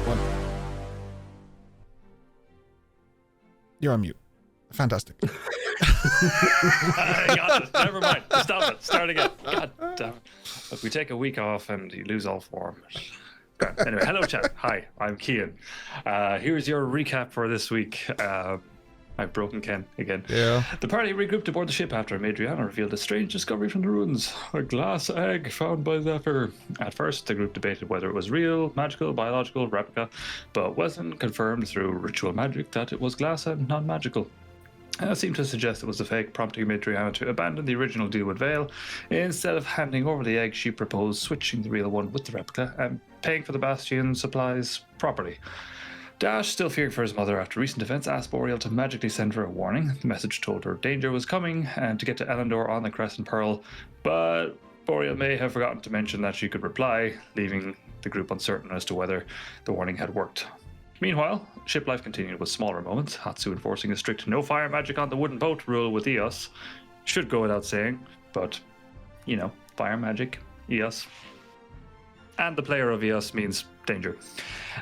One. You're on mute. Fantastic. I got it. Never mind. Stop it. Start again. God damn it. Look, we take a week off and you lose all form. Anyway, hello chat. Hi, I'm Kian. Here's your recap for this week. I've broken Ken again. Yeah. The party regrouped aboard the ship after Madriana revealed a strange discovery from the ruins. A glass egg found by Zephyr. At first, the group debated whether it was real, magical, biological, replica, but Weslyn confirmed through ritual magic that it was glass and non-magical. That seemed to suggest it was a fake, prompting Madriana to abandon the original deal with Vale. Instead of handing over the egg, she proposed switching the real one with the replica and paying for the Bastion supplies properly. Dash, still fearing for his mother after recent events, asked Boreal to magically send her a warning. The message told her danger was coming and to get to Elendor on the Crescent Pearl, but Boreal may have forgotten to mention that she could reply, leaving the group uncertain as to whether the warning had worked. Meanwhile, ship life continued with smaller moments. Hatsu enforcing a strict no fire magic on the wooden boat rule with Eos. Should go without saying, but, you know, fire magic, Eos. And the player of Eos means danger.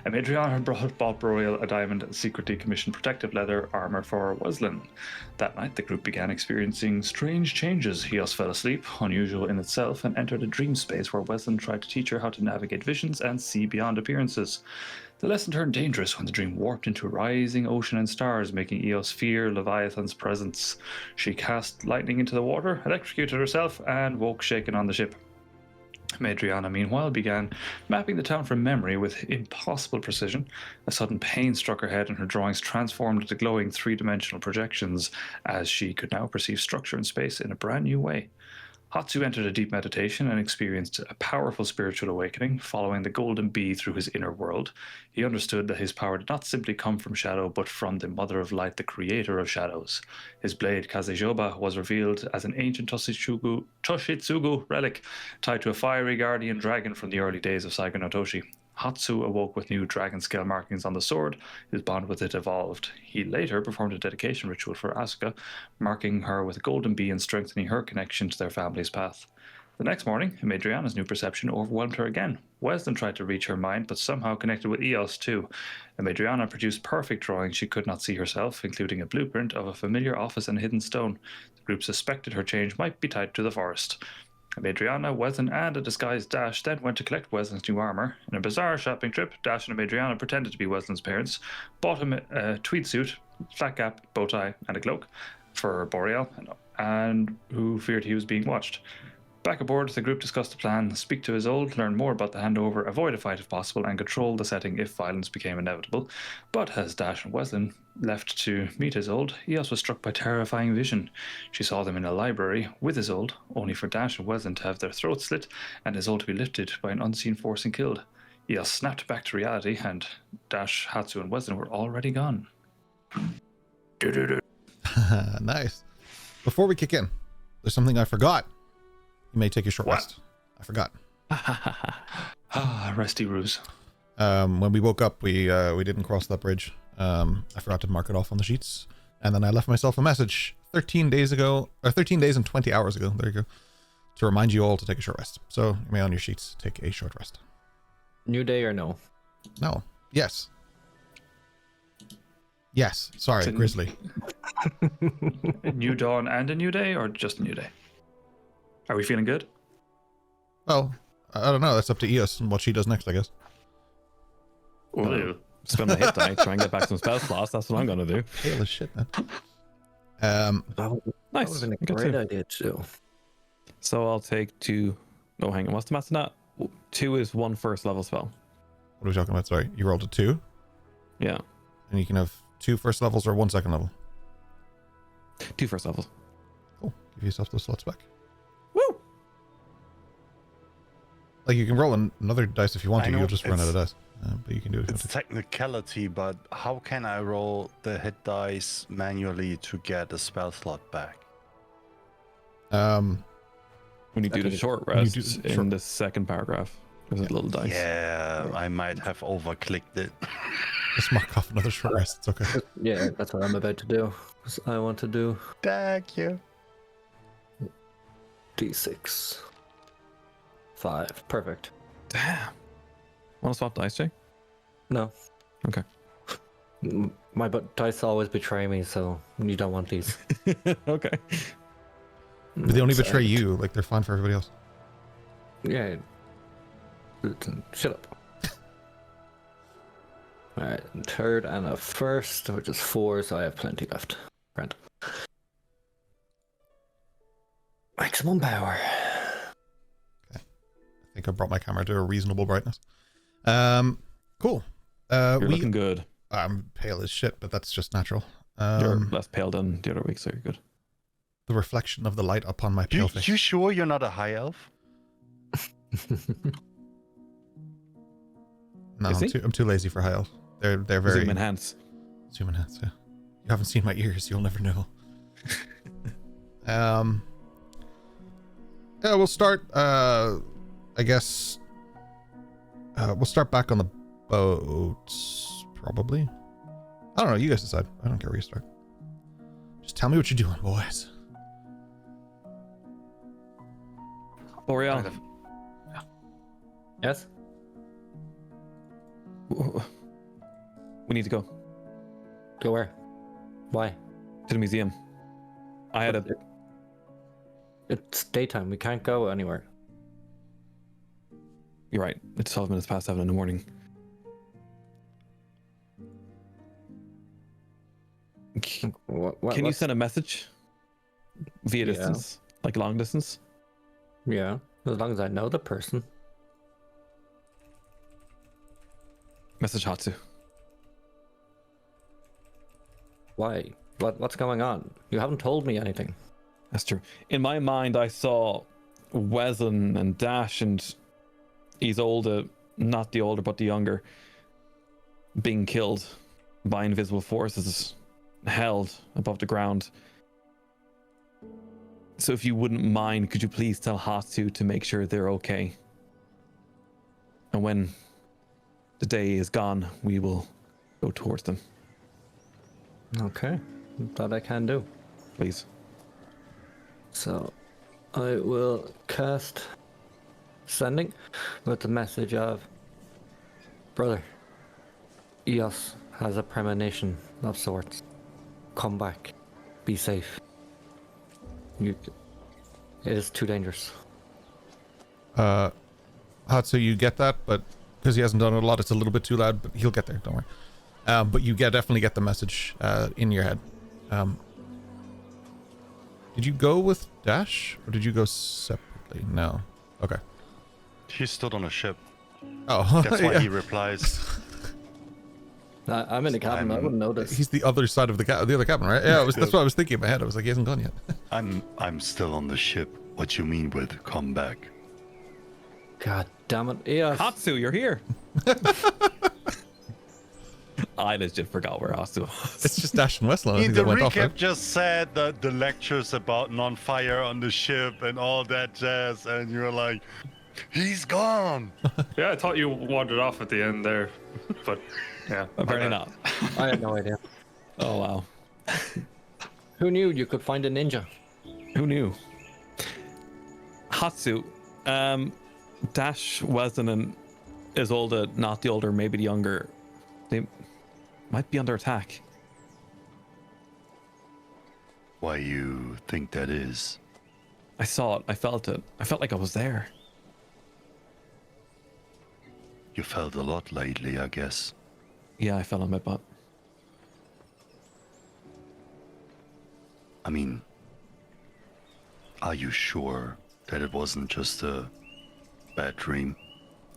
Madriana bought Boreal a diamond secretly commissioned protective leather armor for Weslyn. That night, the group began experiencing strange changes. Eos fell asleep, unusual in itself, and entered a dream space where Weslyn tried to teach her how to navigate visions and see beyond appearances. The lesson turned dangerous when the dream warped into a rising ocean and stars, making Eos fear Leviathan's presence. She cast lightning into the water, electrocuted herself, and woke shaken on the ship. Madriana, meanwhile, began mapping the town from memory with impossible precision. A sudden pain struck her head and her drawings transformed into glowing three-dimensional projections as she could now perceive structure and space in a brand new way. Hatsu entered a deep meditation and experienced a powerful spiritual awakening, following the golden bee through his inner world. He understood that his power did not simply come from shadow, but from the Mother of Light, the creator of shadows. His blade, Kazejoba, was revealed as an ancient Toshitsugu relic tied to a fiery guardian dragon from the early days of Saiga no Toshi. Hatsu awoke with new dragon scale markings on the sword. His bond with it evolved. He later performed a dedication ritual for Asuka, marking her with a golden bee and strengthening her connection to their family's path. The next morning, Madriana's new perception overwhelmed her again. Weslyn tried to reach her mind, but somehow connected with Eos too. Madriana produced perfect drawings she could not see herself, including a blueprint of a familiar office and hidden stone. The group suspected her change might be tied to the forest. Madriana, Weslyn, and a disguised Dash then went to collect Weslyn's new armor. In a bizarre shopping trip, Dash and Madriana pretended to be Weslyn's parents, bought him a tweed suit, flat cap, bow tie, and a cloak for Boreal, and who feared he was being watched. Back aboard, the group discussed the plan: speak to Isolde, learn more about the handover, avoid a fight if possible, and control the setting if violence became inevitable. But as Dash and Weslyn left to meet Isolde, Eos was struck by a terrifying vision. She saw them in a library with Isolde, only for Dash and Weslyn to have their throats slit and Isolde to be lifted by an unseen force and killed. Eos snapped back to reality, and Dash, Hatsu, and Weslyn were already gone. Nice. Before we kick in, there's something I forgot. You may take a short rest. I forgot. Resty ruse. When we woke up, we didn't cross that bridge. I forgot to mark it off on the sheets, and then I left myself a message 13 days ago, or 13 days and 20 hours ago. There you go, to remind you all to take a short rest. So you may on your sheets take a short rest. New day or no? No. Yes. Yes. Sorry, Grizzly. A new dawn and a new day, or just a new day? Are we feeling good? Well, I don't know. That's up to Eos and what she does next, I guess. Ooh. Spend my hit die, try and get back some spell slots. That's what I'm gonna do. Pale as shit, man. Nice. That would have been a great idea too. So I'll take 2. No, hang on. What's the math on that? 2 is 1 first level spell. What are we talking about? Sorry, you rolled a 2, Yeah, and you can have 2 first levels or 1 second level. 2 first levels. Cool. Give yourself those slots back. Woo! Like, you can roll another dice if you want to. I know, You'll just run out of dice. But you can do it if you It's want to. technicality, but how can I roll the hit dice manually to get a spell slot back? When you do the short when you rest do- in sure. the second paragraph, there's a little dice. Yeah, I might have overclicked it. Just mark off another short rest. It's okay. Yeah, that's what I'm about to do. 'Cause I want to do Thank you. D6. 5. Perfect. Damn. Want to swap dice, Jay? No. Okay. My dice always betray me, so you don't want these. Okay. But they only So- betray you. Like they're fine for everybody else. Yeah. Shut up. Alright, third and a first, which is 4, so I have plenty left. Grand. Maximum power. I think I brought my camera to a reasonable brightness. Cool. You're looking good. I'm pale as shit, but that's just natural. You're less pale than the other week, so you're good. The reflection of the light upon my pale face. You sure you're not a high elf? No, Is he? I'm too lazy for high elf. They're very Zoom enhance. zoom enhance. Yeah. You haven't seen my ears, you'll never know. Yeah, we'll start. I guess we'll start back on the boats, probably. I don't know. You guys decide. I don't care where you start. Just tell me what you're doing, boys. Boreal. Yes? We need to go Go where? Why? to the museum. I had a. It's daytime. We can't go anywhere. You're right. It's 12 minutes past 7 in the morning. Can you send a message via Yeah. distance, like long distance? Yeah, as long as I know the person. Message Hatsu. Why? What's going on? You haven't told me anything. That's true. In my mind, I saw Weslyn and Dash and Isolde, not the older but the younger, being killed by invisible forces, held above the ground. So if you wouldn't mind, could you please tell Hatsu to make sure they're okay? And when the day is gone, we will go towards them. Okay, that I can do. Please. So, I will cast sending with the message of, brother, Eos has a premonition of sorts. Come back. Be safe. It is too dangerous. Hatsu, you get that, but because he hasn't done it a lot, it's a little bit too loud, but he'll get there, don't worry. But you definitely get the message in your head. Did you go with Dash, or did you go separately? No. Okay. He stood on a ship. Oh, That's why yeah. he replies. I'm in the cabin. I wouldn't notice. He's the other side of the other cabin, right? Yeah, that's what I was thinking in my head. I was like, he hasn't gone yet. I'm still on the ship. What you mean with come back? God damn it, Eos. Hatsu, you're here. I legit forgot where Hatsu was. It's just Dash and Weslyn. I think The that went off, recap right? just said that the lectures about non-fire on the ship and all that jazz, and you're like, he's gone. Yeah, I thought you wandered off at the end there, but yeah. Apparently not. I had no idea. Oh, wow. Who knew you could find a ninja? Who knew? Hatsu, Dash, Weslyn, and Isolde, not the older, maybe the younger, they might be under attack. Why you think that is? I saw it. I felt it. I felt like I was there. You felt a lot lately, I guess. Yeah, I fell on my butt. I mean, are you sure that it wasn't just a bad dream?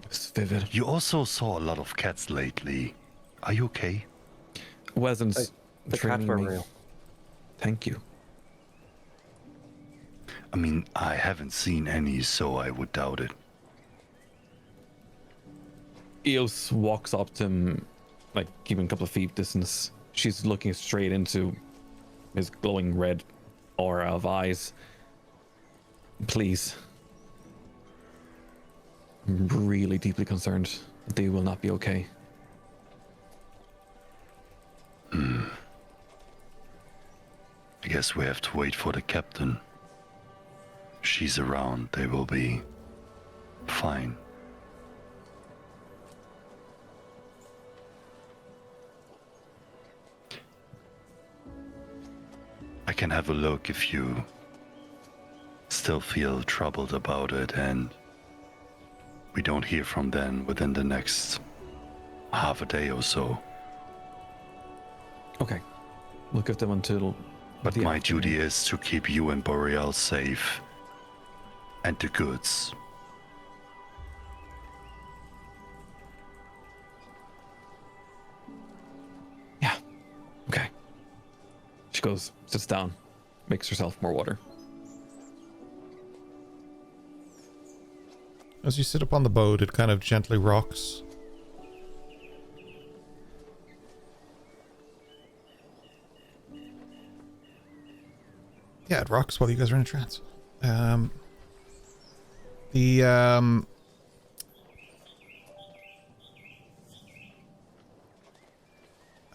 It's vivid. You also saw a lot of cats lately. Are you okay? Weslyn's The cats training were me. real. Thank you. I mean, I haven't seen any, so I would doubt it. Eos walks up to him, like keeping a couple of feet distance. She's looking straight into his glowing red aura of eyes. Please. I'm really deeply concerned that they will not be okay. I guess we have to wait for the captain. She's around, they will be fine. can have a look if you still feel troubled about it, and we don't hear from them within the next half a day or so. Okay. We'll give them until. But the my afternoon. duty is to keep you and Boreal safe. And the goods. Yeah. Okay. She goes, sits down, makes herself more water. As you sit upon the boat, it kind of gently rocks. Yeah, it rocks while you guys are in a trance. I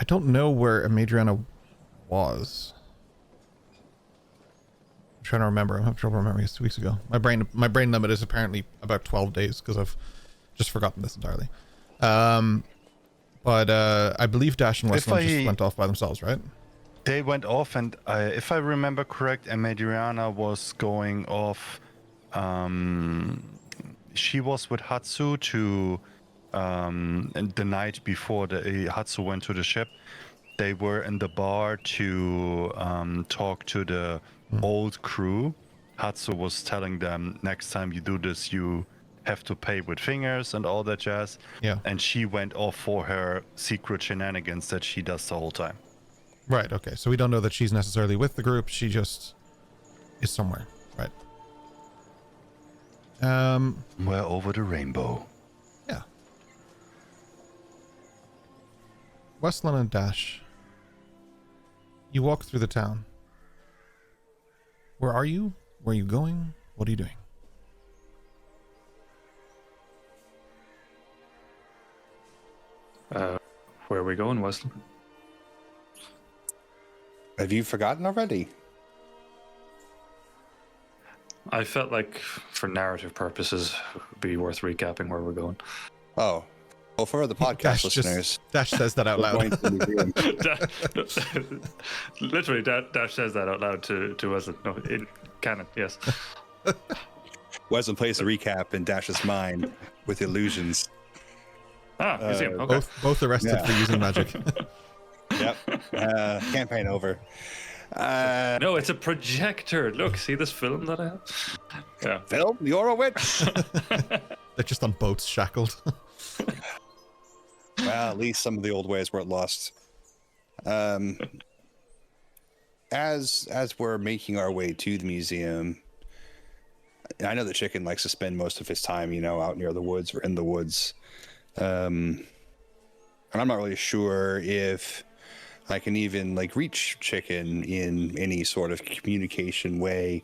don't know where Madriana was. I'm trying to remember. I'm having trouble remembering. It's 2 weeks ago. My brain limit is apparently about 12 days because I've just forgotten this entirely. But I believe Dash and Weslyn just went off by themselves, right? They went off, and if I remember correct, Madriana was going off. She was with Hatsu to, and the night before Hatsu went to the ship, they were in the bar to talk to the old crew. Hatsu was telling them, next time you do this, you have to pay with fingers and all that jazz. Yeah. And she went off for her secret shenanigans that she does the whole time. Right, okay. So we don't know that she's necessarily with the group. She just is somewhere. Right. We're over the rainbow. Yeah. Weslyn and Dash. You walk through the town. Where are you? Where are you going? What are you doing? Where are we going, Wesley? Have you forgotten already? I felt like, for narrative purposes, it would be worth recapping where we're going. Oh. Well, for the podcast listeners. Dash says that out we're loud. going to the museum. Literally, Dash says that out loud to Wesley. No, in canon, yes. Wesley plays the recap in Dash's mind with illusions. Museum, okay. Both arrested for using magic. Yep. Campaign over. No, it's a projector. Look, see this film that I have? Yeah. Phil, you're a witch. They're just on boats shackled. Well, at least some of the old ways weren't lost. As we're making our way to the museum, I know the chicken likes to spend most of his time, out near the woods or in the woods. And I'm not really sure if I can even reach chicken in any sort of communication way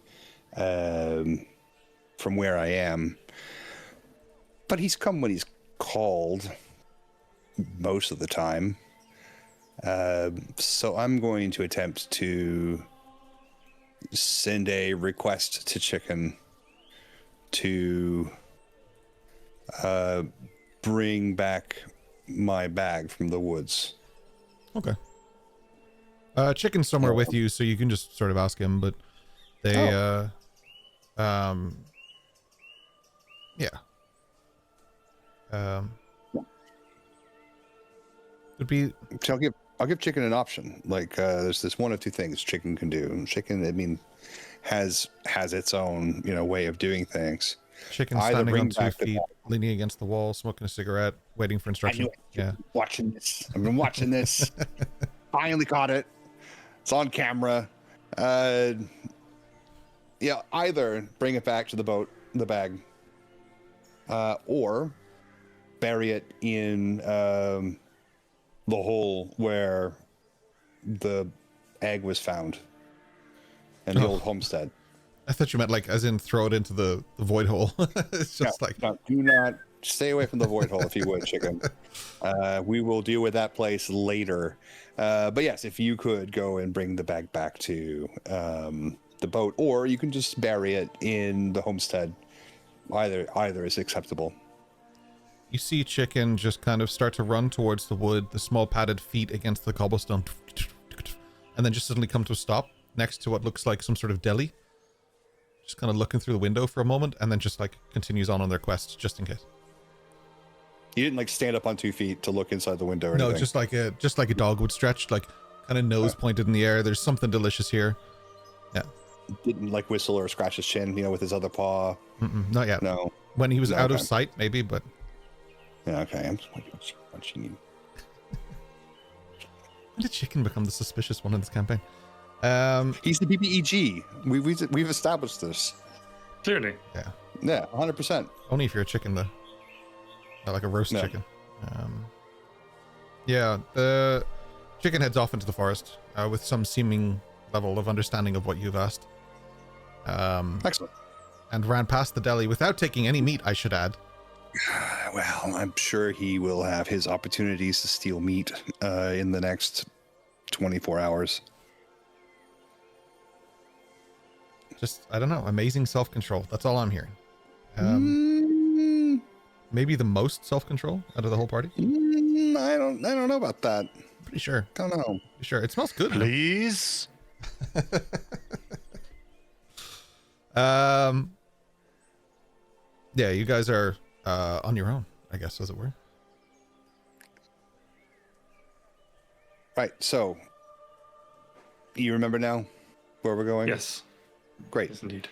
from where I am. But he's come when he's called most of the time. So I'm going to attempt to send a request to chicken to bring back my bag from the woods. Okay. Chicken's somewhere with you, so you can just sort of ask him, but they would be. So I'll give chicken an option. There's this one of two things chicken can do. Chicken, has its own way of doing things. Chicken Either standing bring on 2 back the feet, leaning against the wall, smoking a cigarette, waiting for instruction. Yeah. Watching this. I've been watching this. Finally caught it. It's on camera. Either bring it back to the boat, the bag, or bury it in the hole where the egg was found in the old homestead. I thought you meant as in throw it into the void hole. It's just no, do not stay away from the void hole if you would, chicken. We will deal with that place later. But yes, if you could go and bring the bag back to the boat, or you can just bury it in the homestead. Either is acceptable. You see chicken just kind of start to run towards the wood, the small padded feet against the cobblestone, and then just suddenly come to a stop, next to what looks like some sort of deli. Just kind of looking through the window for a moment, and then just like continues on their quest, just in case. You didn't like stand up on 2 feet to look inside the window or No, anything? just like a dog would stretch, like kind of nose pointed in the air. There's something delicious here. Yeah. Didn't like whistle or scratch his chin, with his other paw? Not yet. No. When he was out of Okay. sight, maybe, but Yeah, okay. I'm just wondering what you need. when did Chicken become the suspicious one in this campaign? He's the BBEG. We've established this. Clearly. Yeah, 100%. Only if you're a chicken, though. Not like a roast No. chicken. Yeah, the chicken heads off into the forest with some seeming level of understanding of what you've asked. Excellent. And ran past the deli without taking any meat, I should add. Well, I'm sure he will have his opportunities to steal meat in the next 24 hours. Just, I don't know, amazing self-control. That's all I'm hearing. Maybe the most self-control out of the whole party? I don't know about that. Pretty sure. Don't know. Pretty sure. It smells good. Please. Yeah, you guys are on your own, I guess, as it were. Right, so you remember now where we're going? Yes. Great. Yes, indeed.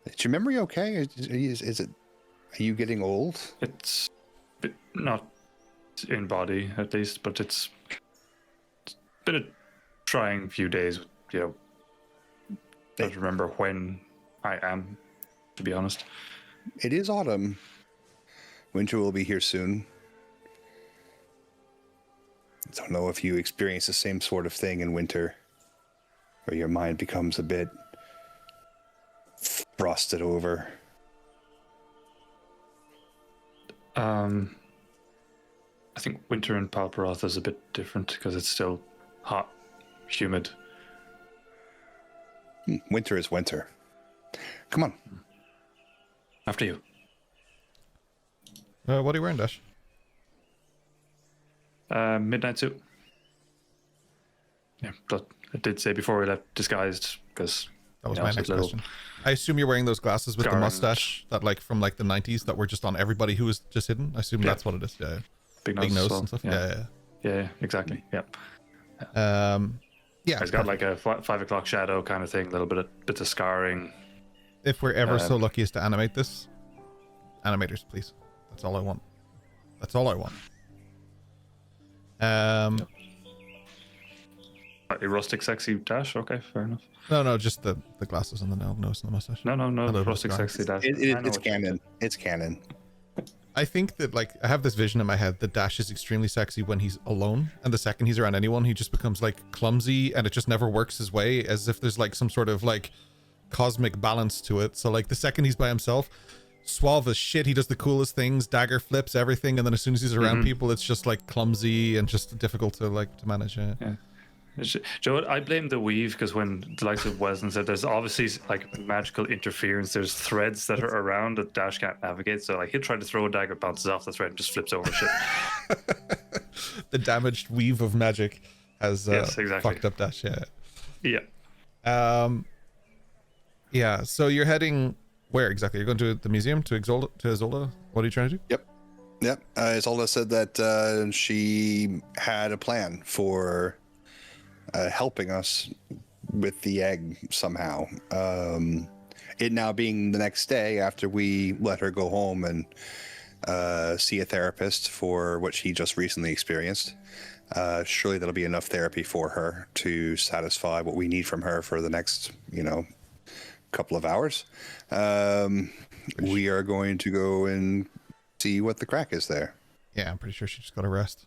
Is your memory okay? Is it? Are you getting old? It's not in body, at least, but it's been a trying few days. I don't remember when I am, to be honest. It is autumn. Winter will be here soon. I don't know if you experience the same sort of thing in winter, where your mind becomes a bit frosted over. I think winter in Palperoth is a bit different because it's still hot, humid. Winter is winter. Come on. After you. What are you wearing, Dash? Midnight suit. Yeah, but I did say before we left disguised because That was my next question. I assume you're wearing those glasses with the Scar and- mustache that, like, from like the 90s that were just on everybody who was just hidden. I assume Yeah. that's what it is. Yeah, big big nose as well. and stuff. Yeah. Yeah. Yeah, exactly. Yeah. Yeah. It's got like a 5 o'clock shadow kind of thing, a little bit of scarring. If we're ever so lucky as to animate this, animators, please. That's all I want. That's all I want. Slightly rustic, sexy dash. Okay, fair enough. No, just the glasses and the nose and the mustache. No, Hello, rustic, scar. sexy dash. It's I know what you canon. said. It's canon. I think that, like, I have this vision in my head that Dash is extremely sexy when he's alone, and the second he's around anyone, he just becomes like clumsy, and it just never works his way, as if there's like some sort of like cosmic balance to it. So like the second he's by himself, suave as shit, he does the coolest things, dagger flips, everything, and then as soon as he's around people, it's just like clumsy and just difficult to manage. Yeah. Joe, what? I blame the weave because when the likes of Weslyn said there's obviously like magical interference, there's threads that are around that Dash can't navigate. So like he'll try to throw a dagger, bounces off the thread, and just flips over shit. The damaged weave of magic has Yes, exactly. fucked up Dash. Yeah. Yeah. So you're heading where exactly? You're going to the museum to Isolda? What are you trying to do? Yep. Isolda said that she had a plan for helping us with the egg somehow. It now being the next day after we let her go home and see a therapist for what she just recently experienced. Surely that'll be enough therapy for her to satisfy what we need from her for the next, couple of hours. We are going to go and see what the crack is there. Yeah, I'm pretty sure she just got a rest.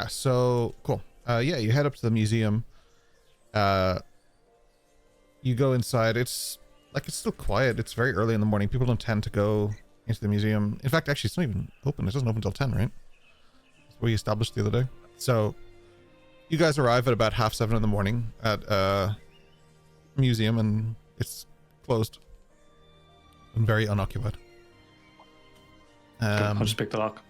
So cool. You head up to the museum. You go inside. It's still quiet. It's very early in the morning. People don't tend to go into the museum. In fact, actually, it's not even open. It doesn't open until 10, right? That's what we established the other day. So you guys arrive at about 7:30 in the morning at museum, and it's closed and very unoccupied. I'll just pick the lock.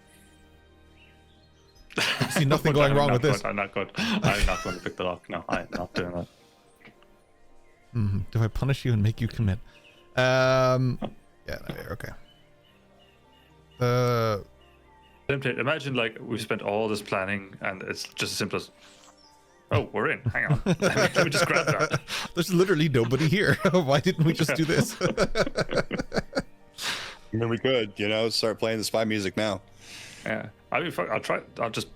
see nothing going wrong with this. I'm not going to pick the lock. No, I'm not doing that. Do I punish you and make you commit? Yeah, no, okay. Imagine like we spent all this planning and it's just as simple as, oh, we're in. Hang on. Let me just grab that. There's literally nobody here. Why didn't we just do this? I mean, we could, start playing the spy music now. Yeah. I mean, fuck, I'll just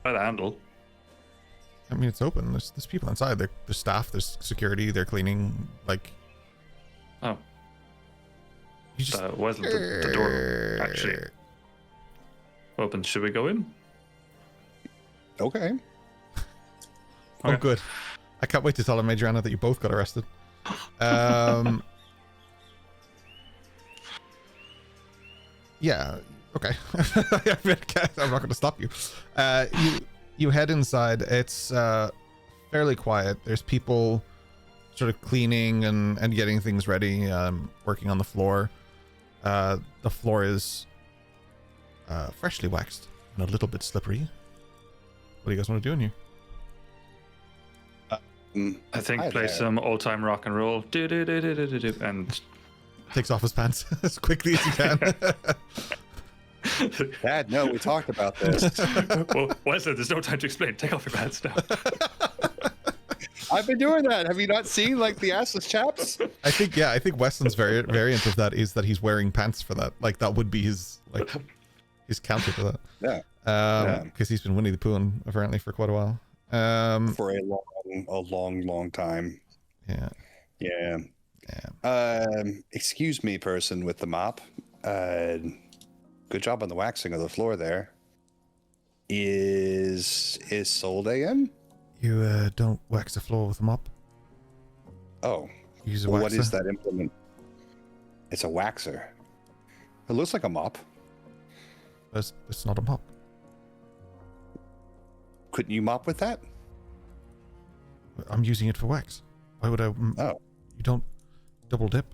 try the handle. I mean, it's open. There's people inside. There's staff. There's security. They're cleaning. Like, oh, you just wasn't the door actually open? Should we go in? Okay. Oh, good. I can't wait to tell Adriana that you both got arrested. Yeah. Okay. I'm not going to stop you. You head inside. It's fairly quiet. There's people sort of cleaning and getting things ready, working on the floor. The floor is freshly waxed and a little bit slippery. What do you guys want to do in here? I think play some old-time rock and roll. And takes off his pants as quickly as he can. Dad, no, we talked about this. Well, Wesley, there's no time to explain. Take off your pants now. I've been doing that. Have you not seen like the assless chaps? I think Weslyn's variant of that is that he's wearing pants for that. Like that would be his counter to that. Yeah. Because he's been Winnie the Pooh apparently for quite a while. For a long time. Yeah. Excuse me, person with the mop. Good job on the waxing of the floor there. Is Solday in? You don't wax the floor with a mop? Oh. Use a well, waxer? what is that implement? It's a waxer. It looks like a mop. It's not a mop. Couldn't you mop with that? I'm using it for wax. Why would I? Oh. You don't double dip?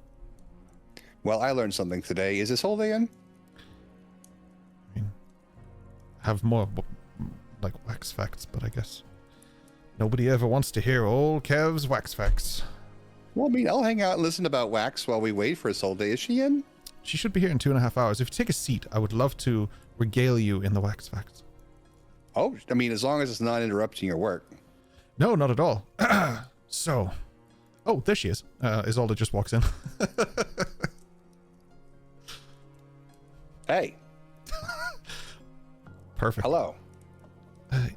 Well, I learned something today. Is this Solday in? I mean, have more like wax facts, but I guess nobody ever wants to hear old Kev's wax facts. Well, I mean, I'll hang out and listen about wax while we wait for Solday. Is she in? She should be here in 2.5 hours. If you take a seat, I would love to regale you in the wax facts. Oh, I mean, as long as it's not interrupting your work. No, not at all. So, oh, there she is. Isolde just walks in. Hey. Perfect. Hello.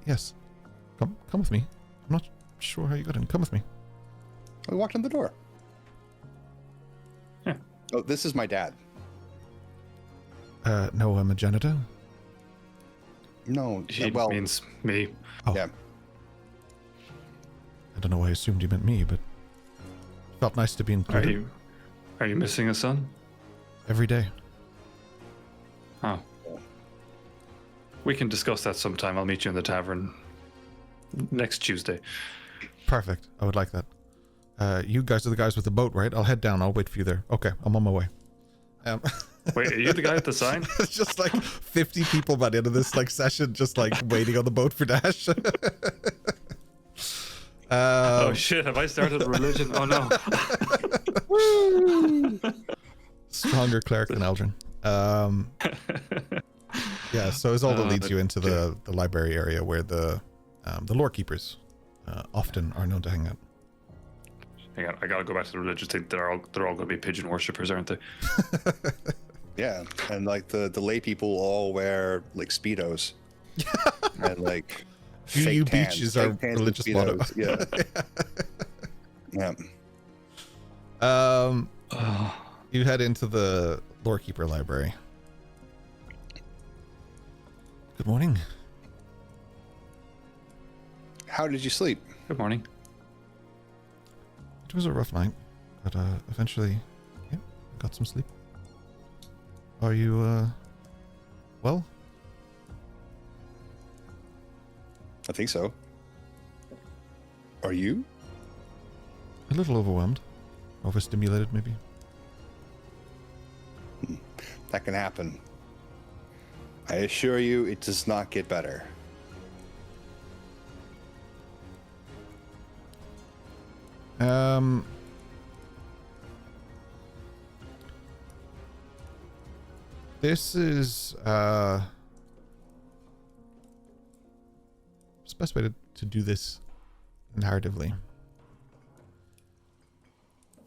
Yes. Come with me. I'm not sure how you got in. Come with me. We walked in the door. Yeah. Oh, this is my dad. No, I'm a janitor. No, He well, means me. Oh. yeah. I don't know why I assumed you meant me, but felt nice to be included. Are you missing a son? Every day. Oh. We can discuss that sometime. I'll meet you in the tavern next Tuesday. Perfect. I would like that. You guys are the guys with the boat, right? I'll head down. I'll wait for you there. Okay, I'm on my way. Wait, are you the guy with the sign? It's just like 50 people by the end of this session, just like waiting on the boat for Dash. Oh shit, have I started a religion? Oh no. Stronger cleric than Eldrin. Yeah, so Isolde leads you into the library area where the lore keepers often are known to hang out. Hang on, I gotta go back to the religious thing. They're all gonna be pigeon worshippers, aren't they? Yeah, and like the lay people all wear like Speedos. And like GU fake tans, Beach is our fake tans and religious motto. Speedos, Yeah. Yeah. You head into the Lorekeeper library. Good morning. How did you sleep? Good morning. It was a rough night, but eventually, yeah, got some sleep. Are you, well? I think so. Are you? A little overwhelmed. Overstimulated, maybe. That can happen. I assure you, it does not get better. This is what's the best way to do this narratively?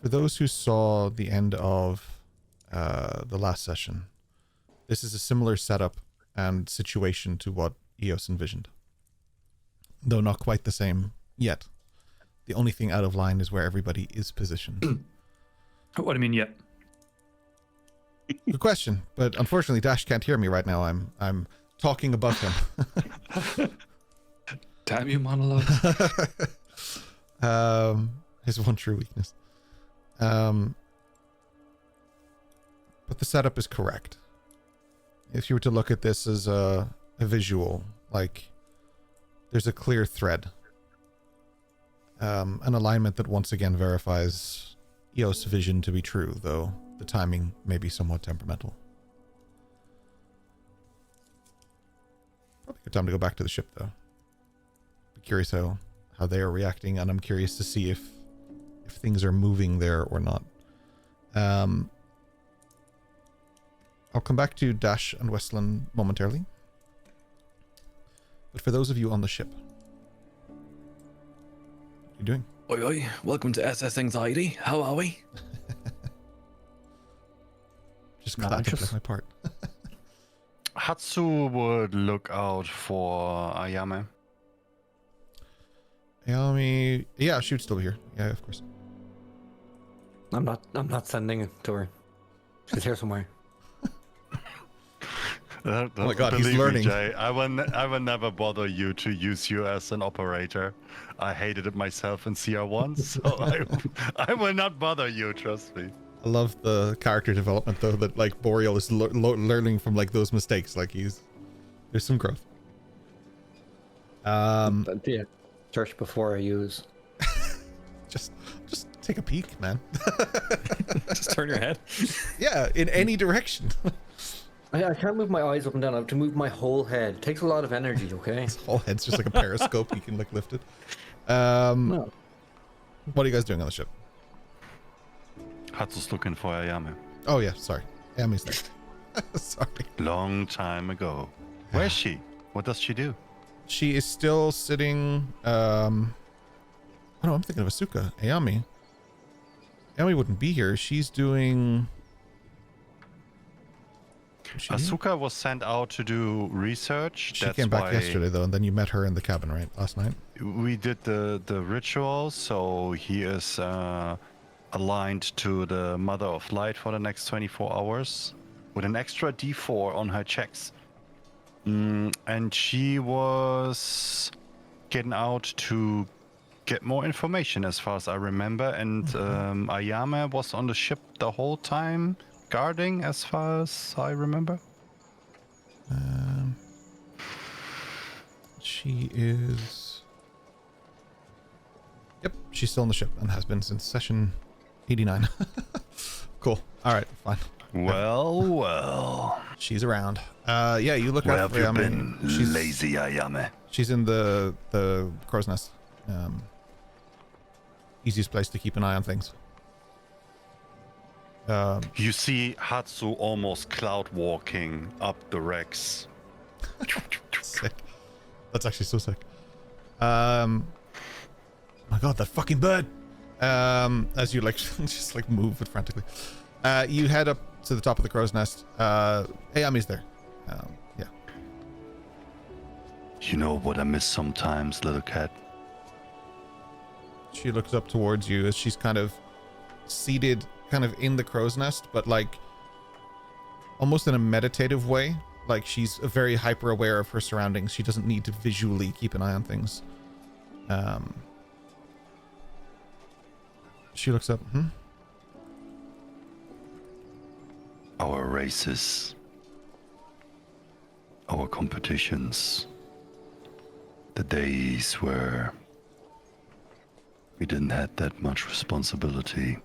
For those who saw the end of the last session, this is a similar setup and situation to what Eos envisioned, though not quite the same yet. The only thing out of line is where everybody is positioned. What do you mean yet? Good question, but unfortunately Dash can't hear me right now. I'm talking above him. Damn you, monologue. His one true weakness. But the setup is correct. If you were to look at this as a visual, like there's a clear thread, an alignment that once again verifies Eos' vision to be true, though the timing may be somewhat temperamental. Probably a good time to go back to the ship, though. Be curious how they are reacting, and I'm curious to see if things are moving there or not. I'll come back to Dash and Weslyn momentarily. But for those of you on the ship, what are you doing? Oi, oi. Welcome to SS Anxiety. How are we? Just glad to play my part. Hatsu would look out for Ayame. Ayami, yeah, she would still be here. Yeah, of course. I'm not sending it to her. She's here somewhere. Oh my God, he's Believe learning. Me, Jay, I will never bother you to use you as an operator. I hated it myself in CR1, so I will not bother you, trust me. I love the character development, though, that like Boreal is learning from like those mistakes. Like there's some growth. Yeah. Search before I use. Just take a peek, man. Just turn your head. Yeah, in any direction. I can't move my eyes up and down. I have to move my whole head. It takes a lot of energy, okay? His whole head's just like a periscope. You can like lift it. No. What are you guys doing on the ship? Hatsu's looking for Ayame. Oh yeah, sorry. Ami's there. Sorry. Long time ago. Where is she? What does she do? She is still sitting. Oh no, I'm thinking of Asuka. Ayami. Ayami wouldn't be here. She's doing. Asuka was sent out to do research. She came back yesterday though, and then you met her in the cabin, right? Last night. We did the ritual, so he is aligned to the Mother of Light for the next 24 hours with an extra D4 on her checks. And she was getting out to get more information as far as I remember, and Ayame was on the ship the whole time guarding as far as I remember. She is. Yep, she's still on the ship and has been since session 89. Cool. All right, fine. Well. She's around. Yeah, you look Where out have for you Ayame. been, She's lazy Ayame? She's in the crow's nest. Easiest place to keep an eye on things. You see Hatsu almost cloud walking up the Rex. Sick. That's actually so sick. My God, that fucking bird! As you like just like move it frantically. You head up to the top of the crow's nest. Ayami's there. Yeah. You know what I miss sometimes, little cat? She looks up towards you as she's kind of seated kind of in the crow's nest, but like almost in a meditative way. Like she's very hyper aware of her surroundings. She doesn't need to visually keep an eye on things. She looks up. Our races, our competitions, the days where we didn't have that much responsibility.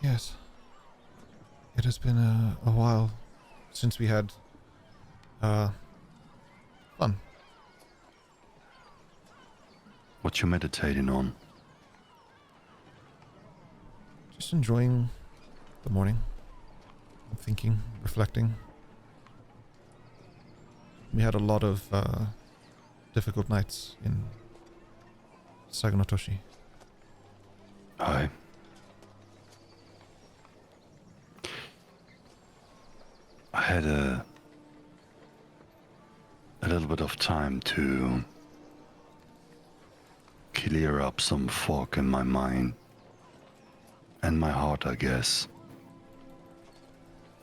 Yes. It has been a while since we had Fun. What you meditating on? Just enjoying the morning. I'm thinking, reflecting. We had a lot of difficult nights in Saganotoshi. Aye. I had a little bit of time to clear up some fog in my mind and my heart, I guess.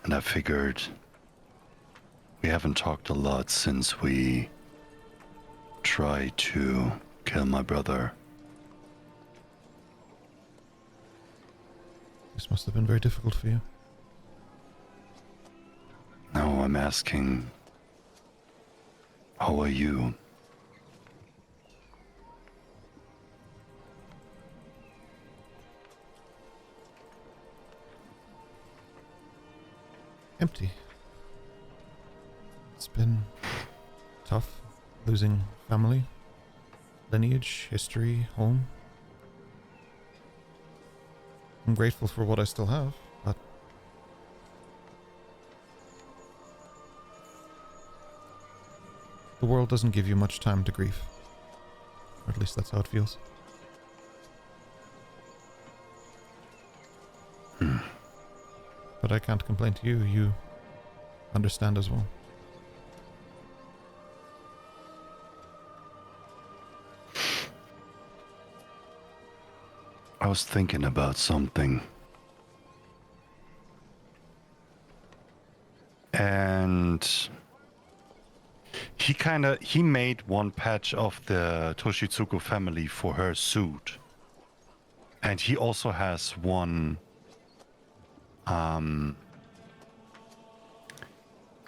And I figured we haven't talked a lot since we tried to kill my brother. This must have been very difficult for you. Now I'm asking, how are you? Empty. It's been tough losing family, lineage, history, home. I'm grateful for what I still have, but the world doesn't give you much time to grieve. Or at least that's how it feels. But I can't complain to you. You understand as well. I was thinking about something. And he made one patch of the Toshitsuko family for her suit. And he also has one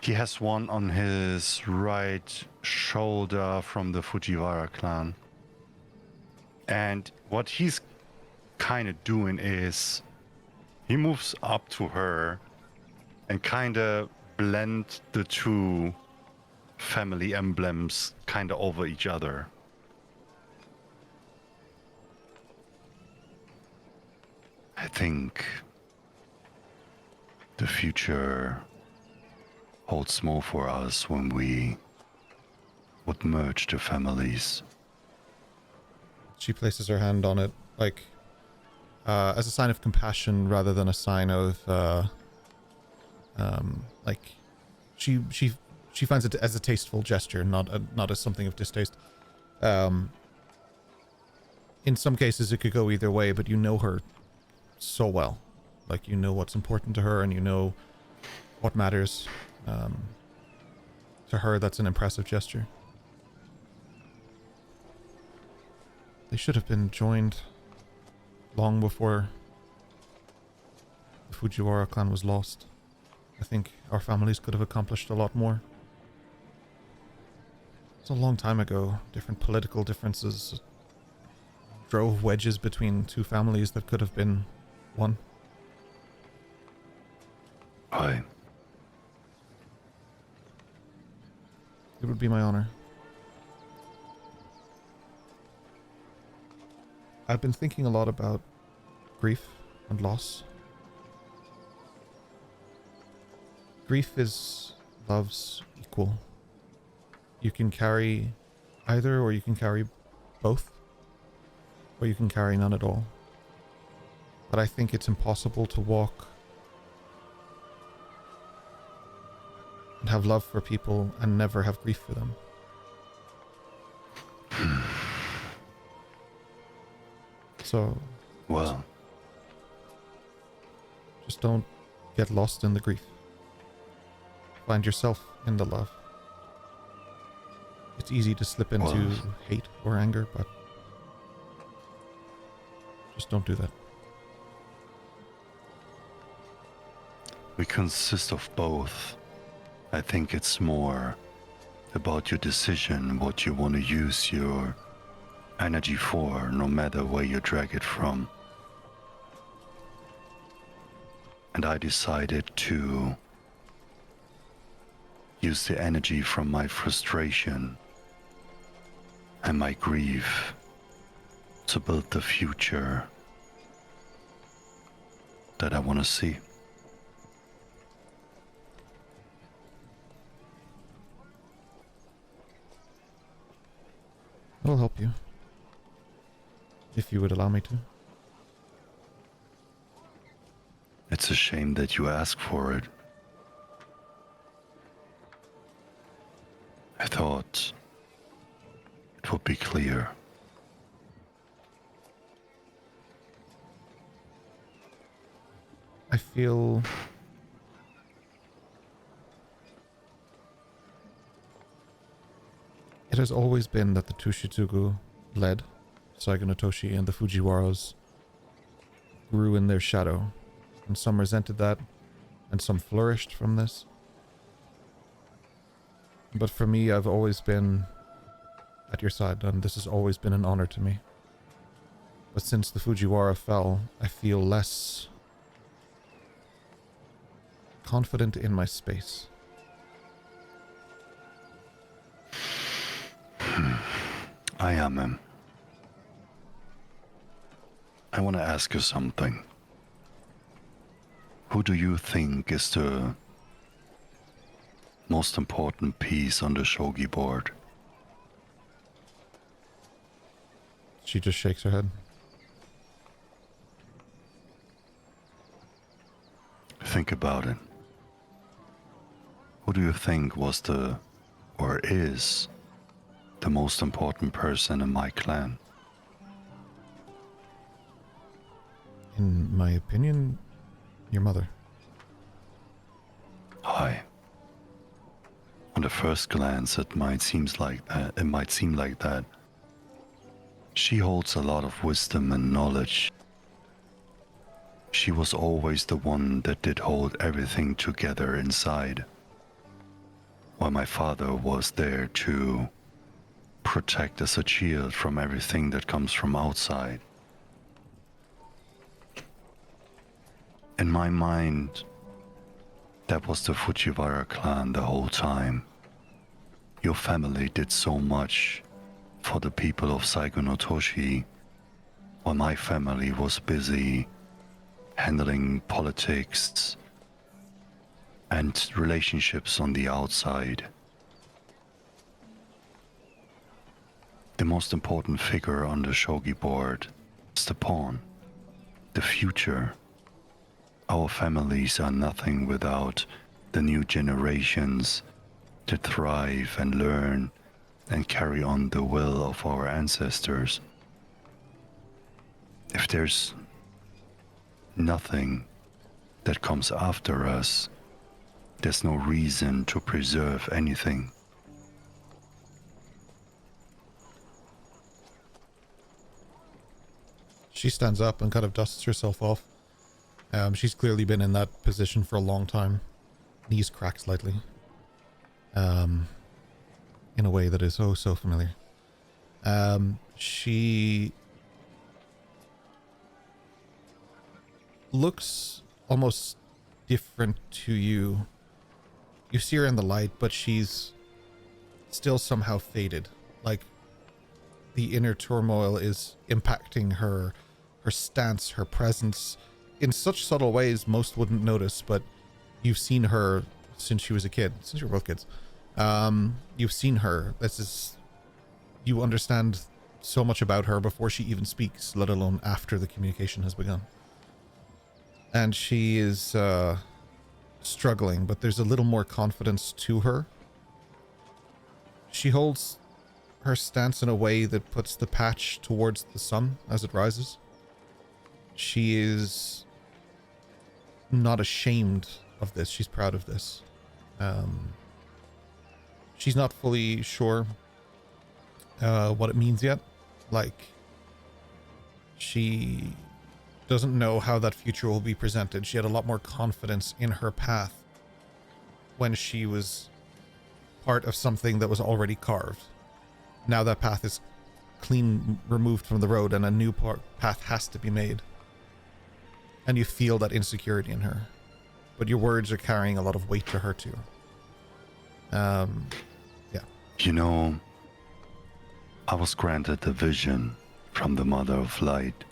he has one on his right shoulder from the Fujiwara clan. And what he's kind of doing is he moves up to her and kind of blend the two family emblems kind of over each other. I think the future holds more for us when we would merge the families. She places her hand on it, like, as a sign of compassion rather than a sign of, like, she finds it as a tasteful gesture, not as something of distaste. In some cases, it could go either way, but you know her so well. Like, you know what's important to her, and you know what matters. To her, that's an impressive gesture. They should have been joined long before the Fujiwara clan was lost. I think our families could have accomplished a lot more. It's a long time ago. Different political differences drove wedges between two families that could have been one. Aye. It would be my honor. I've been thinking a lot about grief and loss. Grief is love's equal. You can carry either, or you can carry both, or you can carry none at all. But I think it's impossible to walk and have love for people and never have grief for them. So, Well, just don't get lost in the grief. Find yourself in the love. It's easy to slip into Well, hate or anger, but just don't do that. we consist of both. I think it's more about your decision, what you want to use your energy for, no matter where you drag it from. And I decided to use the energy from my frustration and my grief to build the future that I want to see. I'll help you. If you would allow me to. It's a shame that you ask for it. I thought it would be clear. I feel it has always been that the Tushitsugu led Saigo no Toshi and the Fujiwaras grew in their shadow, and some resented that, and some flourished from this. But for me, I've always been at your side, and this has always been an honor to me. But since the Fujiwara fell, I feel less confident in my space. I am. I want to ask you something. Who do you think is the most important piece on the shogi board? She just shakes her head. Think about it. Who do you think was or is the most important person in my clan? In my opinion, your mother. Hi. On the first glance, it might seem like that. She holds a lot of wisdom and knowledge. She was always the one that did hold everything together inside, while my father was there to protect as a shield from everything that comes from outside. In my mind, that was the Fujiwara clan the whole time. Your family did so much for the people of Saigo no Toshi, while my family was busy handling politics and relationships on the outside. The most important figure on the shogi board is the pawn, the future. Our families are nothing without the new generations that thrive and learn and carry on the will of our ancestors. If there's nothing that comes after us, there's no reason to preserve anything. She stands up and kind of dusts herself off. She's clearly been in that position for a long time. Knees crack slightly. In a way that is oh so familiar. She looks almost different to you. You see her in the light, but she's still somehow faded. Like the inner turmoil is impacting her stance, her presence, in such subtle ways most wouldn't notice, but you've seen her since she was a kid, since you were both kids. You've seen her. You understand so much about her before she even speaks, let alone after the communication has begun. And she is struggling, but there's a little more confidence to her. She holds her stance in a way that puts the patch towards the sun as it rises. She is not ashamed of this. She's proud of this. She's not fully sure what it means yet. Like, she doesn't know how that future will be presented. She had a lot more confidence in her path when she was part of something that was already carved. Now that path is clean removed from the road and a new path has to be made. And you feel that insecurity in her. But your words are carrying a lot of weight to her too. Yeah. You know, I was granted a vision from the Mother of Light.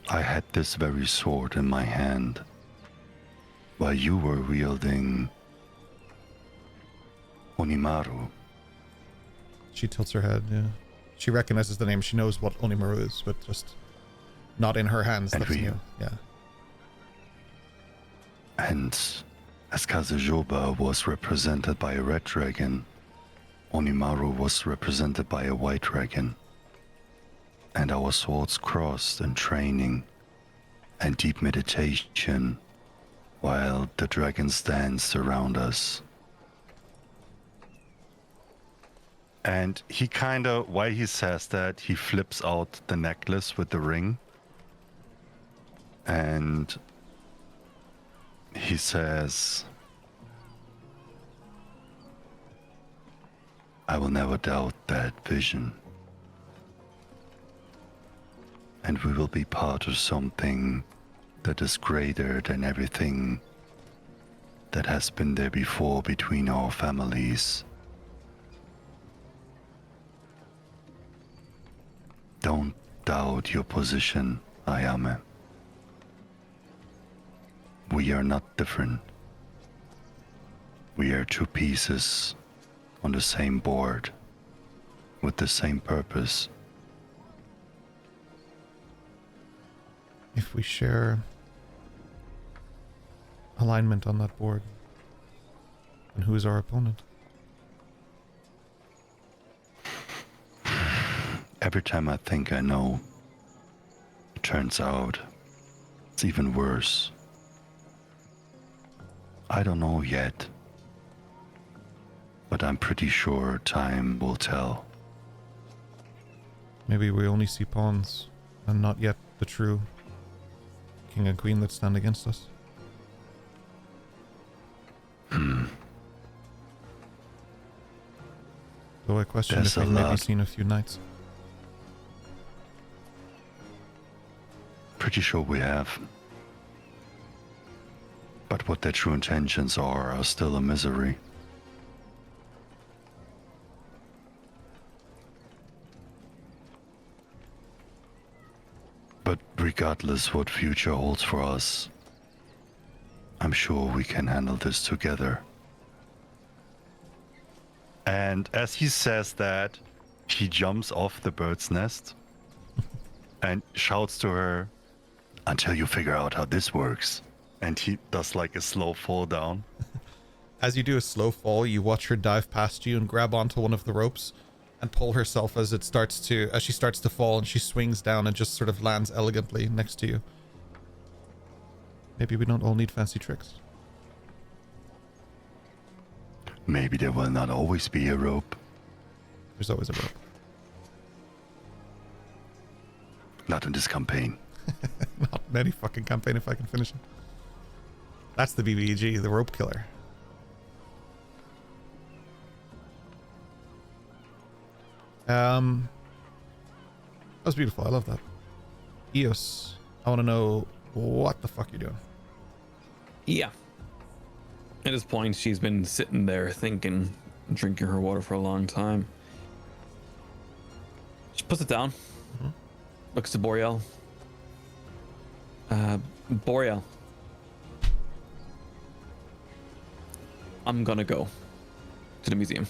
I had this very sword in my hand while you were wielding Onimaru. She tilts her head, yeah. She recognizes the name. She knows what Onimaru is, but just not in her hands. And That's we- new. Yeah. And as Kazujoba was represented by a red dragon, Onimaru was represented by a white dragon. And our swords crossed in training and deep meditation while the dragons danced around us. And he kind of, while he says that, he flips out the necklace with the ring. And he says, I will never doubt that vision. And we will be part of something that is greater than everything that has been there before between our families. Don't doubt your position, Ayame. We are not different. We are two pieces on the same board with the same purpose. If we share alignment on that board, then who's our opponent? Every time I think I know, it turns out it's even worse. I don't know yet, but I'm pretty sure time will tell. Maybe we only see pawns and not yet the true king and queen that stand against us. Though I question There's if a we've maybe lot. seen a few knights. Pretty sure we have. But what their true intentions are still a misery. But regardless what future holds for us, I'm sure we can handle this together. And as he says that, he jumps off the bird's nest and shouts to her, until you figure out how this works. And he does like a slow fall down. As you do a slow fall, you watch her dive past you and grab onto one of the ropes and pull herself as she starts to fall, and she swings down and just sort of lands elegantly next to you. Maybe we don't all need fancy tricks. Maybe there will not always be a rope. There's always a rope. Not in this campaign. Not in any fucking campaign if I can finish it. That's the BBEG, the rope killer. That was beautiful. I love that. Eos, I want to know what the fuck you're doing. Yeah. At this point, she's been sitting there thinking, drinking her water for a long time. She puts it down, looks to Boreal. Boreal. I'm gonna go to the museum.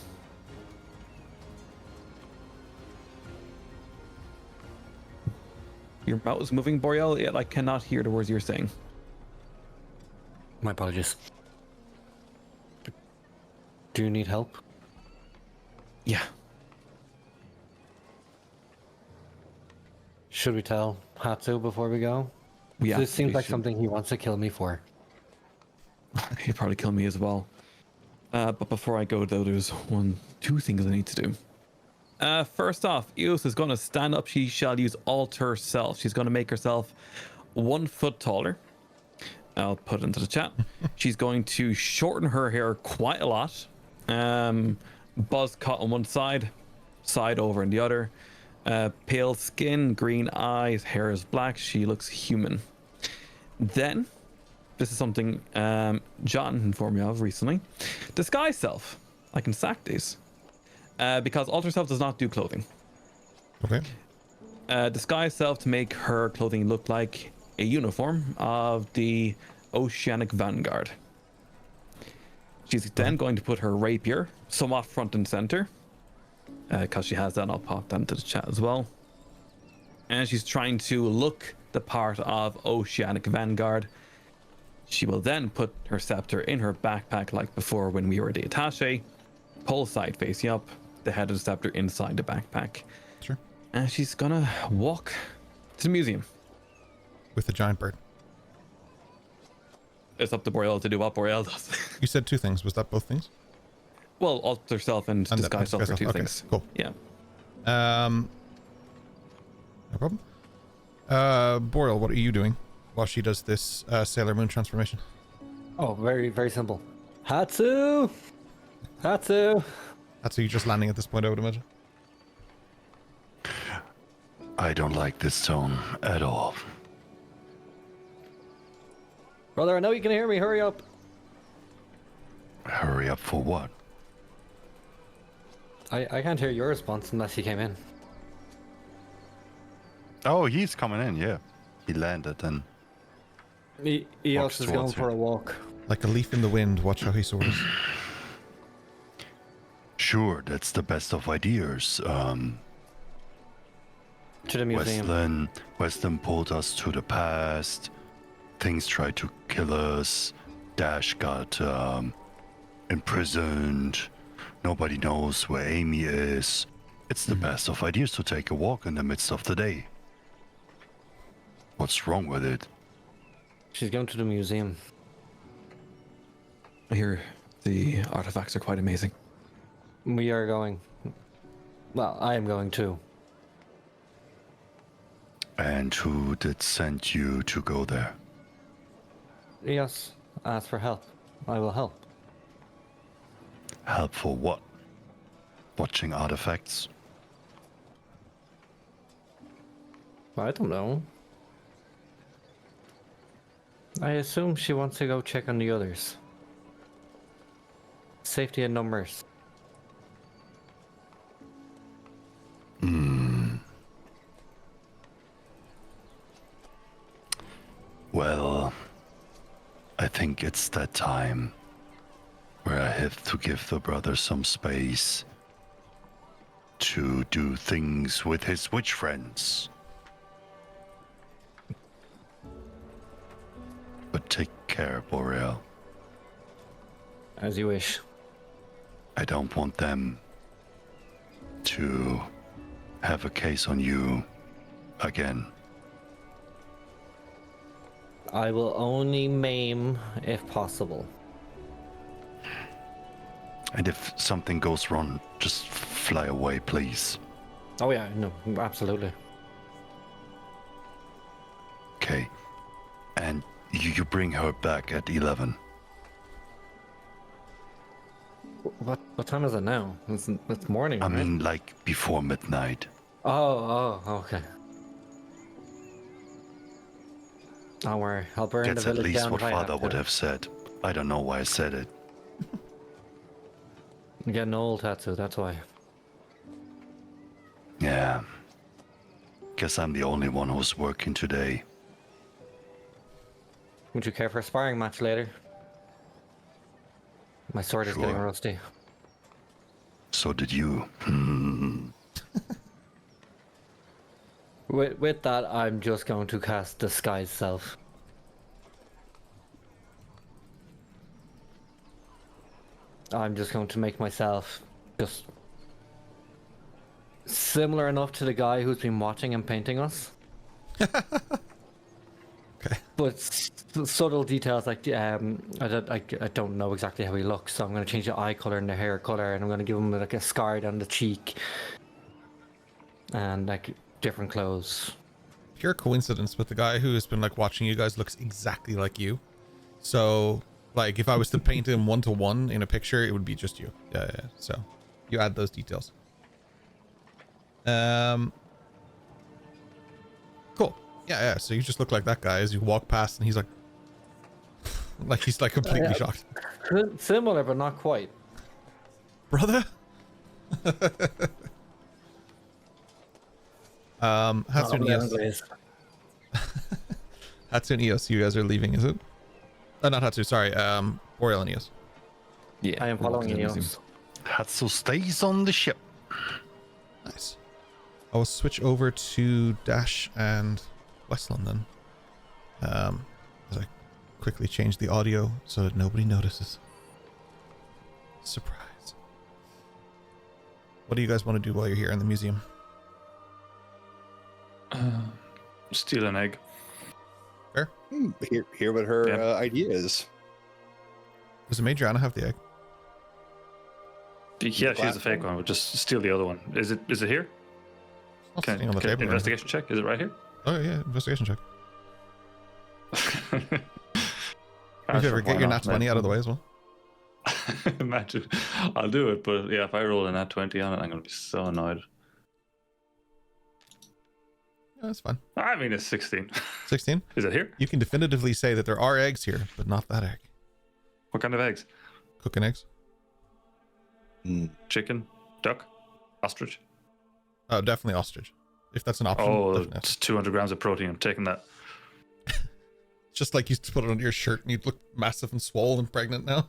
Your mouth is moving, Boreal, yet I cannot hear the words you're saying. My apologies. Do you need help? Yeah. Should we tell Hatsu before we go? Yeah. This seems we like should- something he wants to kill me for. He'd probably kill me as well. But before I go, though, there's two things I need to do. First off, Eos is going to stand up. She shall use alter self. She's going to make herself 1 foot taller. I'll put it into the chat. She's going to shorten her hair quite a lot. Buzz cut on one side, side over on the other. Pale skin, green eyes, hair is black. She looks human. Then, This is something John informed me of recently. Disguise self. I can sack these. Because alter self does not do clothing. Okay. Disguise self to make her clothing look like a uniform of the Oceanic Vanguard. She's then going to put her rapier somewhat front and center. Because she has that, I'll pop that into the chat as well. And she's trying to look the part of Oceanic Vanguard. She will then put her scepter in her backpack like before when we were the attaché. Pull side facing up, the head of the scepter inside the backpack. Sure. And she's gonna walk to the museum. With the giant bird. It's up to Boreal to do what Boreal does. You said two things. Was that both things? Well, alter self and disguise self are two okay, things. Cool. Yeah. No problem. Boreal, what are you doing while she does this Sailor Moon transformation? Oh, very, very simple. Hatsu! Hatsu! That's you just landing at this point, I would imagine. I don't like this tone at all. Brother, I know you can hear me. Hurry up. Hurry up for what? I can't hear your response unless he came in. Oh, he's coming in, yeah. He landed and He Walks also is going towards for you. a walk. Like a leaf in the wind, watch how he soars. sure, that's the best of ideas. To the museum. Weslyn pulled us to the past. Things tried to kill us. Dash got imprisoned. Nobody knows where Amy is. It's the best of ideas to take a walk in the midst of the day. What's wrong with it? She's going to the museum. I hear the artifacts are quite amazing. We are going. Well, I am going too. And who did send you to go there? Yes, ask for help. I will help. Help for what? Watching artifacts? I don't know. I assume she wants to go check on the others. Safety in numbers. Well, I think it's that time where I have to give the brother some space to do things with his witch friends. But take care, Boreal. As you wish. I don't want them to have a case on you again. I will only maim if possible. And if something goes wrong, just fly away, please. Oh yeah, no, absolutely. Okay. And you bring her back at 11. What time is it now? It's morning, I right? mean, like, before midnight. Oh, okay. Don't worry, I'll burn That's the at village least down what if I Father have would to. have said. I don't know why I said it. I'm getting old, Tatsu, that's why. Yeah. Guess I'm the only one who's working today. Would you care for a sparring match later? My sword is getting Sure. rusty. So did you. With that, I'm just going to cast Disguise Self. I'm just going to make myself just similar enough to the guy who's been watching and painting us. Okay. But subtle details like I don't know exactly how he looks, so I'm going to change the eye color and the hair color, and I'm going to give him like a scar down the cheek and like different clothes. Pure coincidence, but the guy who has been like watching you guys looks exactly like you. So like if I was to paint him 1-to-1 in a picture, it would be just you. Yeah. So you add those details. Cool. Yeah. So you just look like that guy as you walk past, and he's like, Like he's like completely shocked. Similar, but not quite. Brother? Hatsu and Eos. Hatsu and Eos, you guys are leaving, is it? Not Hatsu, sorry. Boreal and Eos. Yeah, I am we're walking following to the you. museum. Hatsu stays on the ship. Nice. I will switch over to Dash and Weslyn then. As I quickly change the audio so that nobody notices. Surprise. What do you guys want to do while you're here in the museum? Steal an egg. Fair? Hear what her Yeah. idea is. Does Madriana have the egg? Yeah, she has a fake one. We'll just steal the other one. Is it here? It's not sitting on the Can table. or anything. investigation check. Is it right here? Oh yeah, investigation check. Ah, If you sure, ever get why your not? nat 20 out of the way as well. Imagine. I'll do it, but yeah, if I roll a nat 20 on it, I'm going to be so annoyed. Yeah, that's fine. I mean, it's 16. 16. Is it here? You can definitively say that there are eggs here, but not that egg. What kind of eggs? Cooking eggs. Chicken? Duck? Ostrich? Oh, definitely ostrich. If that's an option. Oh, definitely it's ostrich. 200 grams of protein. I'm taking that. Just like you used to put it under your shirt and you'd look massive and swollen and pregnant now.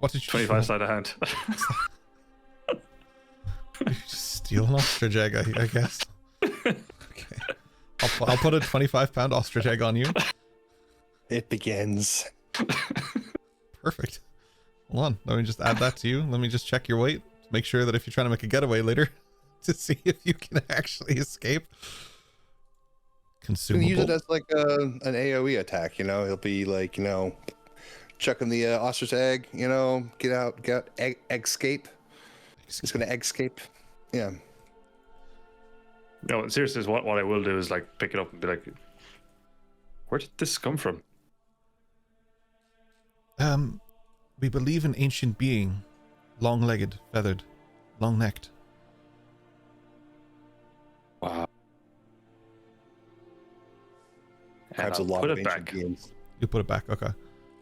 What did you 25 sleight of hand. You just steal an ostrich egg, I guess. Okay. I'll put a 25-pound ostrich egg on you. It begins. Perfect. Hold on. Let me just add that to you. Let me just check your weight. Make sure that if you're trying to make a getaway later to see if you can actually escape. You can Consumable. use it as like an AoE attack, He'll be like, chucking the ostrich egg, get escape. It's gonna escape. Yeah. No, seriously, what I will do is like pick it up and be like, where did this come from? We believe an ancient being, long-legged, feathered, long-necked. Wow. And Perhaps a I'll lot put of it ancient back. beings. You put it back. Okay.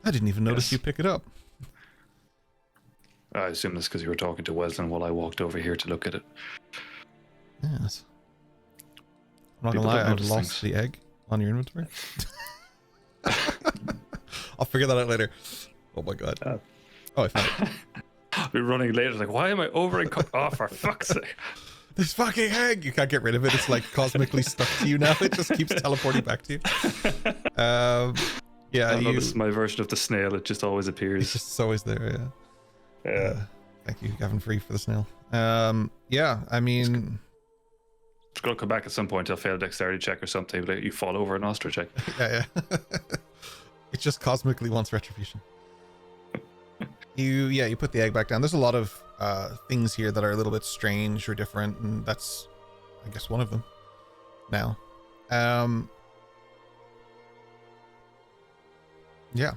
I didn't even notice Yes. you pick it up. I assume that's because you were talking to Weslyn while I walked over here to look at it. Yes. I'm not People gonna lie, don't I've notice lost things. the egg on your inventory. I'll figure that out later. Oh my god. Oh, I found it. We're running late. It's like, why am I over and oh, for fuck's sake. This fucking egg! You can't get rid of it. It's like cosmically stuck to you now. It just keeps teleporting back to you. Yeah, I know you. this is my version of the snail. It just always It's appears. just always there. Yeah. Yeah. Thank you, Gavin Free, for the snail. Yeah, I mean, It's going to come back at some point. I'll fail a dexterity check or something. Like you fall over an ostrich check. yeah. It just cosmically wants retribution. You put the egg back down. There's a lot of things here that are a little bit strange or different, and that's, I guess, one of them. Now, yeah.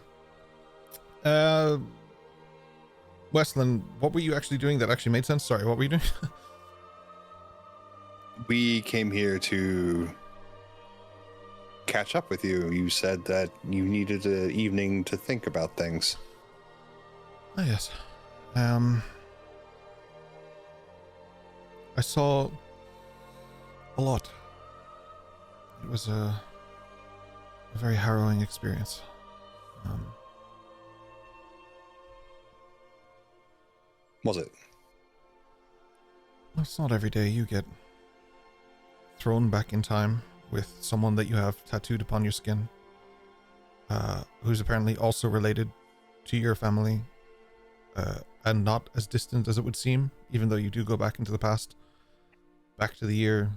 Weslyn, what were you actually doing that actually made sense? Sorry, what were you doing? We came here to catch up with you. You said that you needed an evening to think about things. Oh, yes. I saw a lot. It was a very harrowing experience. Was it? It's not every day you get thrown back in time with someone that you have tattooed upon your skin, who's apparently also related to your family, and not as distant as it would seem, even though you do go back into the past, back to the year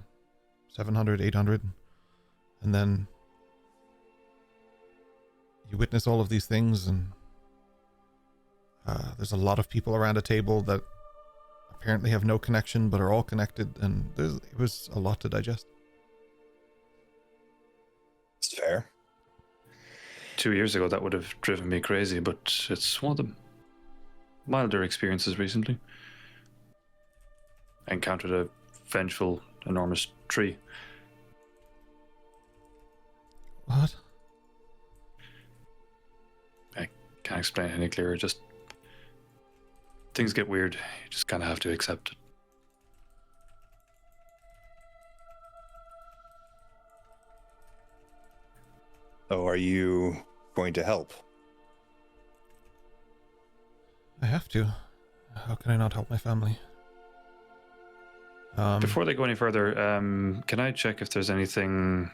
700, 800, and then you witness all of these things, and there's a lot of people around a table that apparently have no connection but are all connected, and it was a lot to digest. It's fair. 2 years ago, that would have driven me crazy, but it's one of the milder experiences recently. I encountered a vengeful, enormous tree. What? can't explain it any clearer. Just things get weird. You just kind of have to accept it. So are you going to help? I have to. How can I not help my family? Before they go any further, can I check if there's anything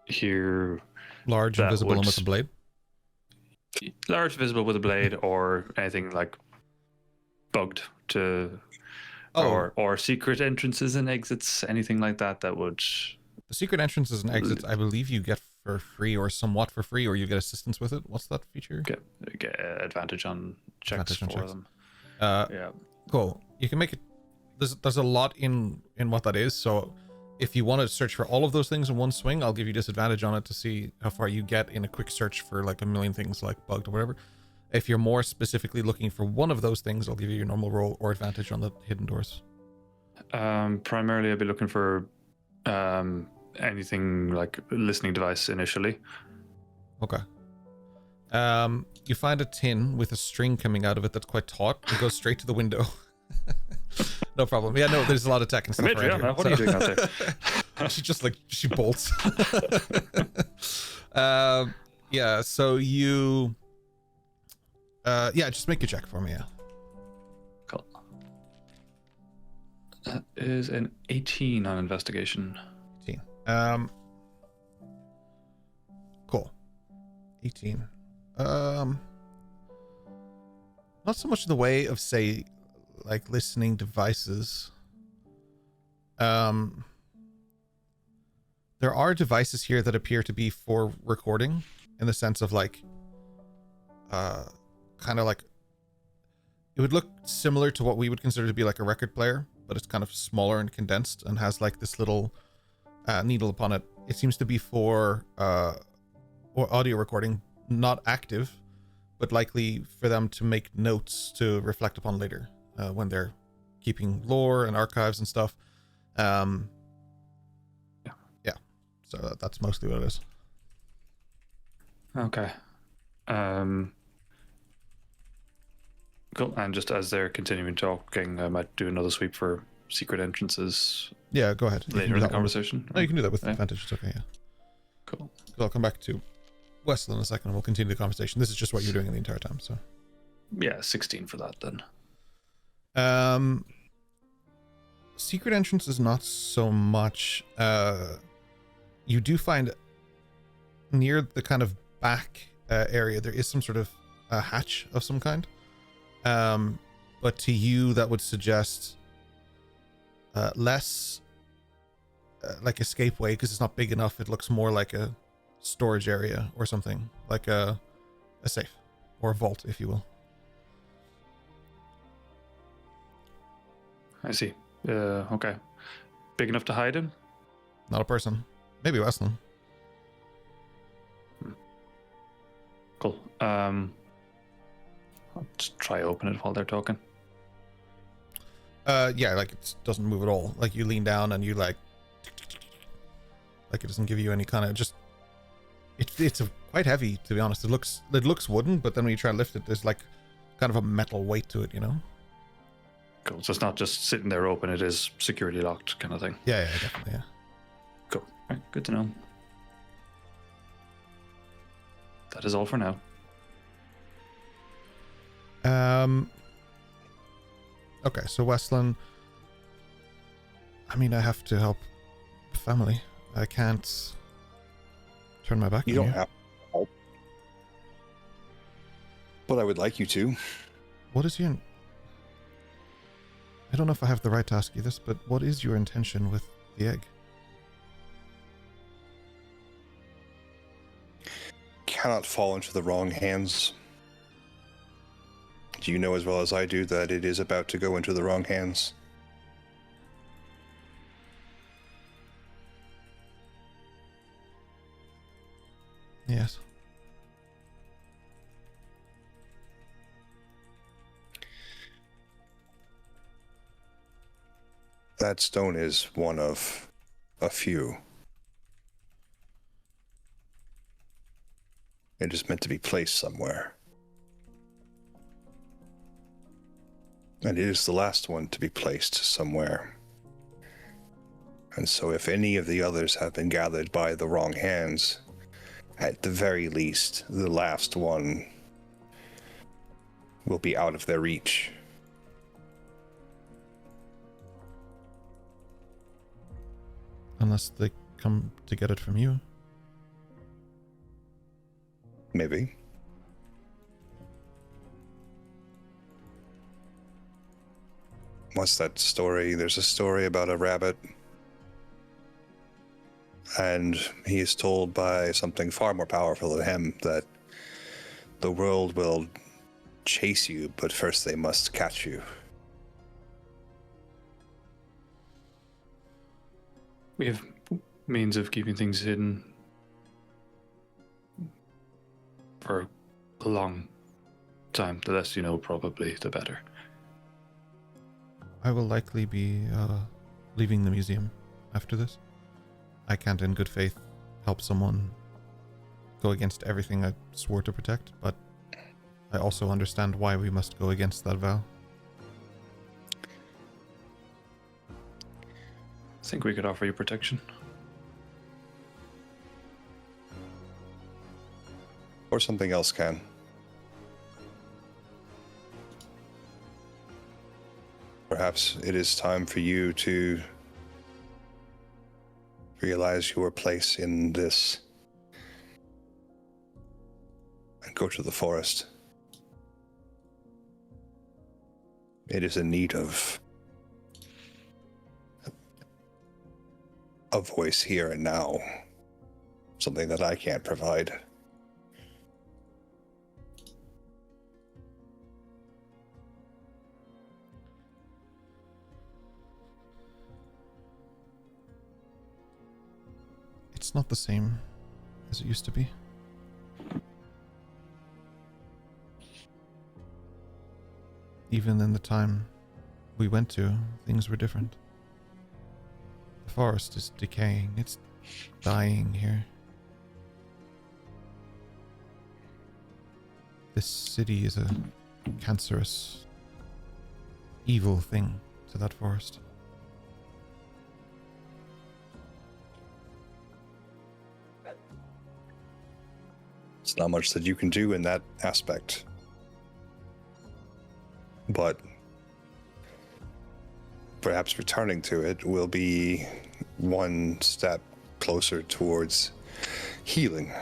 here Large, that invisible, and would- with a blade? large, visible with a blade, or anything like bugged to, Oh. or secret entrances and exits, anything like that that would. The secret entrances and exits, I believe you get for free or somewhat for free, or you get assistance with it. What's that feature? Get advantage on checks Advantage on for checks. them. Yeah. Cool. You can make it. There's a lot in what that is. So if you want to search for all of those things in one swing, I'll give you disadvantage on it to see how far you get in a quick search for like a million things like bugged or whatever. If you're more specifically looking for one of those things, I'll give you your normal roll or advantage on the hidden doors. Primarily, I'd be looking for anything like listening device initially. Okay. You find a tin with a string coming out of it that's quite taut. It goes straight to the window. No problem. Yeah, no, there's a lot of tech and stuff around here. What are you doing out there? She bolts. Yeah, so you just make a check for me, yeah. Cool. That is an 18 on investigation. 18. Cool. 18. Not so much in the way of, say, like listening devices. There are devices here that appear to be for recording, in the sense of like, kind of like, it would look similar to what we would consider to be like a record player, but it's kind of smaller and condensed and has like this little needle upon it. It seems to be for or audio recording, not active, but likely for them to make notes to reflect upon later when they're keeping lore and archives and stuff. Yeah. So that's mostly what it is. Okay. Cool. And just as they're continuing talking, I might do another sweep for secret entrances Yeah, go ahead. You can later do in the that one. conversation. No, you can do that with Yeah. advantage. It's okay, yeah. Cool. So I'll come back to Weslyn in a second and we'll continue the conversation. This is just what you're doing the entire time, so. Yeah, 16 for that then. Secret entrance is not so much. You do find near the kind of back area there is some sort of hatch of some kind. But to you that would suggest less like escape way, because it's not big enough. It looks more like a storage area or something, like a safe or a vault, if you will. I see. Okay. Big enough to hide him? Not a person. Maybe Weslyn. Cool. I'll just try open it while they're talking. Yeah, like it doesn't move at all. Like you lean down and you like it doesn't give you any kind of just. It's quite heavy, to be honest. It looks wooden, but then when you try to lift it, there's like kind of a metal weight to it, you know. Cool. So it's not just sitting there open, it is security locked kind of thing. Yeah, definitely, yeah. Cool. All right, good to know. That is all for now. Okay, so Weslyn. I mean, I have to help family. I can't turn my back You on don't have to help. But I would like you to. What is your... I don't know if I have the right to ask you this, but what is your intention with the egg? Cannot fall into the wrong hands. Do you know as well as I do that it is about to go into the wrong hands? Yes. That stone is one of a few. It is meant to be placed somewhere. And it is the last one to be placed somewhere. And so if any of the others have been gathered by the wrong hands, at the very least, the last one will be out of their reach. Unless they come to get it from you. Maybe. What's that story? There's a story about a rabbit. And he is told by something far more powerful than him that the world will chase you, but first they must catch you. We have means of keeping things hidden for a long time. The less you know, probably, the better. I will likely be leaving the museum after this. I can't in good faith help someone go against everything I swore to protect, but I also understand why we must go against that vow. I think we could offer you protection. Or something else can. Perhaps it is time for you to realize your place in this and go to the forest. It is in need of a voice here and now, something that I can't provide. It's not the same as it used to be. Even in the time we went to, things were different. The forest is decaying. It's dying here. This city is a cancerous, evil thing to that forest. It's not much that you can do in that aspect. But perhaps returning to it will be one step closer towards healing.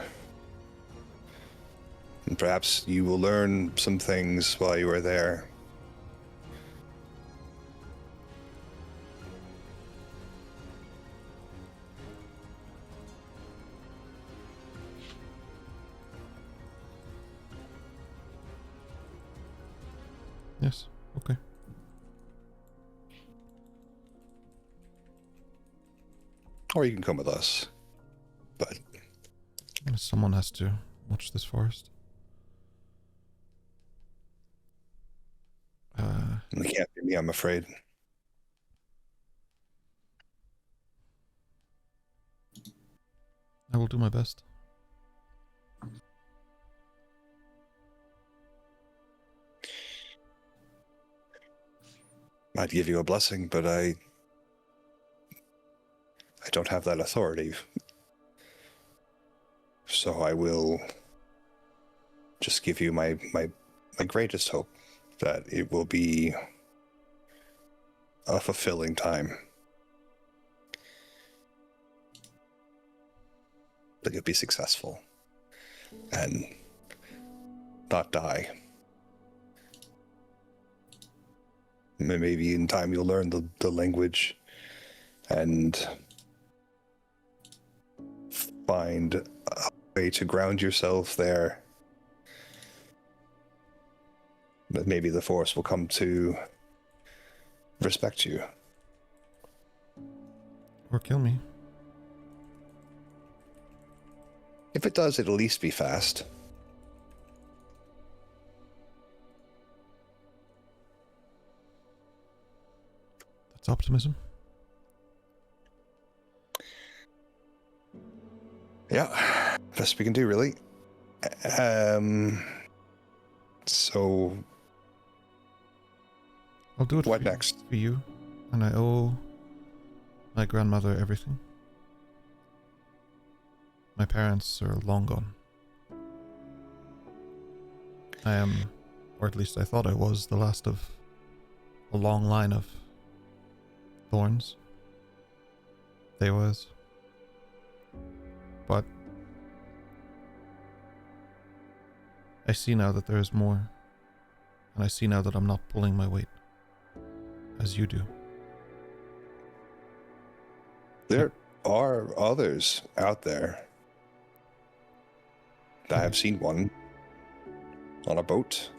And perhaps you will learn some things while you are there. Yes, okay. Or you can come with us. But Someone has to watch this forest. it can't be me, I'm afraid. I will do my best. I'd give you a blessing, but I don't have that authority. So I will just give you my greatest hope that it will be a fulfilling time. That you'll be successful and not die. Maybe in time you'll learn the language and find a way to ground yourself there. But maybe the force will come to respect you. Or kill me. If it does, it'll at least be fast. That's optimism. Yeah, best we can do, really. So I'll do it What for, next? for you. And I owe my grandmother everything. My parents are long gone. I am, or at least I thought I was, the last of a long line of Thorns. They was. But I see now that there is more. And I see now that I'm not pulling my weight. As you do. There are others out there. I have seen one on a boat.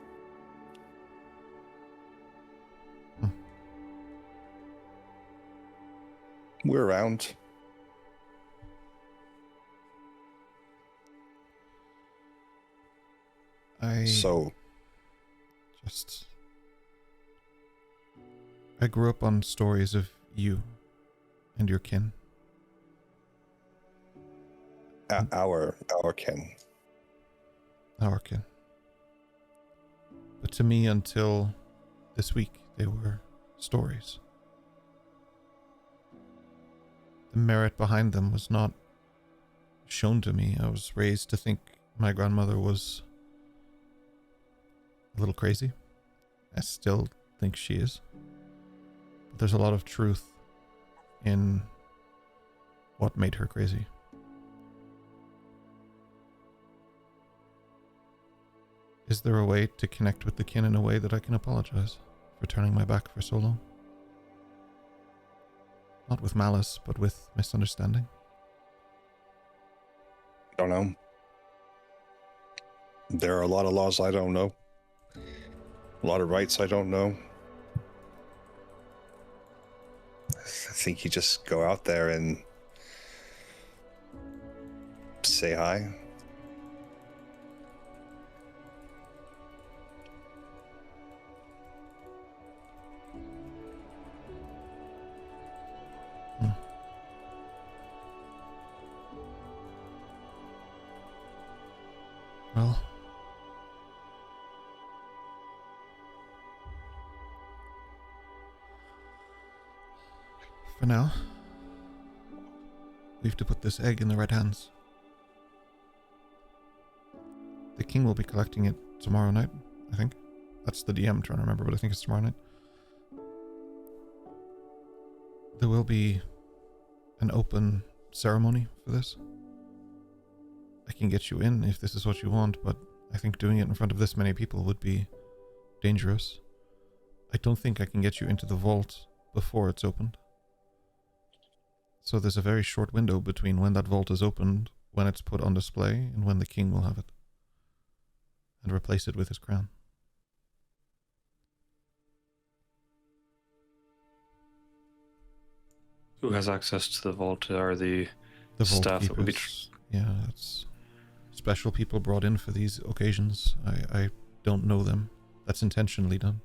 We're around. I grew up on stories of you and your kin. Our kin. Our kin. But to me, until this week, they were stories. The merit behind them was not shown to me. I was raised to think my grandmother was a little crazy. I still think she is. But there's a lot of truth in what made her crazy. Is there a way to connect with the kin in a way that I can apologize for turning my back for so long? Not with malice, but with misunderstanding. Don't know. There are a lot of laws I don't know. A lot of rights I don't know. I think you just go out there and say hi. Well, for now, we have to put this egg in the right hands. The king will be collecting it tomorrow night, I think. That's the DM trying to remember, but I think it's tomorrow night. There will be an open ceremony for this. I can get you in if this is what you want, but I think doing it in front of this many people would be dangerous. I don't think I can get you into the vault before it's opened. So there's a very short window between when that vault is opened, when it's put on display, and when the king will have it. And replace it with his crown. Who has access to the vault? Are the The vault staff that would be... keepers. Yeah, it's special people brought in for these occasions. I don't know them. That's intentionally done.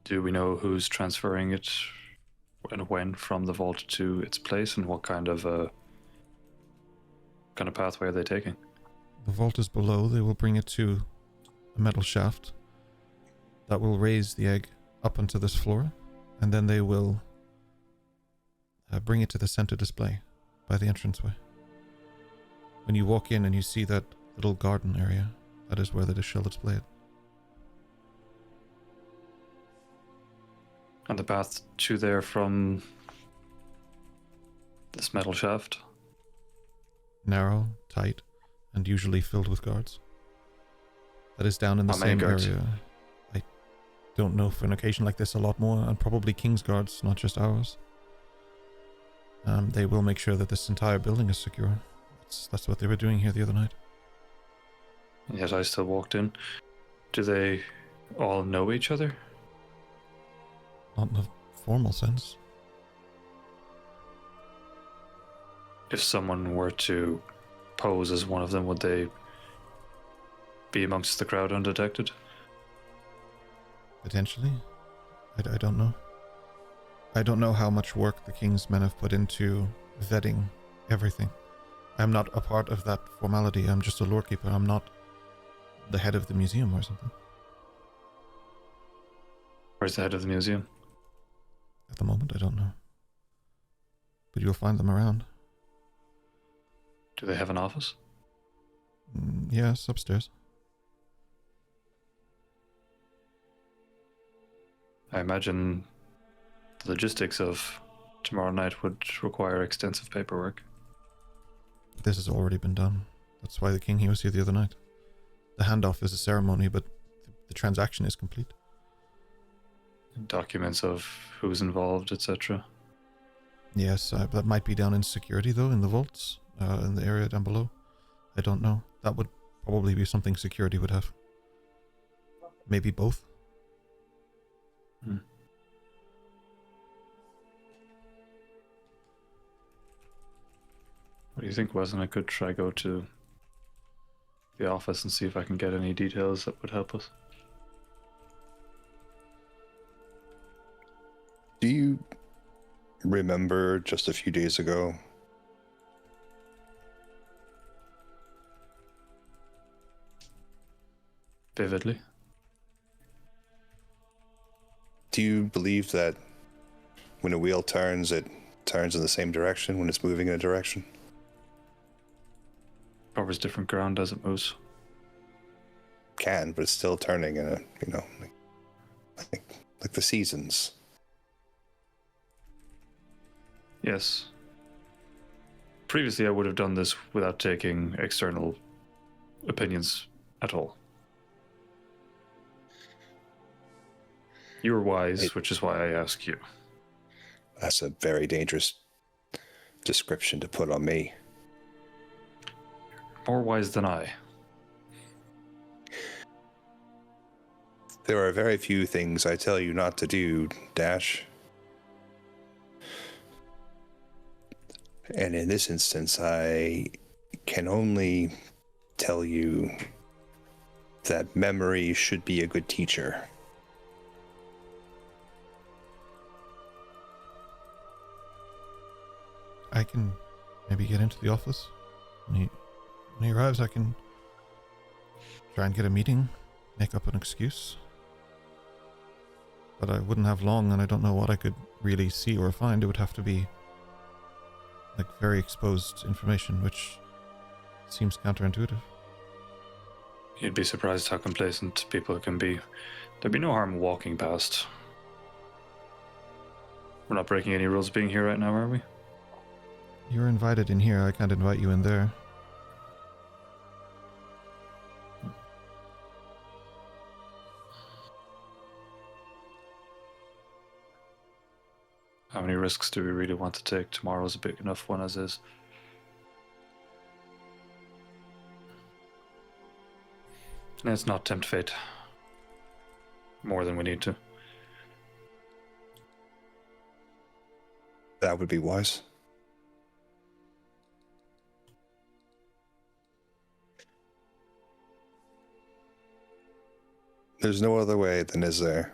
Do we know who's transferring it and when from the vault to its place, and what kind of pathway are they taking? The vault is below. They will bring it to a metal shaft that will raise the egg up onto this floor, and then they will bring it to the center display by the entranceway. When you walk in and you see that little garden area, that is where they shall display it. And the path to there from this metal shaft? Narrow, tight, and usually filled with guards. That is down in the How many same guards? area. I don't know, for an occasion like this, a lot more, and probably King's guards, not just ours. They will make sure that this entire building is secure. That's what they were doing here the other night. And yet I still walked in. Do they all know each other? Not in a formal sense. If someone were to pose as one of them, would they be amongst the crowd undetected? Potentially. I don't know. I don't know how much work the King's men have put into vetting everything. I'm not a part of that formality. I'm just a lore keeper. I'm not the head of the museum or something. Where's the head of the museum? At the moment, I don't know. But you'll find them around. Do they have an office? Yes, upstairs. I imagine the logistics of tomorrow night would require extensive paperwork. This has already been done. That's why the king, he was here the other night. The handoff is a ceremony, but the transaction is complete. Documents of who's involved, etc. Yes, that might be down in security, though, in the vaults, in the area down below. I don't know. That would probably be something security would have. Maybe both. Hmm. What do you think, Weslyn? I could try go to the office and see if I can get any details that would help us. Do you remember just a few days ago? Vividly. Do you believe that when a wheel turns, it turns in the same direction when it's moving in a direction? Covers different ground as it moves. Can, but it's still turning in a, like the seasons. Yes. Previously, I would have done this without taking external opinions at all. You were wise, which is why I ask you. That's a very dangerous description to put on me. More wise than I. There are very few things I tell you not to do, Dash. And in this instance, I can only tell you that memory should be a good teacher. I can maybe get into the office. When he arrives, I can try and get a meeting, make up an excuse. But I wouldn't have long, and I don't know what I could really see or find. It would have to be like very exposed information, which seems counterintuitive. You'd be surprised how complacent people can be. There'd be no harm walking past. We're not breaking any rules being here right now, are we? You're invited in here. I can't invite you in there. How many risks do we really want to take? Tomorrow's a big enough one as is. Let's not tempt fate more than we need to. That would be wise. There's no other way than is there.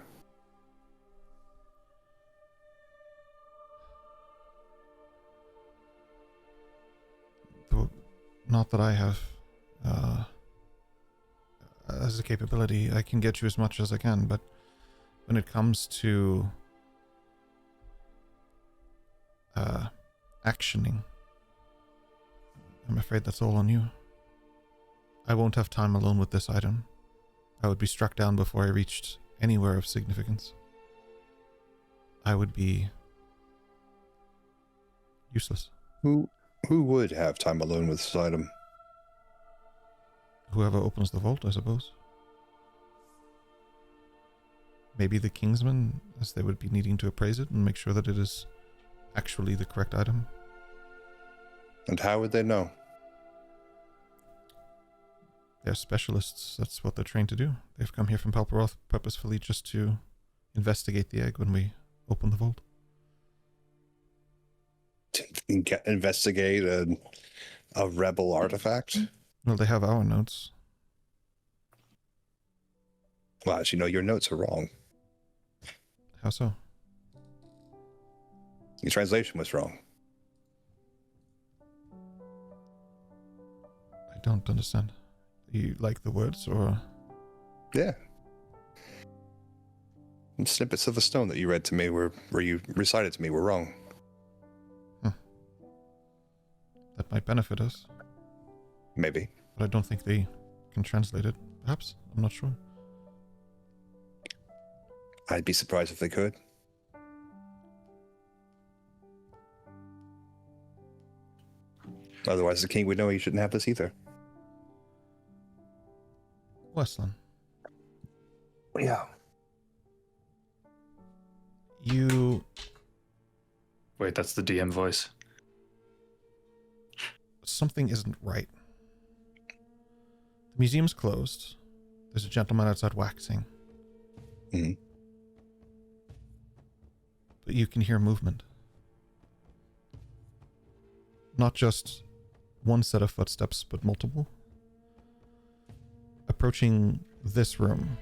Not that I have as a capability. I can get you as much as I can, but when it comes to actioning, I'm afraid that's all on you. I won't have time alone with this item. I would be struck down before I reached anywhere of significance. I would be useless. Who would have time alone with this item? Whoever opens the vault, I suppose. Maybe the Kingsmen, as they would be needing to appraise it and make sure that it is actually the correct item. And how would they know? They're specialists. That's what they're trained to do. They've come here from Palperoth purposefully just to investigate the egg when we open the vault. To investigate a rebel artifact? Well, they have our notes. Well, as you know, your notes are wrong. How so? Your translation was wrong. I don't understand. You like the words, or? Yeah. snippets of the stone that you read to me where you recited to me were wrong. That might benefit us, Maybe. but I don't think they can translate it. Perhaps? I'm not sure. I'd be surprised if they could. Otherwise, the king would know he shouldn't have this either. Weslyn, Yeah. you... Wait, that's the DM voice. Something isn't right. The museum's closed. There's a gentleman outside waxing. Mhm. But you can hear movement. Not just one set of footsteps, but multiple. Approaching this room.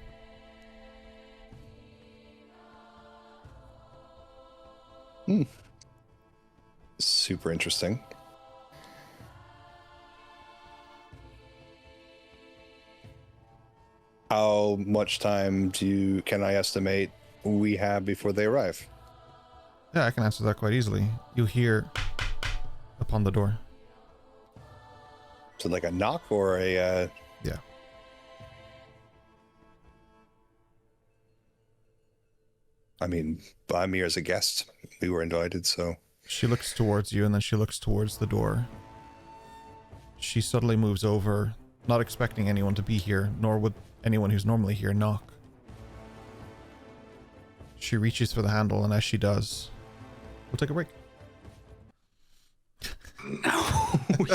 Super interesting. How much time can I estimate we have before they arrive? Yeah, I can answer that quite easily. You hear upon the door. So like a knock or a Yeah. I mean, I'm here as a guest. We were invited, so She looks towards you and then she looks towards the door. She suddenly moves over, not expecting anyone to be here, nor would anyone who's normally here knock. She reaches for the handle, and as she does, we'll take a break.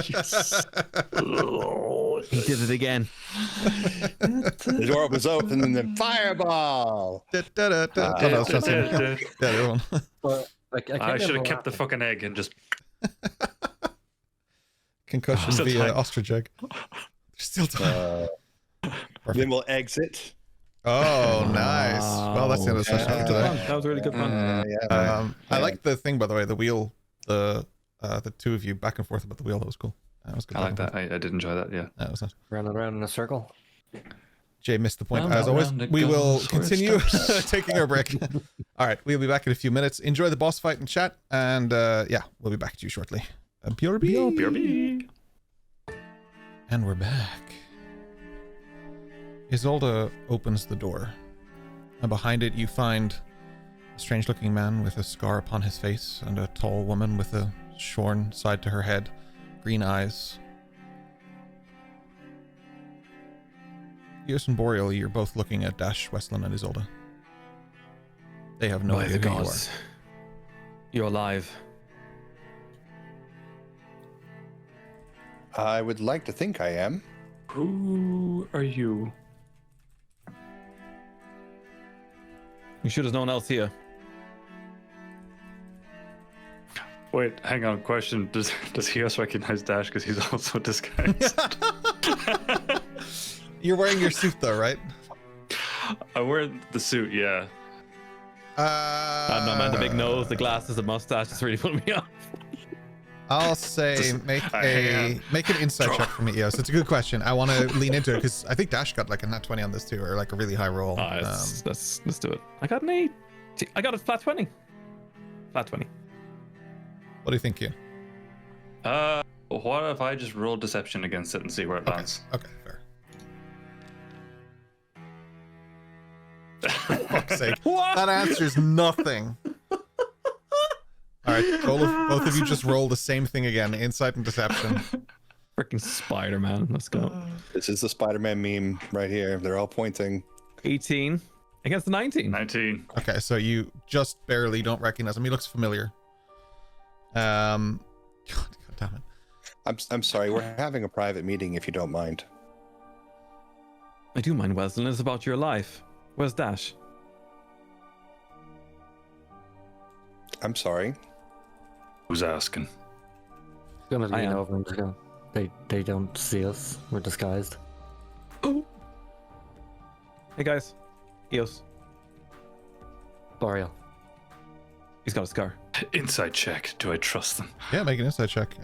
Yes. He did it again. the door opens open and then fireball. Oh, no, I was trying to say- yeah, the other one. Well, like, I should have kept the fucking egg and just. Concussion Still via time. ostrich egg. There's still time. Then we'll exit. Oh, nice. Well, that's the end of the session for today. That was a really good fun. I like the thing, by the way, the wheel, the two of you back and forth about the wheel. That was cool. That was good. I like that. I did enjoy that. Yeah. That was nice. round and round in a circle. Jay missed the point. Round As and always, round it we will goes, where it continue stops. taking our break. All right, we'll be back in a few minutes. Enjoy the boss fight and chat, and yeah, we'll be back to you shortly. BRB. BRB. And we're back. Isolde opens the door, and behind it you find a strange-looking man with a scar upon his face and a tall woman with a shorn side to her head, green eyes. Eos and Boreal, you're both looking at Dash, Weslyn, and Isolde. They have no By idea the who you are. gods. You're alive. I would like to think I am. Who are you? You should have known else here. Wait, hang on. Question: Does Hios recognize Dash because he's also disguised? You're wearing your suit though, right? I wear the suit. Yeah. I don't know, man. The big nose, the glasses, the mustache is really putting me off. I'll say Just- make I- make an insight check for me, Eos. It's a good question. I want to lean into it because I think Dash got like a nat 20 on this too, or like a really high roll. Let's do it. I got an 8. I got a flat 20. Flat 20. What do you think, Ian? What if I just roll deception against it and see where it lands? Okay, fair. For fuck's sake. That answers nothing. All right, both of you just roll the same thing again. Insight and deception. Freaking Spider-Man. Let's go. This is the Spider-Man meme right here. They're all pointing. 18 against the 19. 19. Okay, so you just barely don't recognize him. He looks familiar. God damn it. I'm sorry. We're having a private meeting if you don't mind. I do mind, Weslyn. It's about your life. Where's Dash? I'm sorry. Who's asking? Gonna I lean am. over and just go. They don't see us. We're disguised. Hey guys. Eos. Boreal. He's got a scar. Inside check. Do I trust them? Yeah, make an insight check.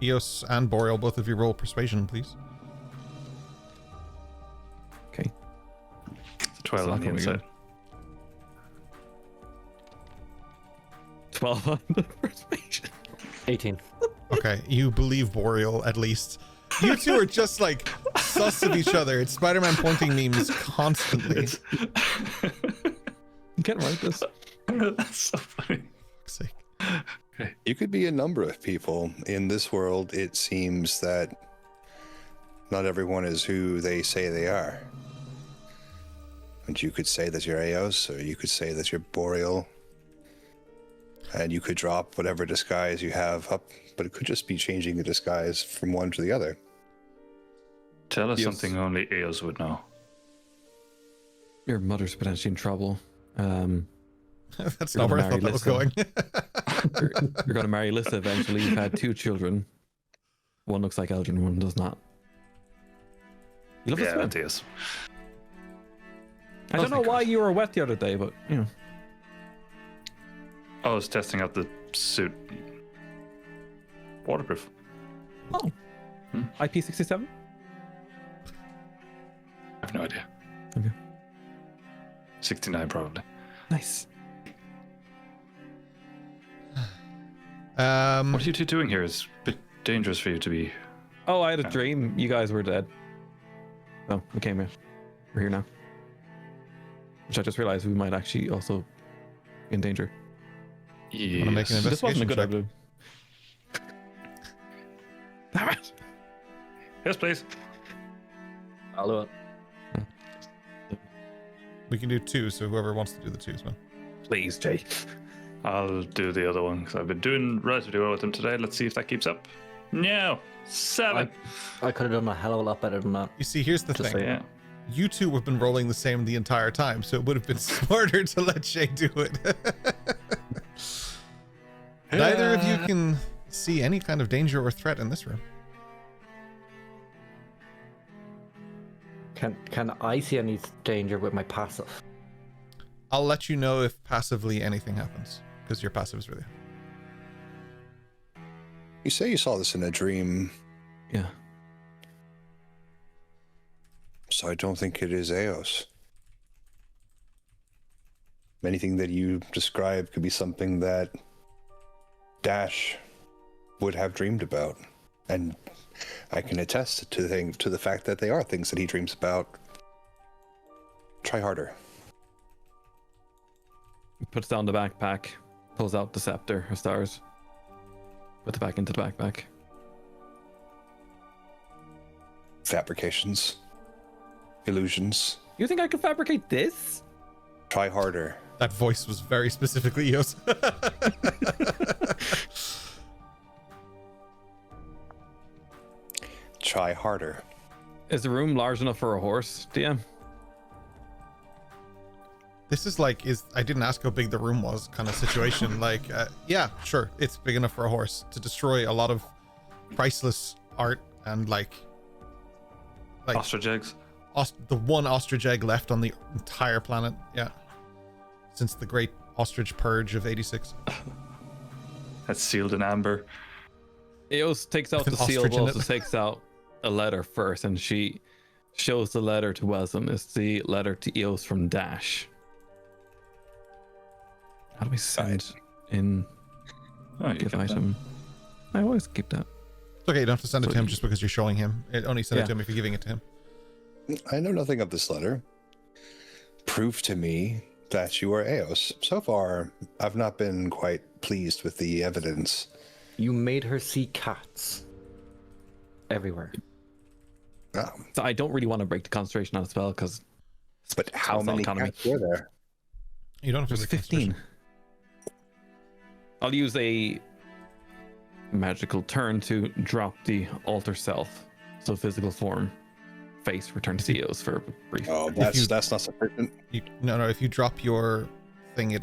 Eos and Boreal, both of you roll persuasion, please. Okay. It's a 12 on not the gonna be inside. 12 on the persuasion. 18. Okay, you believe Boreal at least. You two are just like sus of each other. It's Spider-Man pointing memes constantly. You can't write this. That's so funny. Fuck's sake. You could be a number of people. In this world, it seems that not everyone is who they say they are. And you could say that you're Eos, or you could say that you're Boreal. And you could drop whatever disguise you have up, but it could just be changing the disguise from one to the other. Tell us Yes. something only Eos would know. Your mother's potentially in trouble. That's You're not where I gonna thought that marry was Lissa. going. You're going to marry Lissa eventually. You've had 2 children. One looks like Eldrin, one does not. You love Yeah, to swim. that's Eos. I don't know why you were wet the other day, but you know. I was testing out the suit. Waterproof. Oh. IP67? I have no idea. Okay. 69 probably. Nice. What are you two doing here? It's a bit dangerous for you to be. Oh, I had a dream. You guys were dead. Oh, we came here. We're here now. Which I just realized we might actually also be in danger. Wanna make an Yes. This wasn't a good investigation idea. Damn it. Yes, please. I'll do it. We can do 2, so whoever wants to do the 2 as well. Please, Jay. I'll do the other one because I've been doing relatively well with them today. Let's see if that keeps up. No, 7. I could have done a hell of a lot better than that. You see, here's the Just thing. say Yeah. You two have been rolling the same the entire time, so it would have been smarter to let Shay do it. Neither of you can see any kind of danger or threat in this room. Can I see any danger with my passive? I'll let you know if passively anything happens, because your passive is really high. You say you saw this in a dream, Yeah. so I don't think it is Eos. Anything that you describe could be something that Dash would have dreamed about. And I can attest to the fact that they are things that he dreams about. Try harder. He puts down the backpack, pulls out the scepter of stars, puts it back into the backpack. Fabrications. Illusions. You think I could fabricate this? Try harder. That voice was very specifically yours. Try harder. Is the room large enough for a horse, DM? This is like, I didn't ask how big the room was kind of situation. Like, yeah, sure, it's big enough for a horse to destroy a lot of priceless art and like Ostrich eggs. the one ostrich egg left on the entire planet. Yeah, since the great ostrich purge of '86. That's sealed in amber. Eos takes out With the an seal, ostrich but in also it. takes out a letter first, and she shows the letter to Weslyn. It's the letter to Eos from Dash. How do we send in Oh, you give kept that. item? I always keep that. It's okay, you don't have to send it So to him you- just because you're showing him. It only send it Yeah. to him if you're giving it to him. I know nothing of this letter. Prove to me that you are Eos. So far, I've not been quite pleased with the evidence. You made her see cats everywhere. So I don't really want to break the concentration on the spell because But how Sounds many autonomy. cats were there? You don't have to there's make 15. concentration. I'll use a magical turn to drop the alter self, so physical form, face return to Eos for a brief. Oh, you- that's not sufficient. No, if you drop your thing,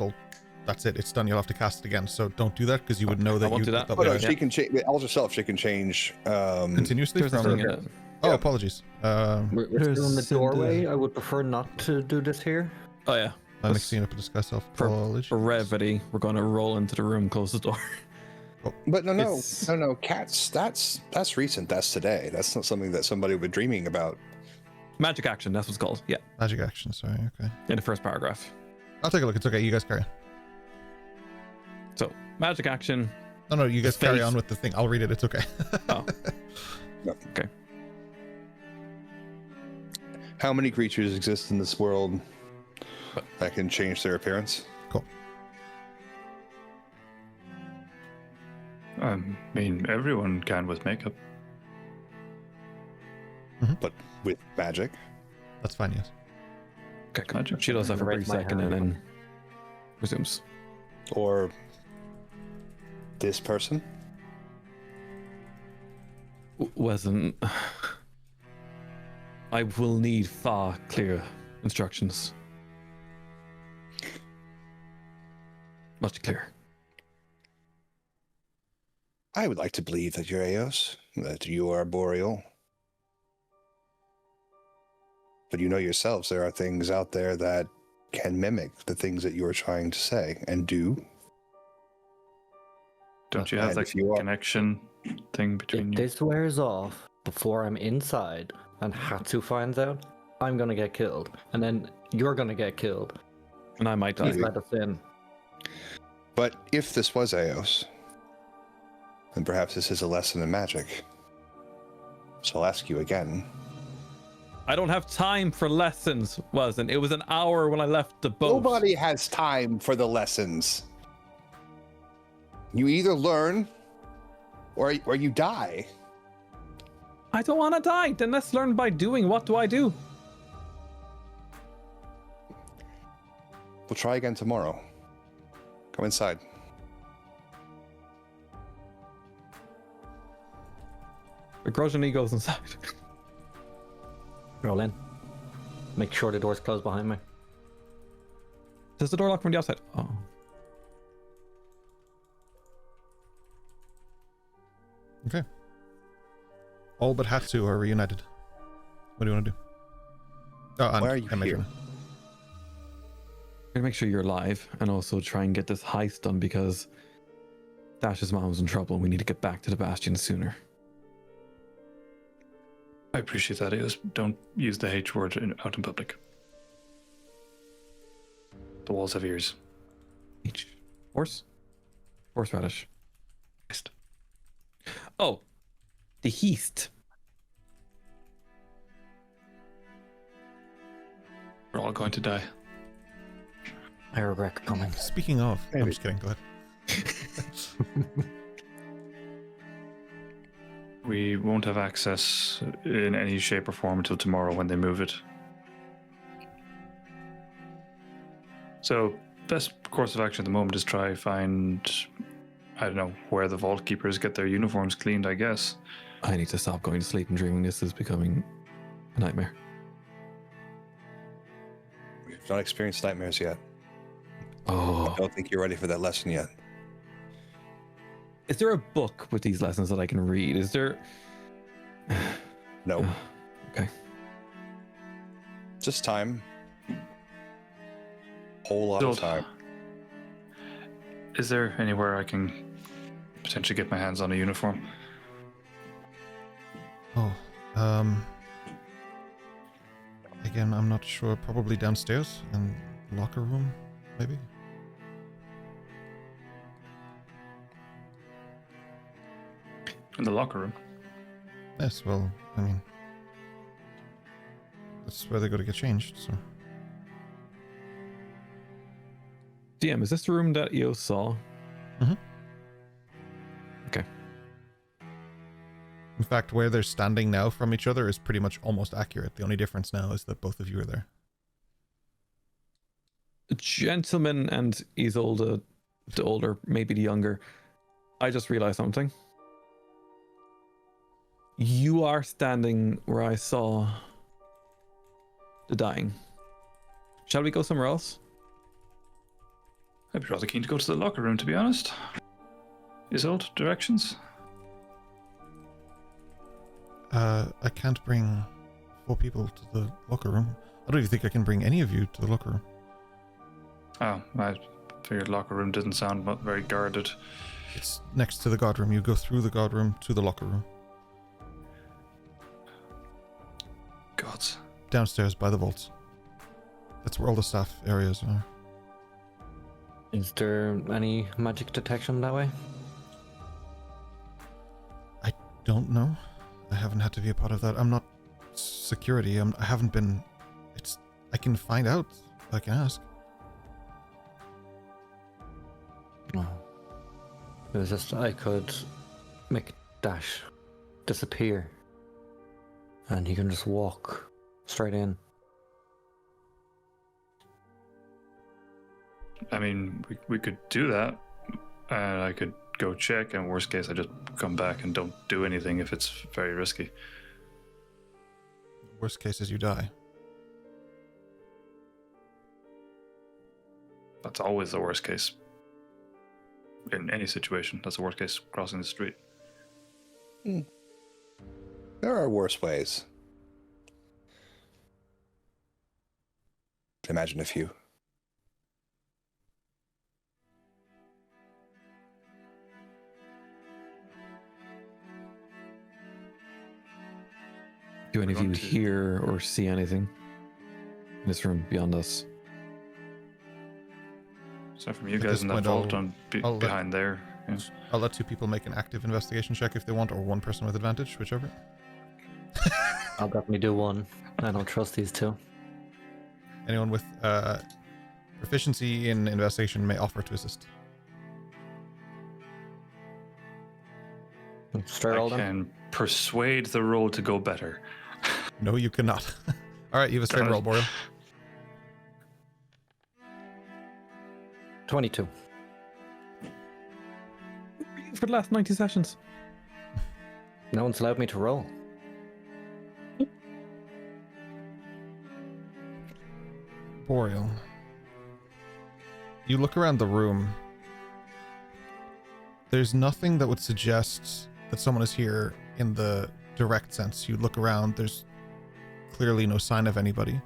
that's it. It's done. You'll have to cast it again. So don't do that because you would know that won't you do that. put Oh, no, way. she can change. Alter self, she can change. Continuously There's a from. thing in it. Oh, Yeah. apologies. We're still in the There's doorway. I would prefer not to do this here. Oh yeah. I'm That's- mixing up a disguise self. For Apologies. brevity, we're going to roll into the room, close the door. But no, It's- cats. That's recent. That's today. That's not something that somebody would be dreaming about. Magic action, that's what's called. Yeah, Magic action. Sorry. Okay. in the first paragraph. I'll take a look. It's okay. You guys carry on. So magic action. No, you guys carry Face. on with the thing. I'll read it. It's okay. Oh, Yep. How many creatures exist in this world that can change their appearance? Cool. I mean, everyone can with makeup. But with magic? That's fine, yes. okay. Magic. She does that for a brief Raise my second and hand. then resumes. Or this person? Weslyn, I will need far clearer instructions. Much clearer. I would like to believe that you're Eos, that you are Boreal. But you know yourselves, there are things out there that can mimic the things that you are trying to say and do. Don't you have And that if you are- connection thing between If you? this wears off before I'm inside and Hatsu finds out, I'm gonna get killed. And then you're gonna get killed. And I might die. Please let us in. But if this was Eos, then perhaps this is a lesson in magic. So I'll ask you again. I don't have time for lessons, Weslyn. It was an hour when I left the boat. Nobody has time for the lessons. You either learn or you die. I don't want to die. Then let's learn by doing. What do I do? We'll try again tomorrow. Come inside. Begrudgingly goes inside. Roll in. Make sure the door's closed behind me. Does the door lock from the outside? Oh. Okay. All but Hatsu are reunited. What do you want to do? Oh, and Why are you I imagine- here? Gonna make sure you're alive and also try and get this heist done because Dash's mom's in trouble. We need to get back to the Bastion sooner. I appreciate that. Is don't use the H word out in public. The walls have ears. H. Horse? Horseradish. Heist. Oh, the heist. We're all going to die. I regret coming. Speaking of, I'm Maybe. just kidding. Go ahead. We won't have access in any shape or form until tomorrow when they move it. So, best course of action at the moment is try find, I don't know, where the vault keepers get their uniforms cleaned, I guess. I need to stop going to sleep and dreaming this is becoming a nightmare. We've not experienced nightmares yet. Oh. I don't think you're ready for that lesson yet. Is there a book with these lessons that I can read? Is there... No. Okay. Just time. Whole lot of So, time. Is there anywhere I can potentially get my hands on a uniform? Oh, again, I'm not sure. Probably downstairs in the locker room, maybe. In the locker room? Yes. Well, I mean, that's where they got to get changed. So DM, is this the room that Eo saw? Mhm. Okay. in fact, where they're standing now from each other is pretty much almost accurate. The only difference now is that both of you are there. The gentleman and Isolde, the older, maybe the younger. I just realized something. You are standing where I saw the dying. Shall we go somewhere else? I'd be rather keen to go to the locker room, to be honest. Isolde, directions? I can't bring 4 people to the locker room. I don't even think I can bring any of you to the locker room. Oh, I figured locker room didn't sound very guarded. It's next to the guard room. You go through the guard room to the locker room. Gods. Downstairs by the vaults. That's where all the staff areas are. Is there any magic detection that way? I don't know. I haven't had to be a part of that. I'm not security. I haven't been. I can find out. I can ask. No. It was just I could make Dash disappear, and he can just walk straight in. I mean, we could do that. I could go check, and worst case, I just come back and don't do anything if it's very risky. Worst case is you die. That's always the worst case. In any situation, that's the worst case, crossing the street. There are worse ways. Imagine a few. Do any of you going to- hear or see anything in this room beyond us? Aside from you At guys this in that point, vault I'll let- behind there. Yeah. I'll let 2 people make an active investigation check if they want, or 1 person with advantage, whichever. I'll definitely do one. I don't trust these two. Anyone with proficiency in investigation may offer to assist. Straight I roll them. can persuade the roll to go better. No, you cannot. All right, you have a straight Darn it. roll, Boreal. 22. For the last 90 sessions. No one's allowed me to roll. Boreal. You look around the room. There's nothing that would suggest that someone is here in the direct sense. You look around, there's clearly no sign of anybody.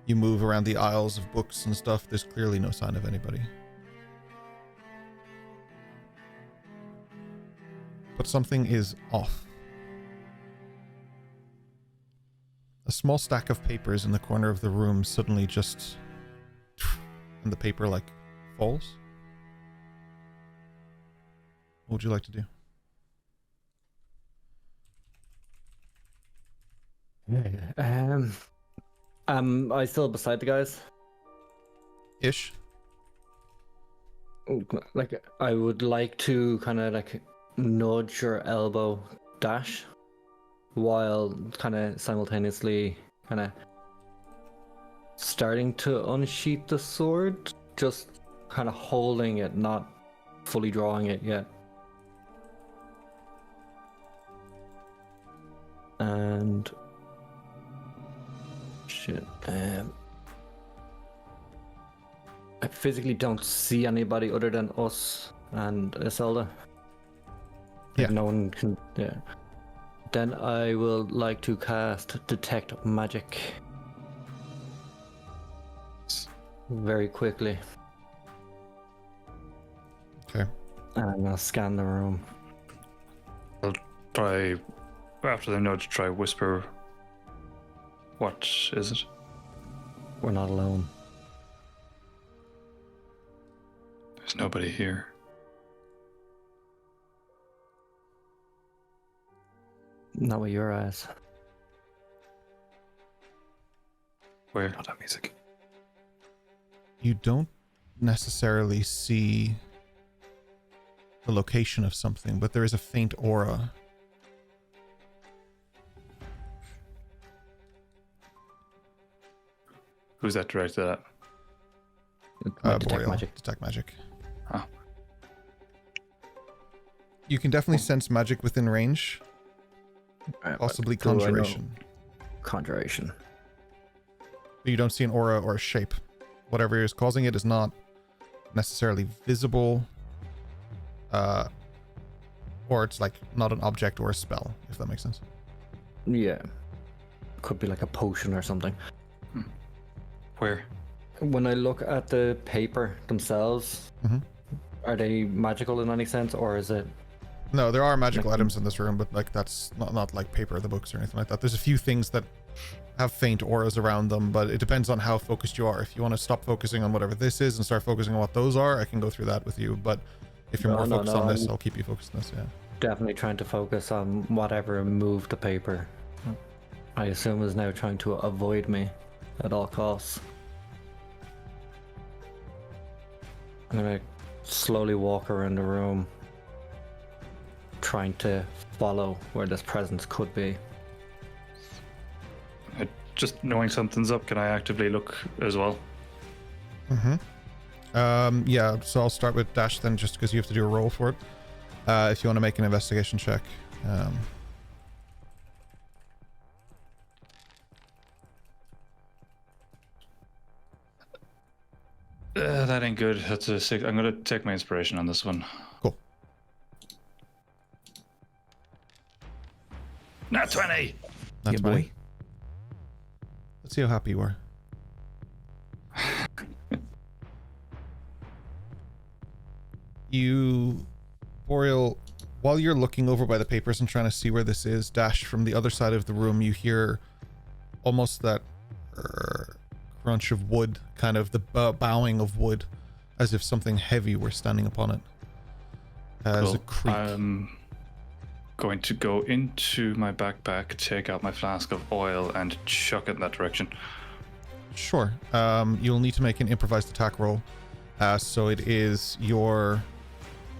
You move around the aisles of books and stuff, there's clearly no sign of anybody. But something is off. A small stack of papers in the corner of the room suddenly just... and the paper, like, falls. What would you like to do? I still beside the guys? Ish. Like, I would like to kind of like nudge or elbow Dash while kind of simultaneously kind of starting to unsheath the sword, just kind of holding it, not fully drawing it yet. And shit, I physically don't see anybody other than us and Iselda. Yeah. No one can. Yeah. Then I will like to cast Detect Magic very quickly. Okay. And I'll scan the room. I'll try, after the nudge, try whisper. What is it? We're not alone. There's nobody here. Not with your eyes. Where? Not that music. You don't necessarily see the location of something, but there is a faint aura. Who's that directed at? Detect Boreal. Magic. Detect magic. Oh. You can definitely sense magic within range. Possibly do I know- conjuration. Conjuration. But you don't see an aura or a shape. Whatever is causing it is not necessarily visible. Or it's like not an object or a spell, if that makes sense. Yeah. Could be like a potion or something. Where? When I look at the paper themselves, Mhm. are they magical in any sense, or is it No, there are magical items in this room, but like that's not like paper, the books or anything like that. There's a few things that have faint auras around them, but it depends on how focused you are. If you want to stop focusing on whatever this is and start focusing on what those are, I can go through that with you. But if you're more focused on this, I'll keep you focused on this. Yeah. Definitely trying to focus on whatever moved the paper. I assume is now trying to avoid me at all costs. I'm gonna slowly walk around the room, trying to follow where this presence could be. Just knowing something's up, can I actively look as well? Yeah, so I'll start with Dash then, just because you have to do a roll for it. If you want to make an investigation check. That ain't good. That's a 6. I'm gonna take my inspiration on this one. Cool. Nat 20! That's Yeah, boy. Let's see how happy you are. Boreal, while you're looking over by the papers and trying to see where this is, Dash, from the other side of the room, you hear almost that crunch of wood, kind of the bowing of wood, as if something heavy were standing upon it. As a creak. I'm going to go into my backpack, take out my flask of oil, and chuck it in that direction. Sure. You'll need to make an improvised attack roll. So it is your,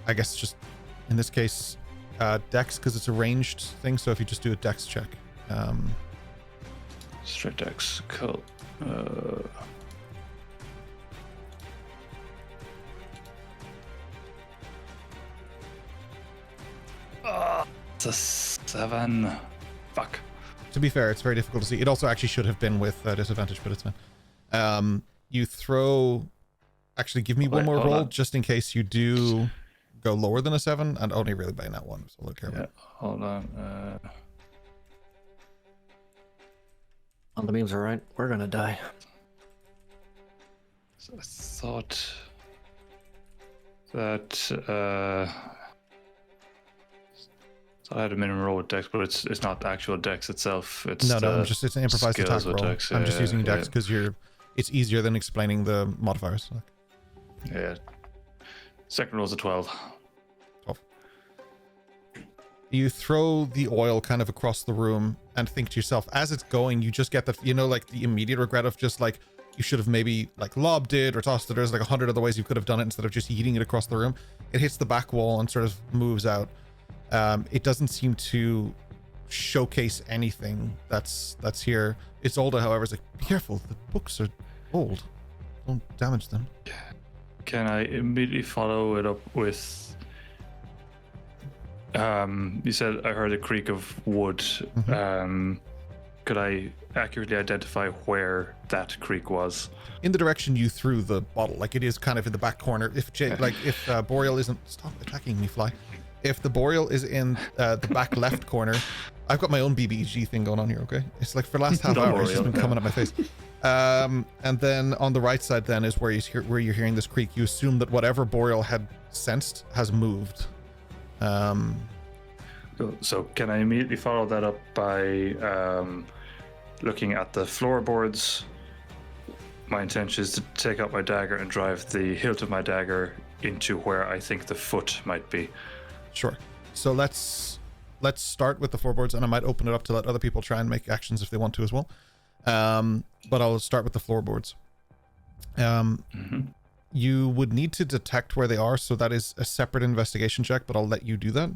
I guess just in this case, dex, because it's a ranged thing. So if you just do a dex check. Straight dex. Cool. It's a 7. Fuck. To be fair, it's very difficult to see. It also actually should have been with disadvantage, but it's fine. You throw... Actually, give me one more roll, just in case you do go lower than a 7, and only really by that one, so look here. Yeah, hold on. All the memes are right. We're gonna die. So I thought that so I had a minimum roll with dex, but it's not the actual dex itself. It's it's an improvised attack roll. Dex, I'm just using dex because it's easier than explaining the modifiers. Yeah. Second roll's a 12. 12. You throw the oil kind of across the room and think to yourself, as it's going, you just get the, like the immediate regret of just like, you should have maybe like lobbed it or tossed it. There's like 100 other ways you could have done it instead of just yeeting it across the room. It hits the back wall and sort of moves out. It doesn't seem to showcase anything that's here. Isolde, however, is like, be careful, the books are old. Don't damage them. Can I immediately follow it up with you said I heard a creak of wood. Could I accurately identify where that creak was? In the direction you threw the bottle, like it is kind of in the back corner. If Boreal isn't, stop attacking me, Fly. If the Boreal is in the back left corner, I've got my own BBG thing going on here. Okay, it's like for the last half hour, it's just been coming at my face. And then on the right side, then is where you're hearing this creak. You assume that whatever Boreal had sensed has moved. So can I immediately follow that up by looking at the floorboards? My intention is to take out my dagger and drive the hilt of my dagger into where I think the foot might be. Sure. So let's start with the floorboards, and I might open it up to let other people try and make actions if they want to as well. But I'll start with the floorboards. You would need to detect where they are, so that is a separate investigation check, but I'll let you do that.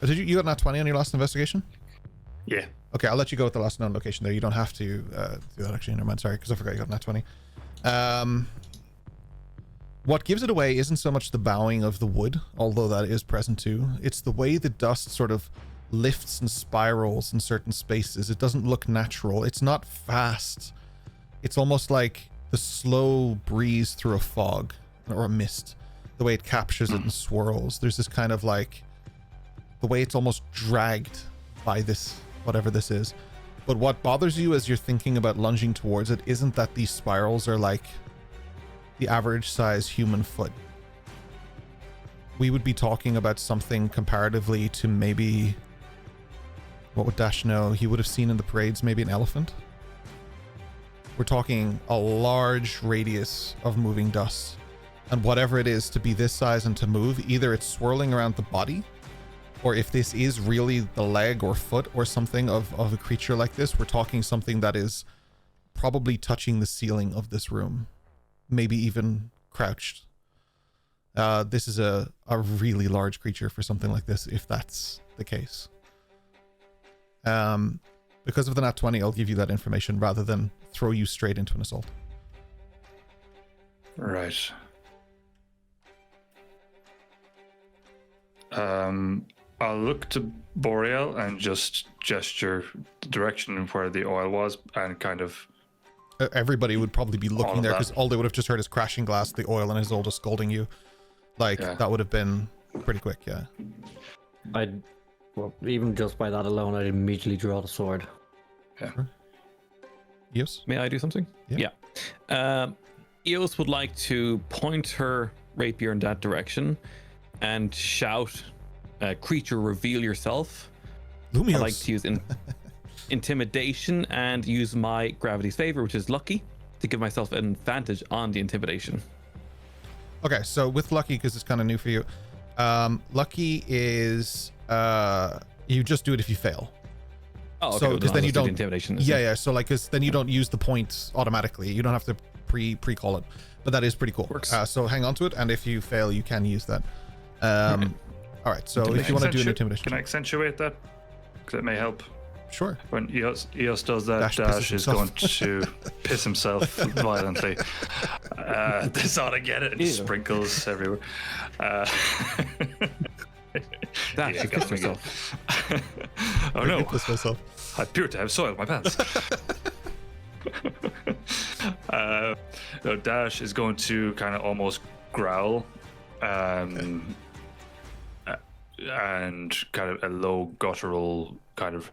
Did you got nat 20 on your last investigation? Yeah. Okay, I'll let you go with the last known location there. You don't have to do that actually. Never mind. Sorry, because I forgot you got nat 20. What gives it away isn't so much the bowing of the wood, although that is present too. It's the way the dust sort of lifts and spirals in certain spaces. It doesn't look natural. It's not fast. It's almost like the slow breeze through a fog or a mist. The way it captures it and swirls. There's this kind of like the way it's almost dragged by this, whatever this is. But what bothers you as you're thinking about lunging towards it isn't that these spirals are like the average size human foot. we would be talking about something comparatively to maybe, what would Dash know? He would have seen in the parades maybe an elephant. We're talking a large radius of moving dust. And whatever it is to be this size and to move, either it's swirling around the body, or if this is really the leg or foot or something of a creature like this, we're talking something that is probably touching the ceiling of this room. Maybe even crouched. This is a really large creature for something like this, if that's the case. Because of the nat 20, I'll give you that information rather than throw you straight into an assault. Right. I'll look to Boreal and just gesture the direction of where the oil was and kind of... Everybody would probably be looking there because all they would have just heard is crashing glass, the oil, and Isolde scolding you. Like, that would have been pretty quick, yeah. Well, even just by that alone, I'd immediately draw the sword. Yeah. Sure. Eos? May I do something? Yeah. Eos would like to point her rapier in that direction and shout, creature, reveal yourself. Lumios. I'd like to use intimidation and use my gravity's favor, which is lucky, to give myself an advantage on the intimidation. Okay, so with lucky, because it's kind of new for you, lucky is you just do it if you fail. Oh, okay. So because then you don't intimidation. Yeah. So like, because then you don't use the points automatically. You don't have to pre-call it, but that is pretty cool. Works. So hang on to it, and if you fail, you can use that. All right. So if you want to do an intimidation, can I accentuate that? Because it may help. Sure. When Eos does that, Dash is going to piss himself violently. This ought to get it. And sprinkles everywhere. Dash, you kissed yourself. Oh no! I piss myself. I appear to have soiled my pants. No, Dash is going to kind of almost growl, and kind of a low guttural kind of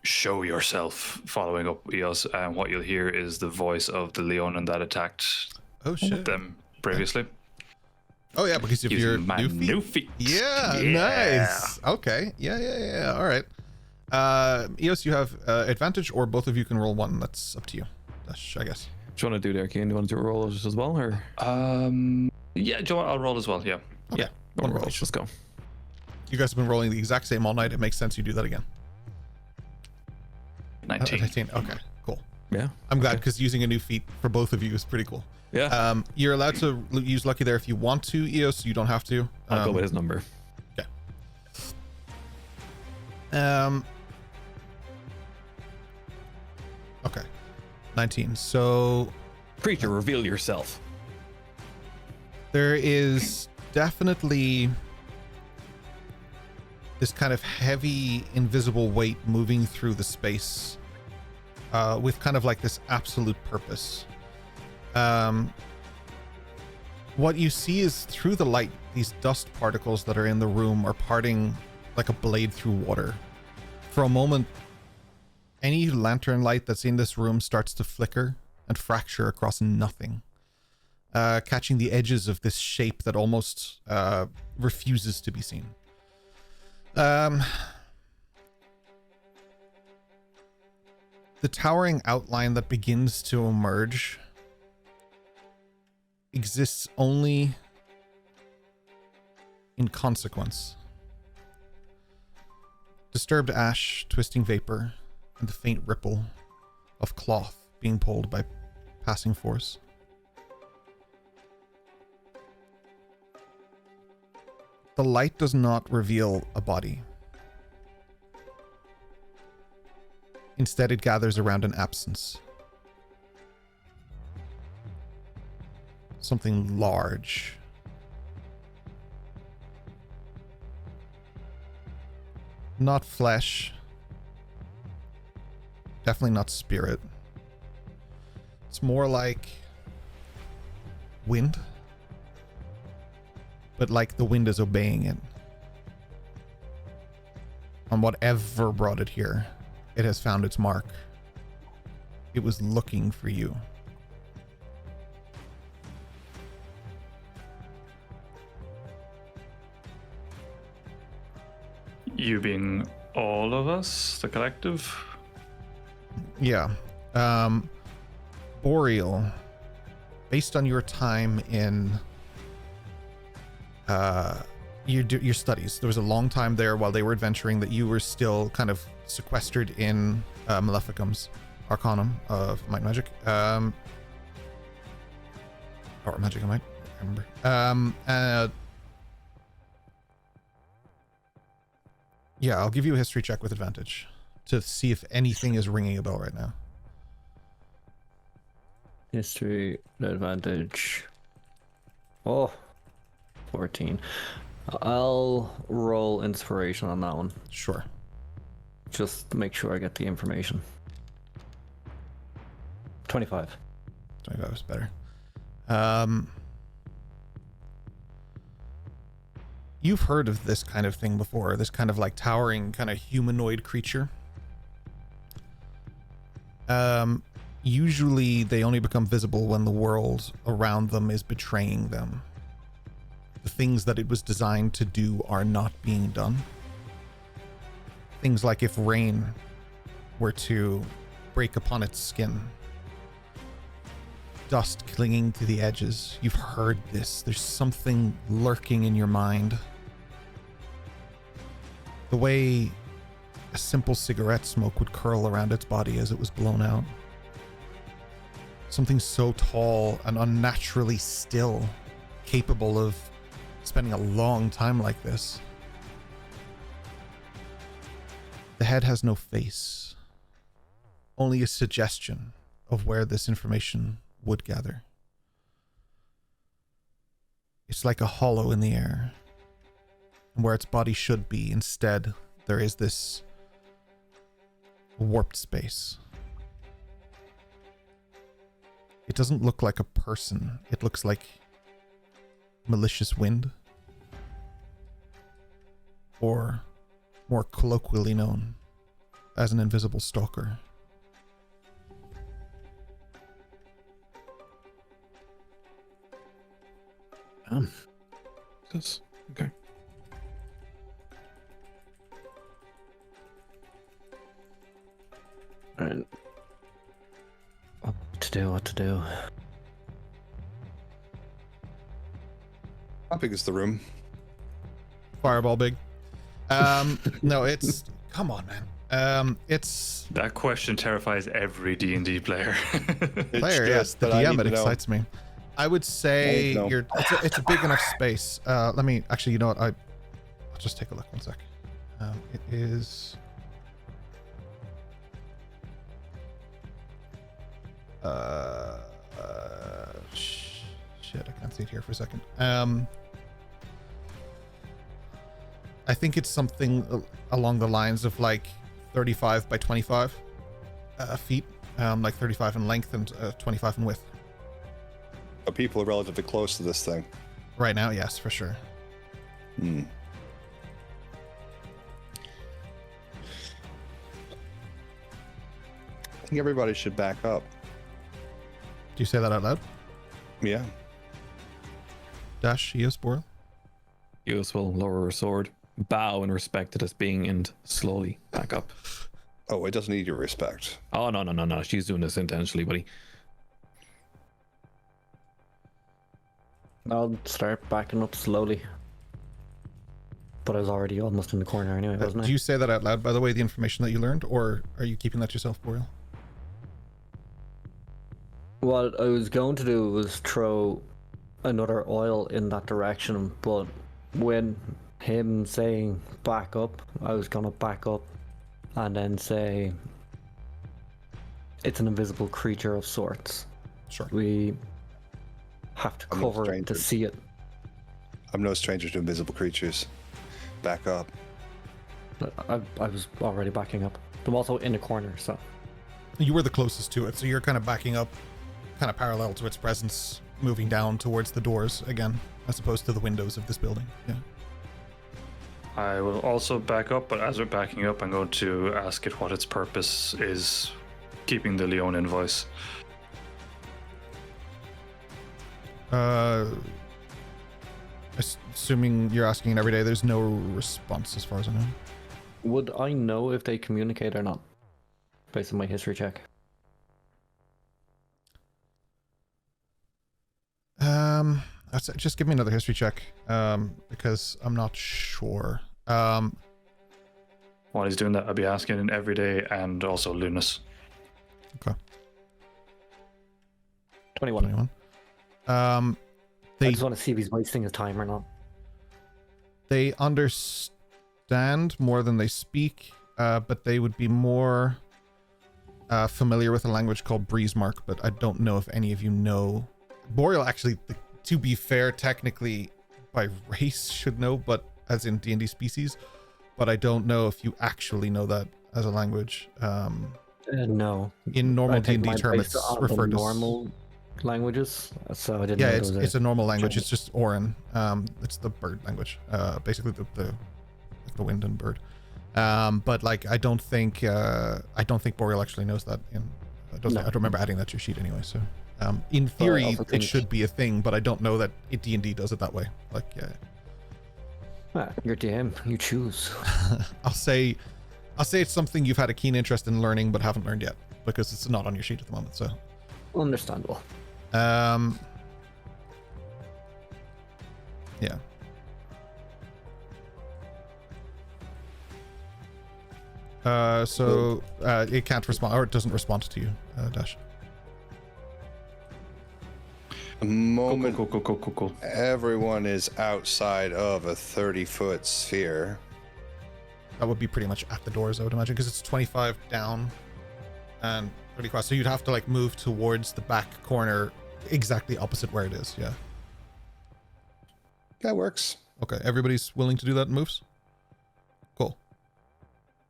show yourself following up Eos, and what you'll hear is the voice of the Leonin that attacked them previously. Oh yeah, because of your new feet. Yeah, nice. Okay. Yeah. All right. Eos, you have advantage, or both of you can roll one. That's up to you. Dash, I guess. What do you want to do there, Kane? Do you want to do a roll as well, or? Yeah, Joe, I'll roll as well. Yeah. Okay. One roll. Let's go. You guys have been rolling the exact same all night. It makes sense you do that again. 19. 19. Okay, cool. Yeah. I'm glad, because using a new feat for both of you is pretty cool. Yeah. You're allowed to use lucky there if you want to, Eos. You don't have to. I'll go with his number. Okay. Okay. 19. So Creature, reveal yourself. there is definitely this kind of heavy invisible weight moving through the space with kind of like this absolute purpose. What you see is through the light, these dust particles that are in the room are parting like a blade through water. For a moment, any lantern light that's in this room starts to flicker and fracture across nothing, catching the edges of this shape that almost refuses to be seen. The towering outline that begins to emerge exists only in consequence. Disturbed ash, twisting vapor, and the faint ripple of cloth being pulled by passing force. The light does not reveal a body. Instead, it gathers around an absence. Something large. Not flesh. Definitely not spirit. It's more like wind. But like the wind is obeying it. On whatever brought it here, it has found its mark. It was looking for you. You being all of us, the collective? Yeah. Boreal, based on your time in your studies, there was a long time there while they were adventuring that you were still kind of sequestered in Maleficum's Arcanum of Might and Magic. Or Magic, I might remember. Yeah, I'll give you a history check with advantage to see if anything is ringing a bell right now. History advantage. Oh, 14. I'll roll inspiration on that one. Sure. Just to make sure I get the information. 25. 25 is better. You've heard of this kind of thing before, this kind of like towering kind of humanoid creature. Usually they only become visible when the world around them is betraying them. The things that it was designed to do are not being done. Things like if rain were to break upon its skin, dust clinging to the edges. You've heard this. There's something lurking in your mind. The way a simple cigarette smoke would curl around its body as it was blown out. Something so tall and unnaturally still, capable of spending a long time like this. The head has no face, only a suggestion of where this information would gather. It's like a hollow in the air, and where its body should be, instead, there is this warped space. It doesn't look like a person. It looks like malicious wind, or more colloquially known as an invisible stalker. This okay. Alright. What to do? How big is the room? Fireball big. No, it's come on, man. It's That question terrifies every D&D player. player, yes. The but I DM need it to know. excites me. I would say I need to know. it's a big enough space. Let me actually, you know what? I'll just take a look 1 sec. It is. Shit, I can't see it here for a second. I think it's something along the lines of like 35 by 25 feet, like 35 in length and 25 in width. But people are relatively close to this thing. Right now, yes, for sure. Hmm. I think everybody should back up. Do you say that out loud? Yeah. Dash, Eos, Boral? Eos will lower her sword, bow in respect to this being, and slowly back up. Oh, it doesn't need your respect. Oh, no. She's doing this intentionally, buddy. I'll start backing up slowly. But I was already almost in the corner anyway, wasn't I? Do you say that out loud, by the way, the information that you learned, or are you keeping that to yourself, Boreal? What I was going to do was throw another oil in that direction, but when him saying back up, I was gonna back up and then say it's an invisible creature of sorts. Sure. We have to I'm no cover it to stranger. see it. I'm no stranger to invisible creatures. Back up. I was already backing up. I'm also in the corner, so You were the closest to it, so you're kind of backing up, kind of parallel to its presence, moving down towards the doors again, as opposed to the windows of this building. Yeah. I will also back up, but as we're backing up, I'm going to ask it what its purpose is keeping the Leonin voice. Assuming you're asking it every day, there's no response as far as I know. Would I know if they communicate or not, based on my history check? I'd say just give me another history check, because I'm not sure. While he's doing that, I'll be asking in Everyday and also Lunas. Okay. 21. 21. I They just want to see if he's wasting his time or not. they understand more than they speak, but they would be more familiar with a language called Breeze Mark, but I don't know if any of you know. Boreal actually, to be fair, technically by race should know, but as in D&D species, but I don't know if you actually know that as a language. No. In normal I think D&D mine term, based it's on referred the to normal languages, so I didn't yeah, know it's there was a normal language. change. It's just Orin. It's the bird language. Basically the wind and bird. But like I don't think Boreal actually knows that. I don't remember adding that to your sheet anyway. So in theory also it think- should be a thing, but I don't know that D&D does it that way. Like You're DM, you choose. I'll say it's something you've had a keen interest in learning but haven't learned yet because it's not on your sheet at the moment. So Understandable. yeah. So it can't respond, or it doesn't respond to you, Dash. The moment Cool. everyone is outside of a 30-foot sphere. That would be pretty much at the doors, I would imagine, because it's 25 down and 30 across. So you'd have to like move towards the back corner, exactly opposite where it is. Yeah. That works. Okay. Everybody's willing to do that and moves. Cool.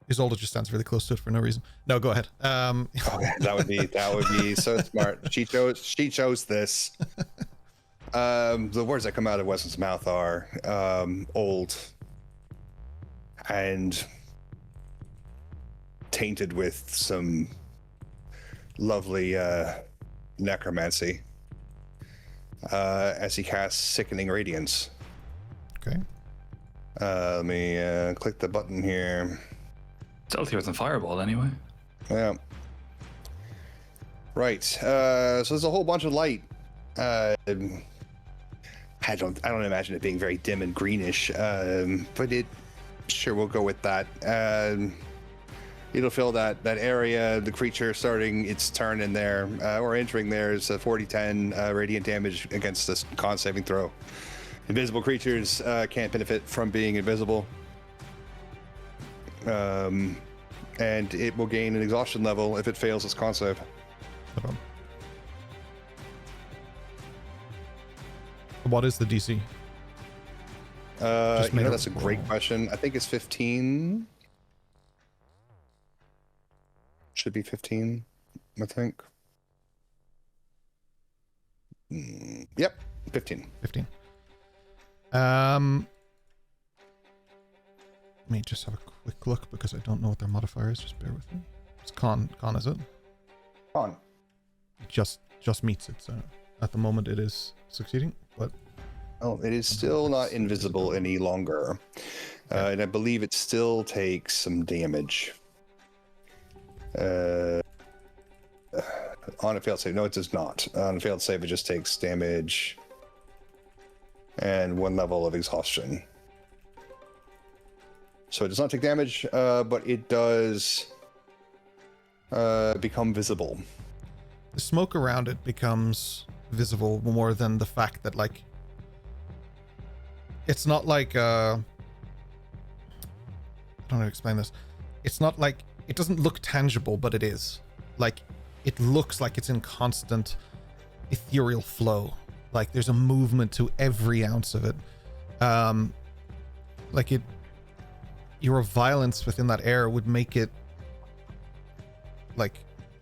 Isolde just stands really close to it for no reason. No, go ahead. Okay, that would be so smart. She chose this. The words that come out of Weslyn's mouth are old and tainted with some lovely necromancy as he casts Sickening Radiance. Okay. Let me click the button here. It's healthier than Fireball anyway. Yeah. Right. So there's a whole bunch of light. I don't imagine it being very dim and greenish, but we'll go with that. It'll fill that area. The creature starting its turn in there or entering there is a 40-10 radiant damage against this con saving throw. Invisible creatures can't benefit from being invisible. And it will gain an exhaustion level if it fails its con save. No problem. What is the DC? Just made That's a great question. I think it's 15. Should be 15, I think. Yep, 15. 15. Let me just have a quick look because I don't know what their modifier is. Just bear with me. It's con, is it? On. It just meets it. So at the moment it is succeeding, but Oh, it is still not invisible any longer. And I believe it still takes some damage. On a failed save. No, it does not. On a failed save, it just takes damage and 1 level of exhaustion. So it does not take damage, but it does become visible. the smoke around it becomes visible more than the fact that like it's not like I don't know how to explain this. It's not like it doesn't look tangible, but it is. Like it looks like it's in constant ethereal flow. Like there's a movement to every ounce of it. Like it, your violence within that air would make it like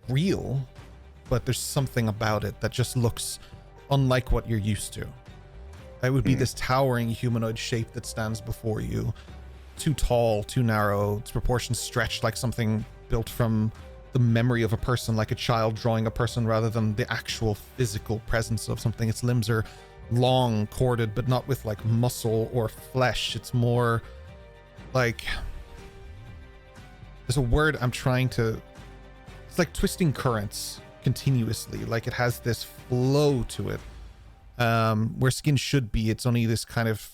real, but there's something about it that just looks unlike what you're used to. It would be this towering humanoid shape that stands before you. Too tall, too narrow, its proportions stretched like something built from the memory of a person, like a child drawing a person rather than the actual physical presence of something. Its limbs are long, corded, but not with like muscle or flesh. It's more like there's a word I'm trying to, it's like twisting currents continuously. Like it has this flow to it. Where skin should be, it's only this kind of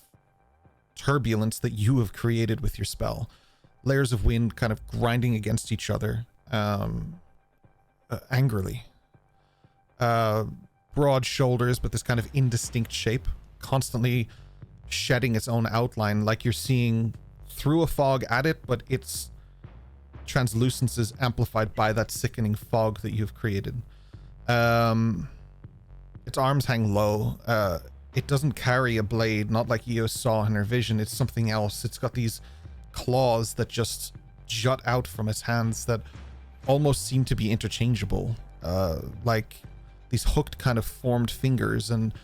turbulence that you have created with your spell. Layers of wind kind of grinding against each other, angrily. Broad shoulders, but this kind of indistinct shape, constantly shedding its own outline, like you're seeing through a fog at it, but its translucence is amplified by that sickening fog that you've created. Its arms hang low. It doesn't carry a blade, not like Io saw in her vision. It's something else. It's got these claws that just jut out from its hands that almost seem to be interchangeable. Like these hooked kind of formed fingers. And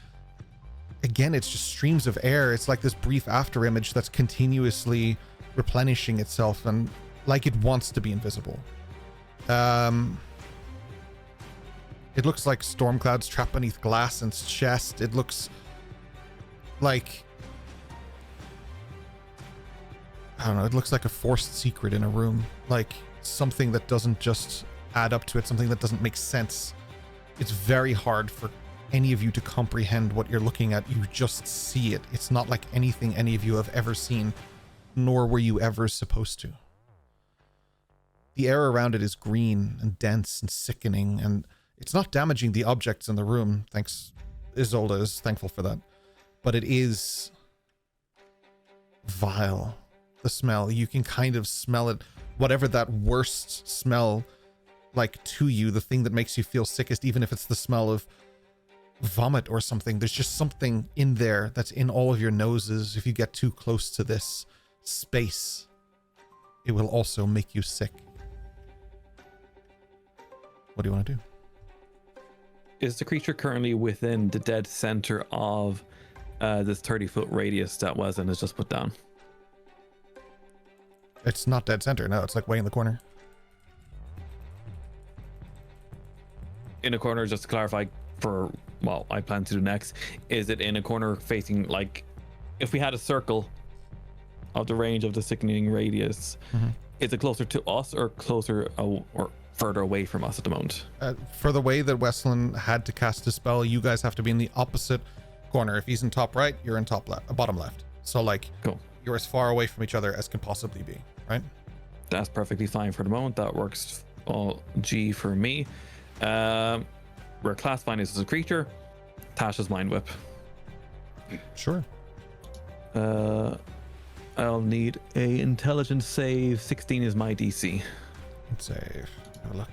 again, it's just streams of air. It's like this brief after image that's continuously replenishing itself and like it wants to be invisible. It looks like storm clouds trapped beneath glass in its chest. It looks like, I don't know, it looks like a forced secret in a room. Like something that doesn't just add up to it, something that doesn't make sense. It's very hard for any of you to comprehend what you're looking at. You just see it. It's not like anything any of you have ever seen, nor were you ever supposed to. The air around it is green and dense and sickening, and it's not damaging the objects in the room. Thanks. Isolde is thankful for that. But it is vile. The smell. You can kind of smell it. Whatever that worst smell like to you, the thing that makes you feel sickest, even if it's the smell of vomit or something. There's just something in there that's in all of your noses. If you get too close to this space, it will also make you sick. What do you want to do? Is the creature currently within the dead center of this 30-foot radius that Weslyn has just put down? It's not dead center. No, it's like way in the corner. In a corner, just to clarify for what I plan to do next, is it in a corner facing, like, if we had a circle of the range of the sickening radius, is it closer to us or closer or further away from us at the moment? For the way that Weslyn had to cast a spell, you guys have to be in the opposite corner. If he's in top right, you're in top left, bottom left. So like, cool. You're as far away from each other as can possibly be, right? That's perfectly fine for the moment. That works all G for me. We're classifying this as a creature. Tasha's Mind Whip. Sure. I'll need a intelligence save. 16 is my DC. Let's save. Have a look.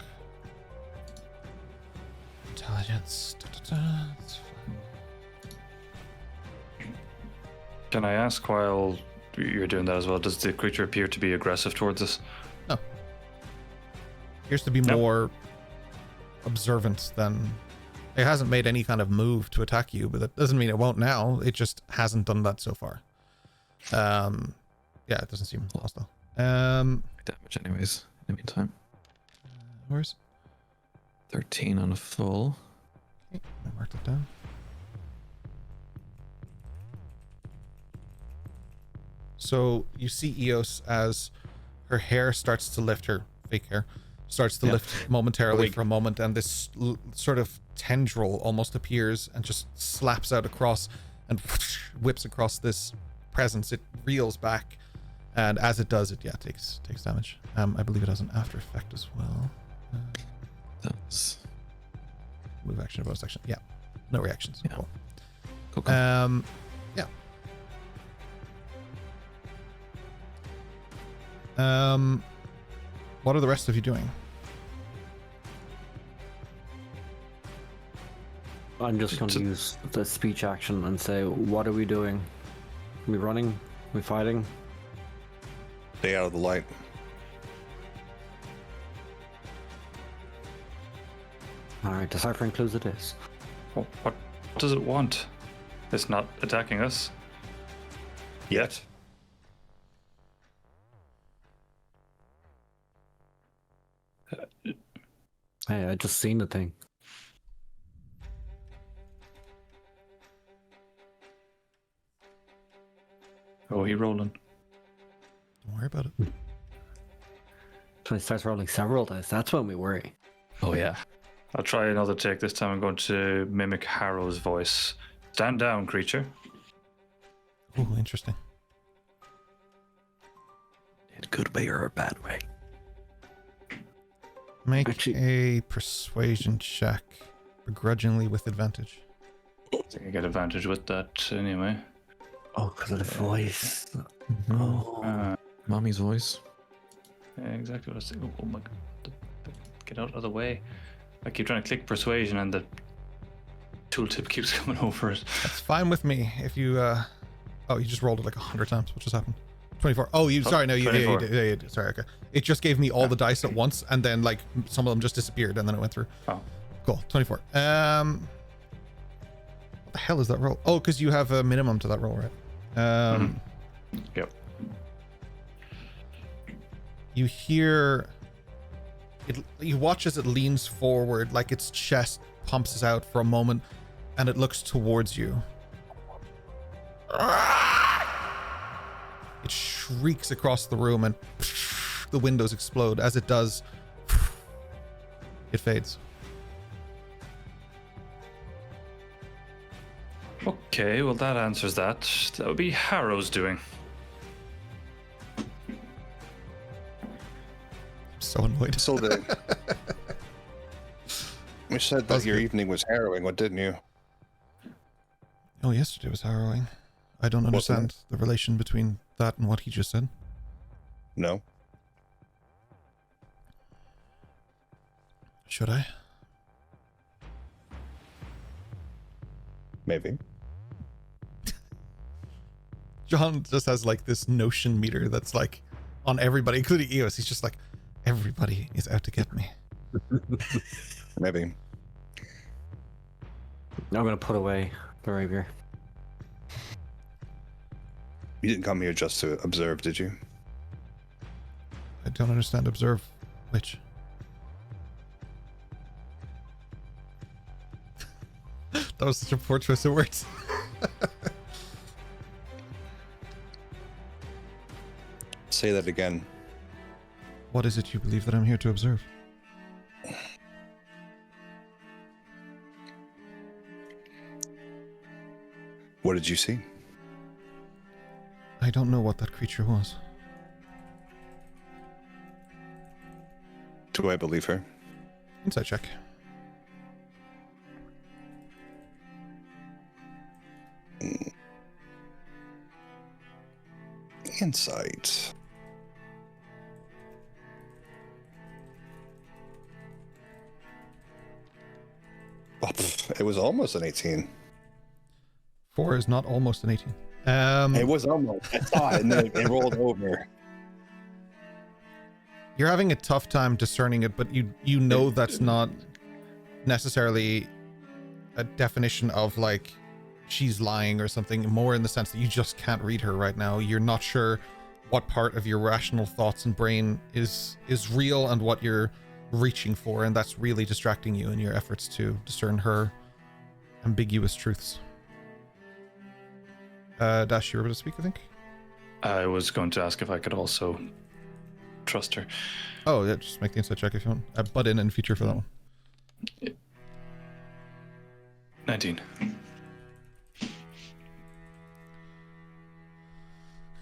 Intelligence. It's fine. Can I ask, while you're doing that as well, does the creature appear to be aggressive towards us? No. Appears to be more observant than... It hasn't made any kind of move to attack you, but that doesn't mean it won't now. It just hasn't done that so far. Yeah, it doesn't seem hostile. Damage anyways, in the meantime. Where's 13 on a full. Okay, I marked it down. So you see Eos as her hair starts to lift, her fake hair starts to lift momentarily for a moment, and this sort of tendril almost appears and just slaps out across and whips across this presence. It reels back, and as it does, it takes damage. I believe it has an after effect as well. That's Move action, bonus action. Yeah, no reactions. Yeah. Cool. cool. Yeah. What are the rest of you doing? I'm just going to use the speech action and say, what are we doing? Are we running? Are we fighting? Stay out of the light. Alright, deciphering clues it is. What does it want? It's not attacking us. Yet. Hey, I just seen the thing. Oh, he rolling. Don't worry about it. when he starts rolling several dice, that's when we worry. Oh yeah. I'll try another take. This time I'm going to mimic Harrow's voice. Stand down, creature. Oh, interesting. In a good way or a bad way? Make Actually- a persuasion check, begrudgingly with advantage. I think I get advantage with that anyway. Oh, because of the voice. Mm-hmm. Oh. Mommy's voice. Yeah, exactly what I was saying. Oh my god. Get out of the way. I keep trying to click persuasion and the tooltip keeps coming over it. That's fine with me. If you, oh, you just rolled it like 100 times. What just happened? 24. Oh, you, sorry, no, you 24. did. Sorry, okay. It just gave me all the dice at once, and then, like, some of them just disappeared, and then it went through. Oh. Cool, 24. What the hell is that roll? Oh, because you have a minimum to that roll, right? Yep. You hear it, you watch as it leans forward, like its chest pumps out for a moment, and it looks towards you. It shrieks across the room, and the windows explode. As it does, it fades. Okay, well that answers that. That would be Harrow's doing. I'm so annoyed. So the you said that That's your good. evening was harrowing. What didn't you? Oh, yesterday was harrowing. I don't Wasn't understand the relation between that and what he just said. No. Should I? Maybe. John just has like this notion meter that's like on everybody, including Eos. He's just like, everybody is out to get me. Maybe. I'm gonna put away the rapier. You didn't come here just to observe, did you? I don't understand. Observe which? That was such a poor choice of words. Say that again. What is it you believe that I'm here to observe? What did you see? I don't know what that creature was. Do I believe her? Insight check. Insight. Oh, it was almost an 18. 4 is not almost an 18. It was almost. I saw it and then it rolled over. You're having a tough time discerning it, but you know that's not necessarily a definition of like she's lying or something, more in the sense that you just can't read her right now. You're not sure what part of your rational thoughts and brain is real and what you're reaching for, and that's really distracting you in your efforts to discern her ambiguous truths. Dash, you were able to speak, I think? I was going to ask if I could also trust her. Oh, yeah, just make the insight check if you want. Butt in and feature for that one. 19.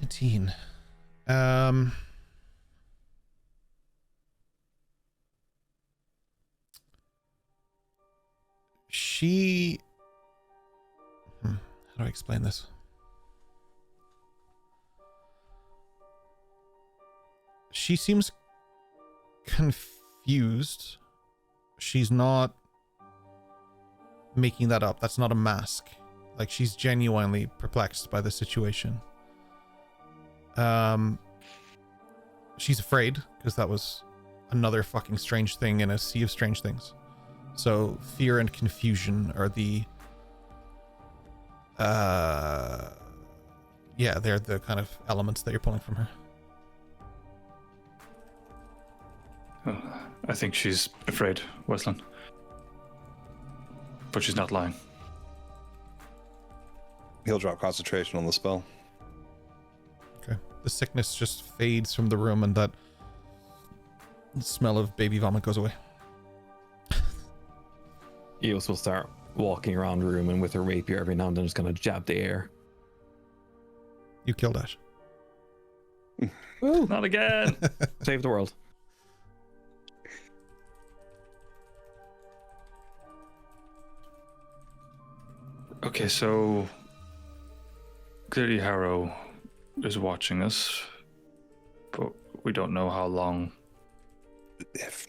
19. She... How do I explain this? She seems confused. She's not making that up. That's not a mask. Like, she's genuinely perplexed by the situation. She's afraid, because that was another fucking strange thing in a sea of strange things. So fear and confusion are the yeah, they're the kind of elements that you're pulling from her. I think she's afraid, Weslyn. But she's not lying. He'll drop concentration on the spell. Okay. The sickness just fades from the room, and that The smell of baby vomit goes away. Eos will start walking around the room and with her rapier every now and then just gonna jab the air. You killed Ash. Woo! Not again. Save the world. Okay, so clearly Harrow is watching us, but we don't know how long If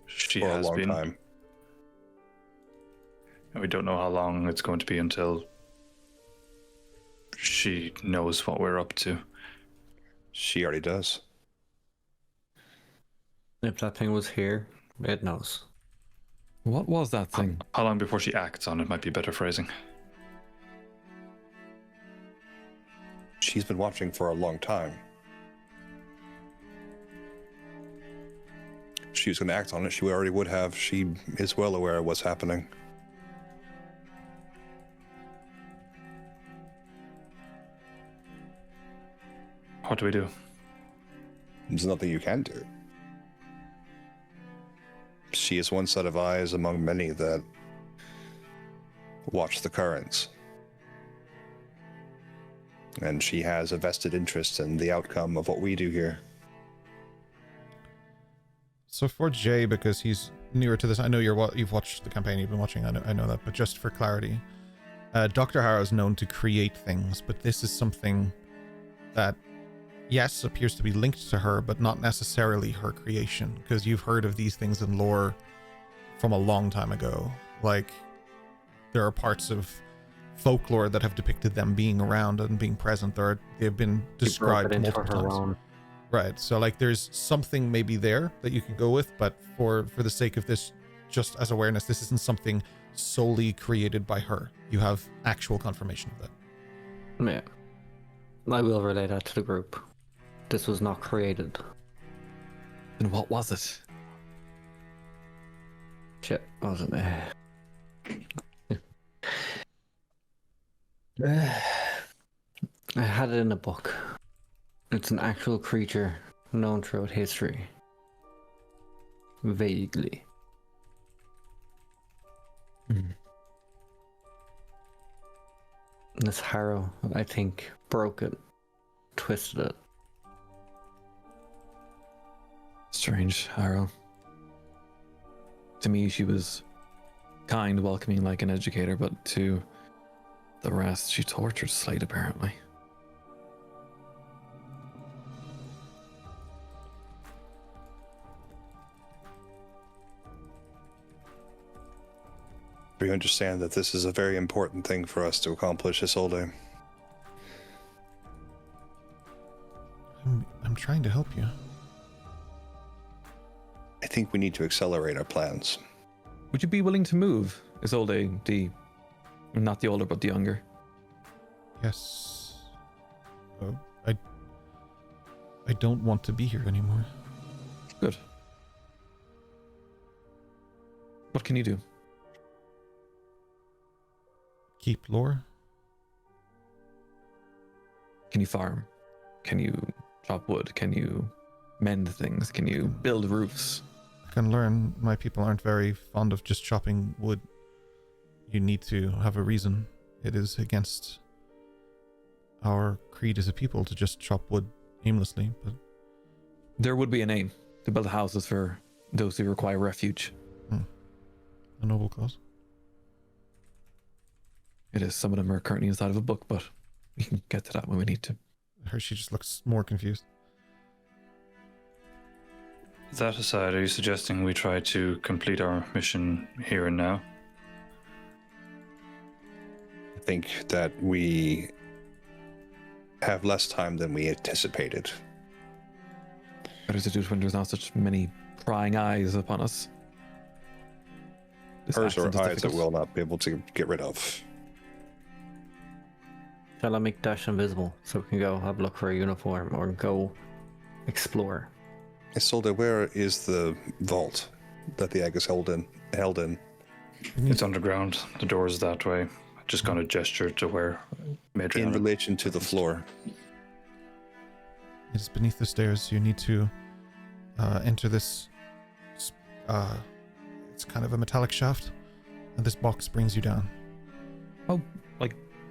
she for a has long been. time. And we don't know how long it's going to be until she knows what we're up to. She already does. If that thing was here, it knows. What was that thing? How long before she acts on it might be better phrasing. She's been watching for a long time. If she was going to act on it, she already would have. She is well aware of what's happening. What do we do? There's nothing you can do. She is one set of eyes among many that watch the currents. And she has a vested interest in the outcome of what we do here. So for Jay, because he's newer to this, I know you've watched the campaign, you've been watching, I know that, but just for clarity, Dr. Harrow is known to create things, but this is something that, yes, appears to be linked to her, but not necessarily her creation, because you've heard of these things in lore from a long time ago. Like, there are parts of folklore that have depicted them being around and being present, or they've been described multiple times. Right, so like there's something maybe there that you can go with, but for the sake of this, just as awareness, this isn't something solely created by her. You have actual confirmation of that. Yeah. I will relay that to the group. This was not created. And what was it? Shit, wasn't it? I had it in a book. It's an actual creature known throughout history. Vaguely. This Harrow, I think, broke it, twisted it. Strange, Harrow. To me, she was kind, welcoming like an educator, but to the rest, she tortured Slade, apparently. We understand that this is a very important thing for us to accomplish this whole day. I'm trying to help you. I think we need to accelerate our plans. Would you be willing to move, Isolde, not the older, but the younger? Yes. I don't want to be here anymore. Good. What can you do? Keep lore. Can you farm? Can you chop wood? Can you mend things? Can you build roofs? I can learn. My people aren't very fond of just chopping wood. You need to have a reason. It is against our creed as a people to just chop wood aimlessly, but There would be a name to build houses for those who require refuge. a noble cause. It is. Some of them are currently inside of a book, but we can get to that when we need to. She just looks more confused. That aside, are you suggesting we try to complete our mission here and now? I think that we have less time than we anticipated. Better to do it when there's not such many prying eyes upon us. This Hers are accent is eyes that difficult. we'll not be able to get rid of. Shall I make Dash invisible so we can go have a look for a uniform or go explore? Isolde, where is the vault that the egg is held in? It's underground. The door is that way. Just going to gesture to where In Madriana. relation to the floor. It is beneath the stairs. You need to enter this It's kind of a metallic shaft, and this box brings you down. How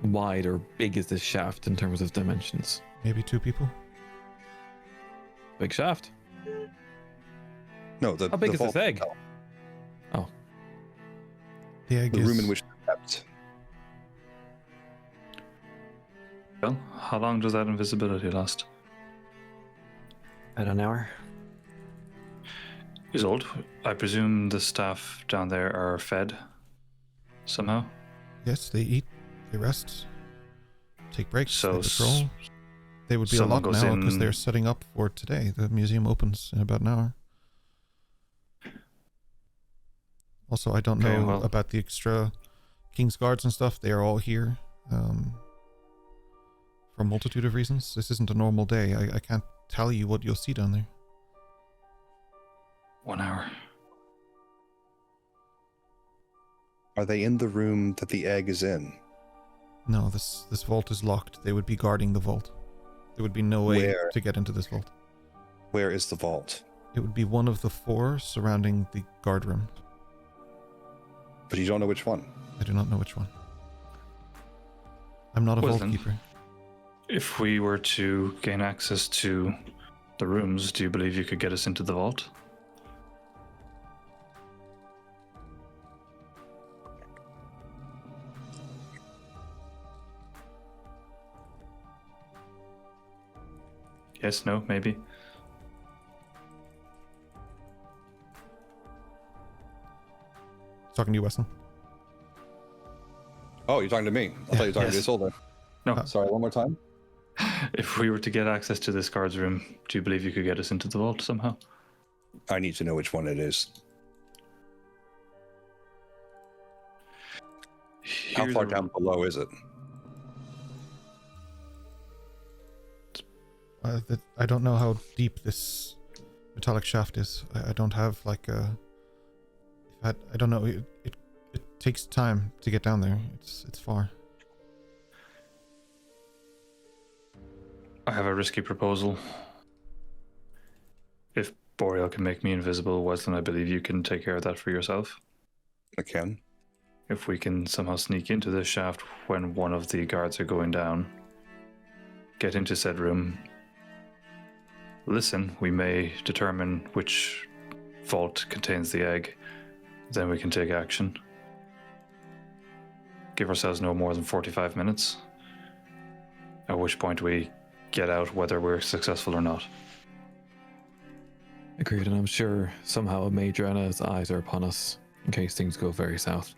wide or big is this shaft in terms of dimensions? Maybe 2 people. Big shaft. No, the How big the is this vault egg? itself, Oh, The egg The is room in which they're kept. Well, how long does that invisibility last? About an hour. Years old. I presume the staff down there are fed somehow. Yes, they eat, they rest, take breaks, So they patrol. They would be a someone lot goes now because in- they're setting up for today. The museum opens in about an hour. Also, I don't Okay, know well- about the extra King's Guards and stuff. They are all here for a multitude of reasons. This isn't a normal day. I can't tell you what you'll see down there. 1 hour. Are they in the room that the egg is in? No, this vault is locked. They would be guarding the vault. There would be no way Where? to get into this vault. Where is the vault? It would be one of the 4 surrounding the guard room. But you don't know which one. I do not know which one. I'm not a Well vault then. keeper. If we were to gain access to the rooms, do you believe you could get us into the vault? Yes, no, maybe. Talking to you, Weslyn. Oh, you're talking to me. I thought you were talking Yes. to Isolde. No. Sorry, one more time. If we were to get access to this guard's room, do you believe you could get us into the vault somehow? I need to know which one it is. How Here's far a- down below is it? I don't know how deep this metallic shaft is. I don't have like a. I don't know. It takes time to get down there. It's far. I have a risky proposal. If Boreal can make me invisible, Weslyn, I believe you can take care of that for yourself. I can. If we can somehow sneak into this shaft when one of the guards are going down, get into said room, listen, we may determine which vault contains the egg, then we can take action. Give ourselves no more than 45 minutes, at which point we get out whether we're successful or not. agreed. And I'm sure somehow Madrana's eyes are upon us in case things go very south.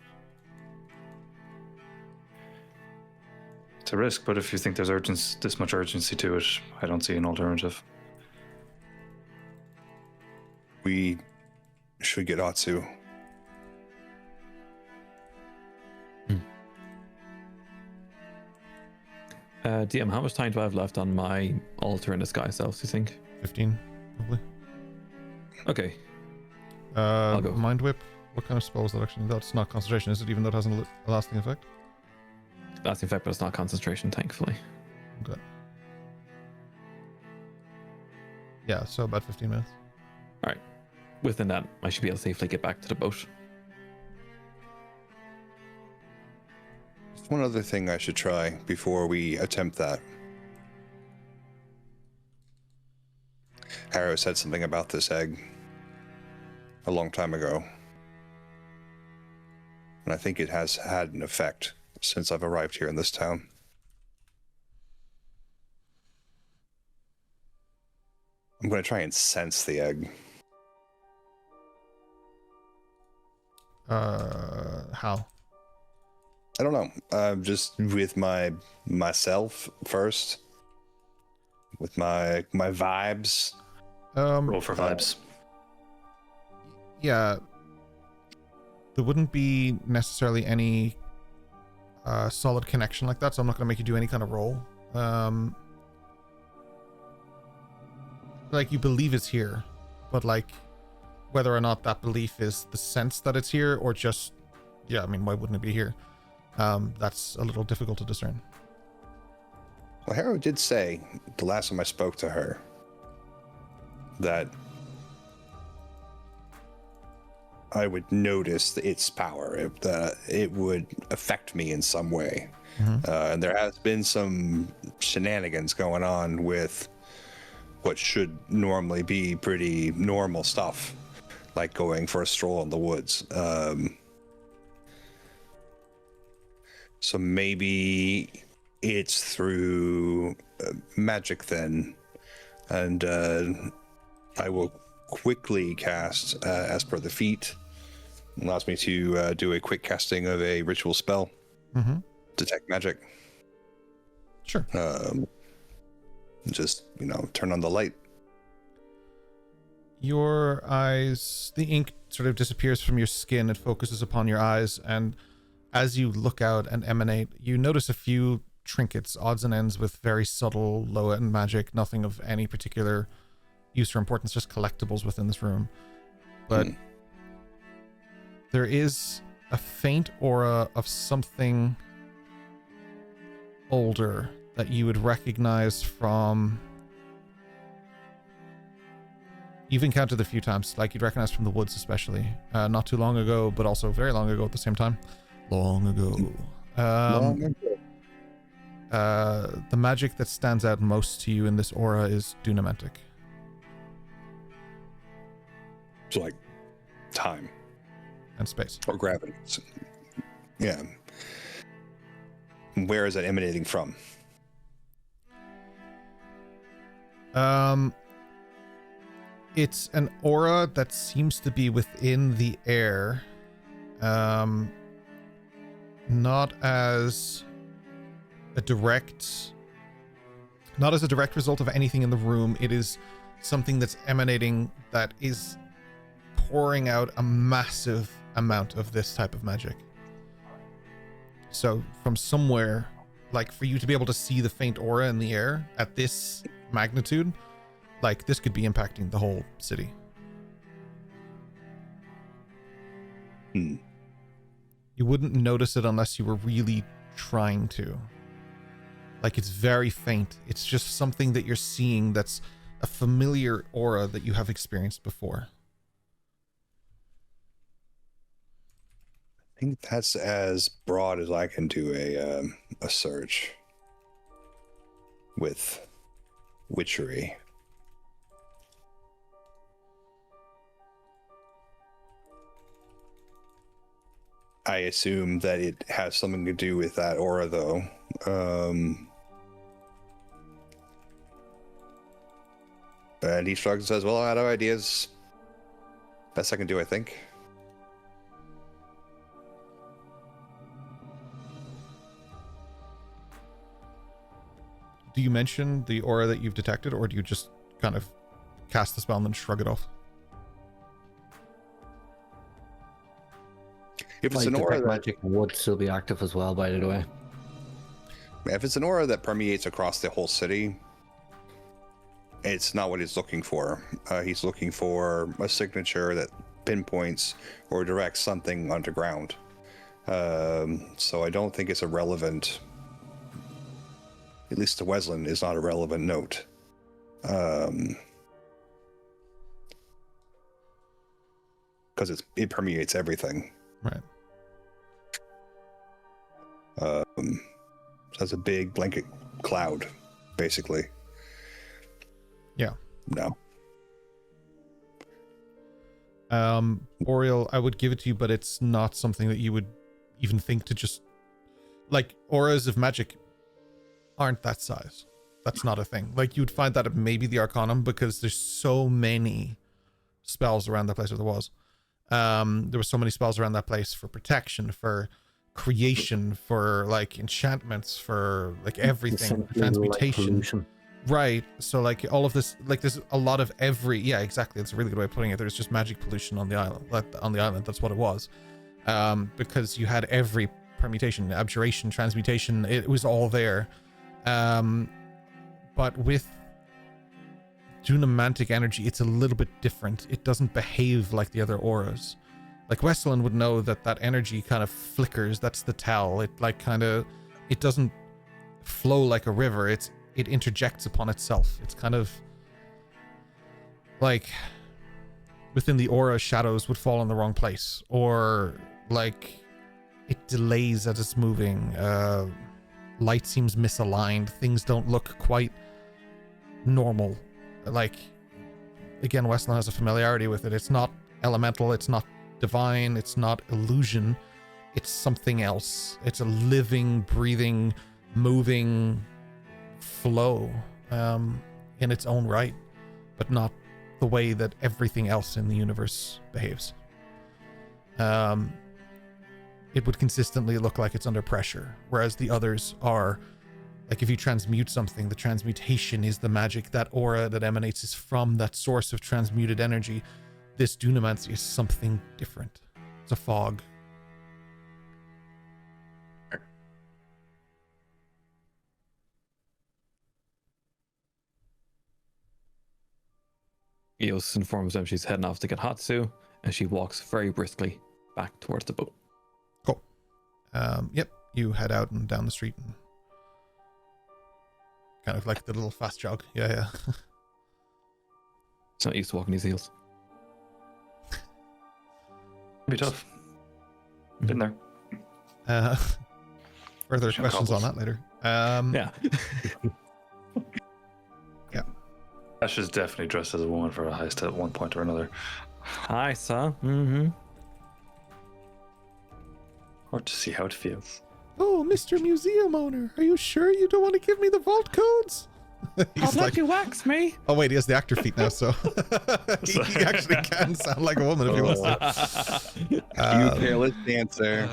It's a risk, but if you think there's this much urgency to it, I don't see an alternative. We should get Atsu. DM, how much time do I have left on my altar and disguise selves, do you think? 15, probably. Okay. I'll go. Mind Whip. What kind of spell is that actually? That's not concentration, is it? Even though it has a lasting effect. That's the effect, but it's not concentration, thankfully. Okay. Yeah, so about 15 minutes. Within that, I should be able to safely get back to the boat. Just one other thing I should try before we attempt that. Harrow said something about this egg a long time ago. And I think it has had an effect since I've arrived here in this town. I'm going to try and sense the egg. How? I don't know. Just with myself first. With my vibes. Roll for vibes. Yeah. There wouldn't be necessarily any solid connection like that, so I'm not going to make you do any kind of roll. Like, you believe it's here, but like, whether or not that belief is the sense that it's here or just, yeah, I mean, why wouldn't it be here? That's a little difficult to discern. Well, Harrow did say the last time I spoke to her that I would notice its power. It would affect me in some way. And there has been some shenanigans going on with what should normally be pretty normal stuff, like going for a stroll in the woods. So maybe it's through magic then, and I will quickly cast, as per the feat, allows me to do a quick casting of a ritual spell. Detect magic. Sure. Just, turn on the light. Your eyes, the ink sort of disappears from your skin. It focuses upon your eyes, and as you look out and emanate, you notice a few trinkets, odds and ends with very subtle low-end magic, nothing of any particular use or importance, just collectibles within this room. But there is a faint aura of something older that you would recognize from... You've encountered a few times, like you'd recognize from the woods especially. Not too long ago, but also very long ago at the same time. Long ago. The magic that stands out most to you in this aura is Dunamantic. So like time. And space. Or gravity. Yeah. Where is that emanating from? It's an aura that seems to be within the air. Not as a direct result of anything in the room. It is something that's emanating, that is pouring out a massive amount of this type of magic. So from somewhere, like for you to be able to see the faint aura in the air at this magnitude, like this could be impacting the whole city. You wouldn't notice it unless you were really trying to. Like it's very faint. It's just something that you're seeing that's a familiar aura that you have experienced before. I think that's as broad as I can do a search with witchery. I assume that it has something to do with that aura, though. And he shrugs and says, well, out of ideas. Best I can do, I think. Do you mention the aura that you've detected, or do you just kind of cast the spell and then shrug it off? If it's an aura that... magic would still be active as well, by the way. If it's an aura that permeates across the whole city, it's not what he's looking for. He's looking for a signature that pinpoints or directs something underground. So I don't think it's a relevant, at least to Weslyn, is not a relevant note. Because it permeates everything. Right. So it's a big blanket cloud, basically. Yeah. No. Boreal, I would give it to you, but it's not something that you would even think to just... Like, auras of magic aren't that size. That's not a thing. Like, you'd find that at maybe the Arcanum, because there's so many spells around that place, or there was. There were so many spells around that place for protection, for creation, for like enchantments, for like everything, transmutation. Like right. So like all of this, like there's a lot of every, yeah, exactly. That's a really good way of putting it. There's just magic pollution on the island. That's what it was. Because you had every permutation, abjuration, transmutation, it was all there. But with Dunamantic energy, it's a little bit different. It doesn't behave like the other auras. Like Weslyn would know that that energy kind of flickers. That's the tell. It like kind of, it doesn't flow like a river. It interjects upon itself. It's kind of like, within the aura, shadows would fall in the wrong place, or like it delays as it's moving. Light seems misaligned. Things don't look quite normal. Like, again, Weslyn has a familiarity with it. It's not elemental, it's not divine, it's not illusion. It's something else. It's a living, breathing, moving flow in its own right, but not the way that everything else in the universe behaves. It would consistently look like it's under pressure, whereas the others are, like, if you transmute something, the transmutation is the magic. That aura that emanates is from that source of transmuted energy. This dunamancy is something different. It's a fog. Eos informs them she's heading off to get Hatsu, and she walks very briskly back towards the boat. Cool. Yep, you head out and down the street and kind of like the little fast jog. Yeah. It's not used to walking these heels. Be tough. Been there. Further Some questions on cobbles. that later. Yeah. Ash is definitely dressed as a woman for a heist at one point or another. Hi, sir. Mm-hmm. Or to see how it feels. Oh, Mr. Museum owner, are you sure you don't want to give me the vault codes? He's like, you wax me. oh wait, he has the actor feet now, so he actually can sound like a woman if he wants to. You careless dancer.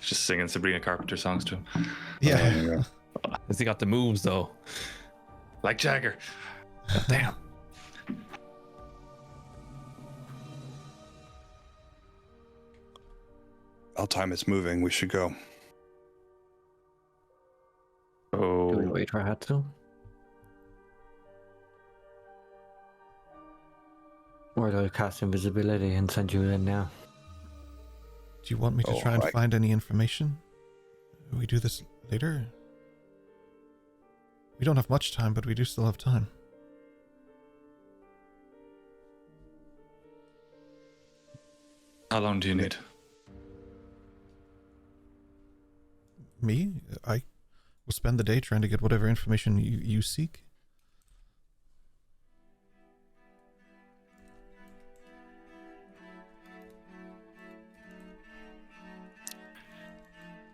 Just singing Sabrina Carpenter songs to him. Yeah. Has he got the moves though? Like Jagger. Damn. All time is moving. We should go. Oh. Do we wait for Hatsu? Or do I cast invisibility and send you in now? Do you want me to Oh, try and I- find any information? We do this later? We don't have much time, but we do still have time. How long do you need? Me? I will spend the day trying to get whatever information you seek.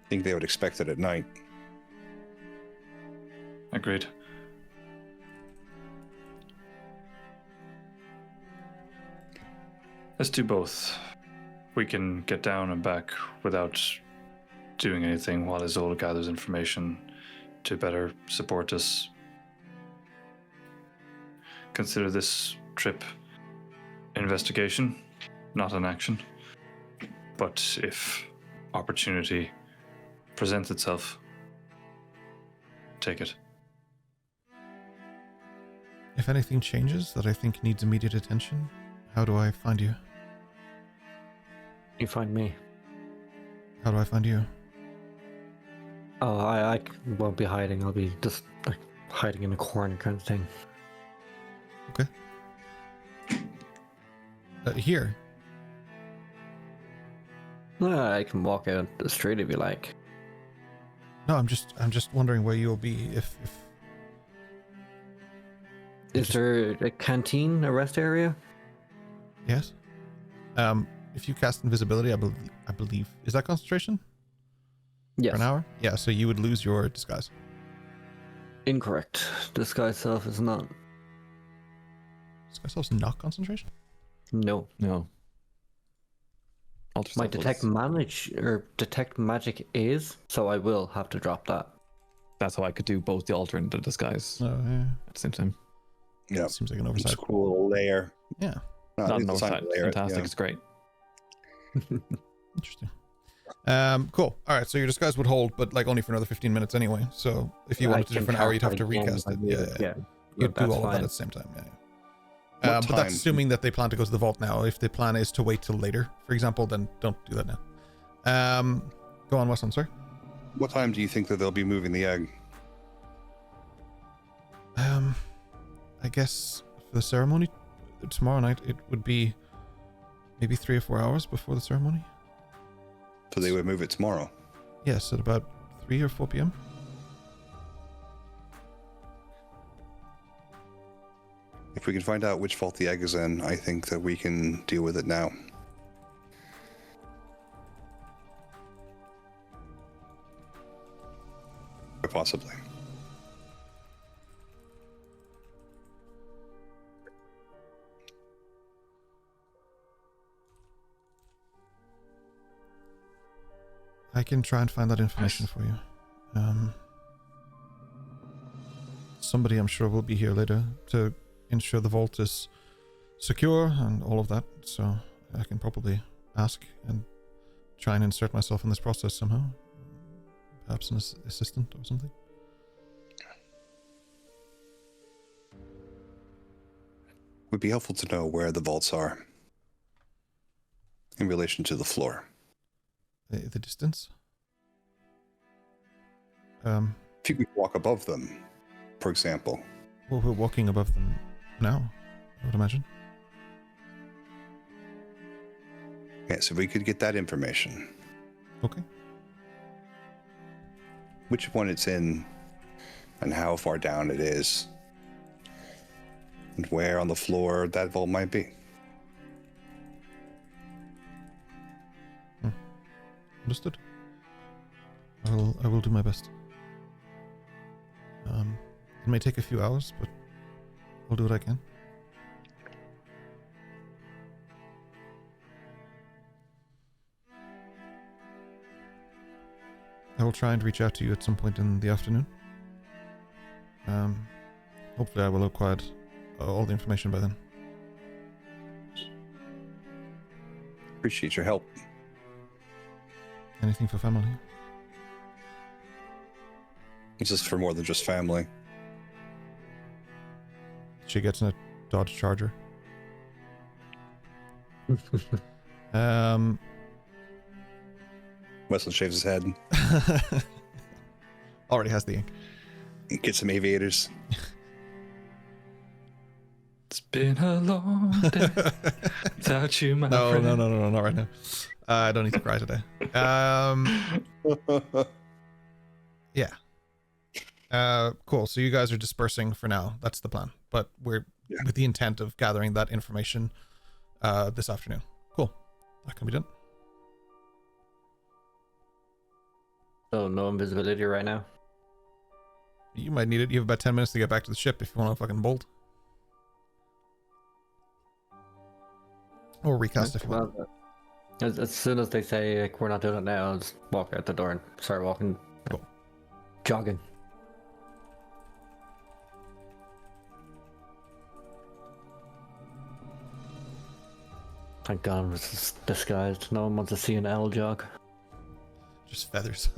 I think they would expect it at night. Agreed. Let's do both. We can get down and back without doing anything while Isolde gathers information to better support us. Consider this trip investigation, not an action. But if opportunity presents itself, take it. If anything changes that I think needs immediate attention, how do I find you? You find me. How do I find you? Oh, I won't be hiding. I'll be just like hiding in a corner kind of thing. Okay. Here. I can walk out the street if you like. No, I'm just wondering where you'll be if Is there a canteen, a rest area? yes. If you cast invisibility, I believe is that concentration Yes. for an hour? Yeah, so you would lose your disguise. Incorrect. Disguise self is not. Disguise self's not concentration? No. No. Alter My self was- detect magic is, so I will have to drop that. That's how I could do both the alter and the disguise Oh yeah. at the same time. Yeah. Seems like an It's oversight. a cool little layer. Yeah. No, Not it's an a oversight. layer, Fantastic. yeah. It's great. Interesting. Cool. All right, so your disguise would hold, but like only for another 15 minutes anyway. So if you wanted to do it for an hour, you'd have to recast it. Yeah. You'd do all of that at the same time. Yeah. What But that's time? assuming that they plan to go to the vault now. If the plan is to wait till later, for example, then don't do that now. Go on, Weslyn, sorry. What time do you think that they'll be moving the egg? I guess for the ceremony, tomorrow night. It would be maybe 3 or 4 hours before the ceremony. So they would move it tomorrow. Yes, at about 3 or 4 p.m. If we can find out which vault the egg is in, I think that we can deal with it now. Possibly. I can try and find that information for you. Somebody, I'm sure, will be here later to ensure the vault is secure and all of that. So I can probably ask and try and insert myself in this process somehow. Perhaps an assistant or something. Would be helpful to know where the vaults are in relation to the floor. The distance? If you could walk above them, for example. Well, we're walking above them now, I would imagine. Yeah, so we could get that information. Okay. Which one it's in and how far down it is. And where on the floor that vault might be. Understood. I will do my best. It may take a few hours, but I'll do what I can. I will try and reach out to you at some point in the afternoon. Hopefully I will have acquired all the information by then. Appreciate your help. Anything for family? This is for more than just family. She gets in a Dodge Charger. Weslyn shaves his head. Already has the ink. Get some aviators. It's been a long day without you, my No, friend. no, not right now. I don't need to cry today. Yeah. Cool. So you guys are dispersing for now. That's the plan. But we're with the intent of gathering that information this afternoon. Cool. That can be done. So no invisibility right now? You might need it. You have about 10 minutes to get back to the ship if you want to fucking bolt. Or recast if you want. As soon as they say like, we're not doing it now, I'll just walk out the door and start walking. Cool. Jogging. Thank God it was disguised. No one wants to see an L jog. Just feathers.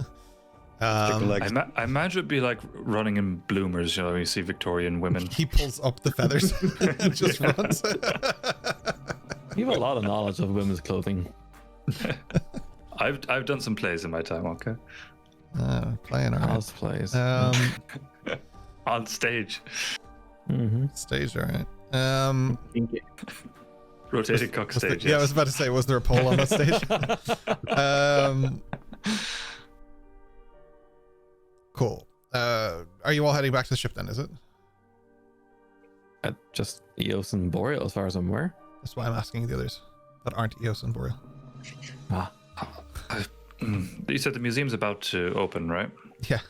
legs. I imagine it'd be like running in bloomers, you know, you see Victorian women. He pulls up the feathers and just runs. You have a lot of knowledge of women's clothing. I've done some plays in my time, okay? Playing alright. Cosplays. On stage. Mm-hmm. Stage alright. Rotating cock stage. Yeah, I was about to say, was there a pole on that stage? Cool. Are you all heading back to the ship then, is it? Just Eos and Boreal, as far as I'm aware. That's why I'm asking the others that aren't Eos and Boreal. You said the museum's about to open, right? Yeah.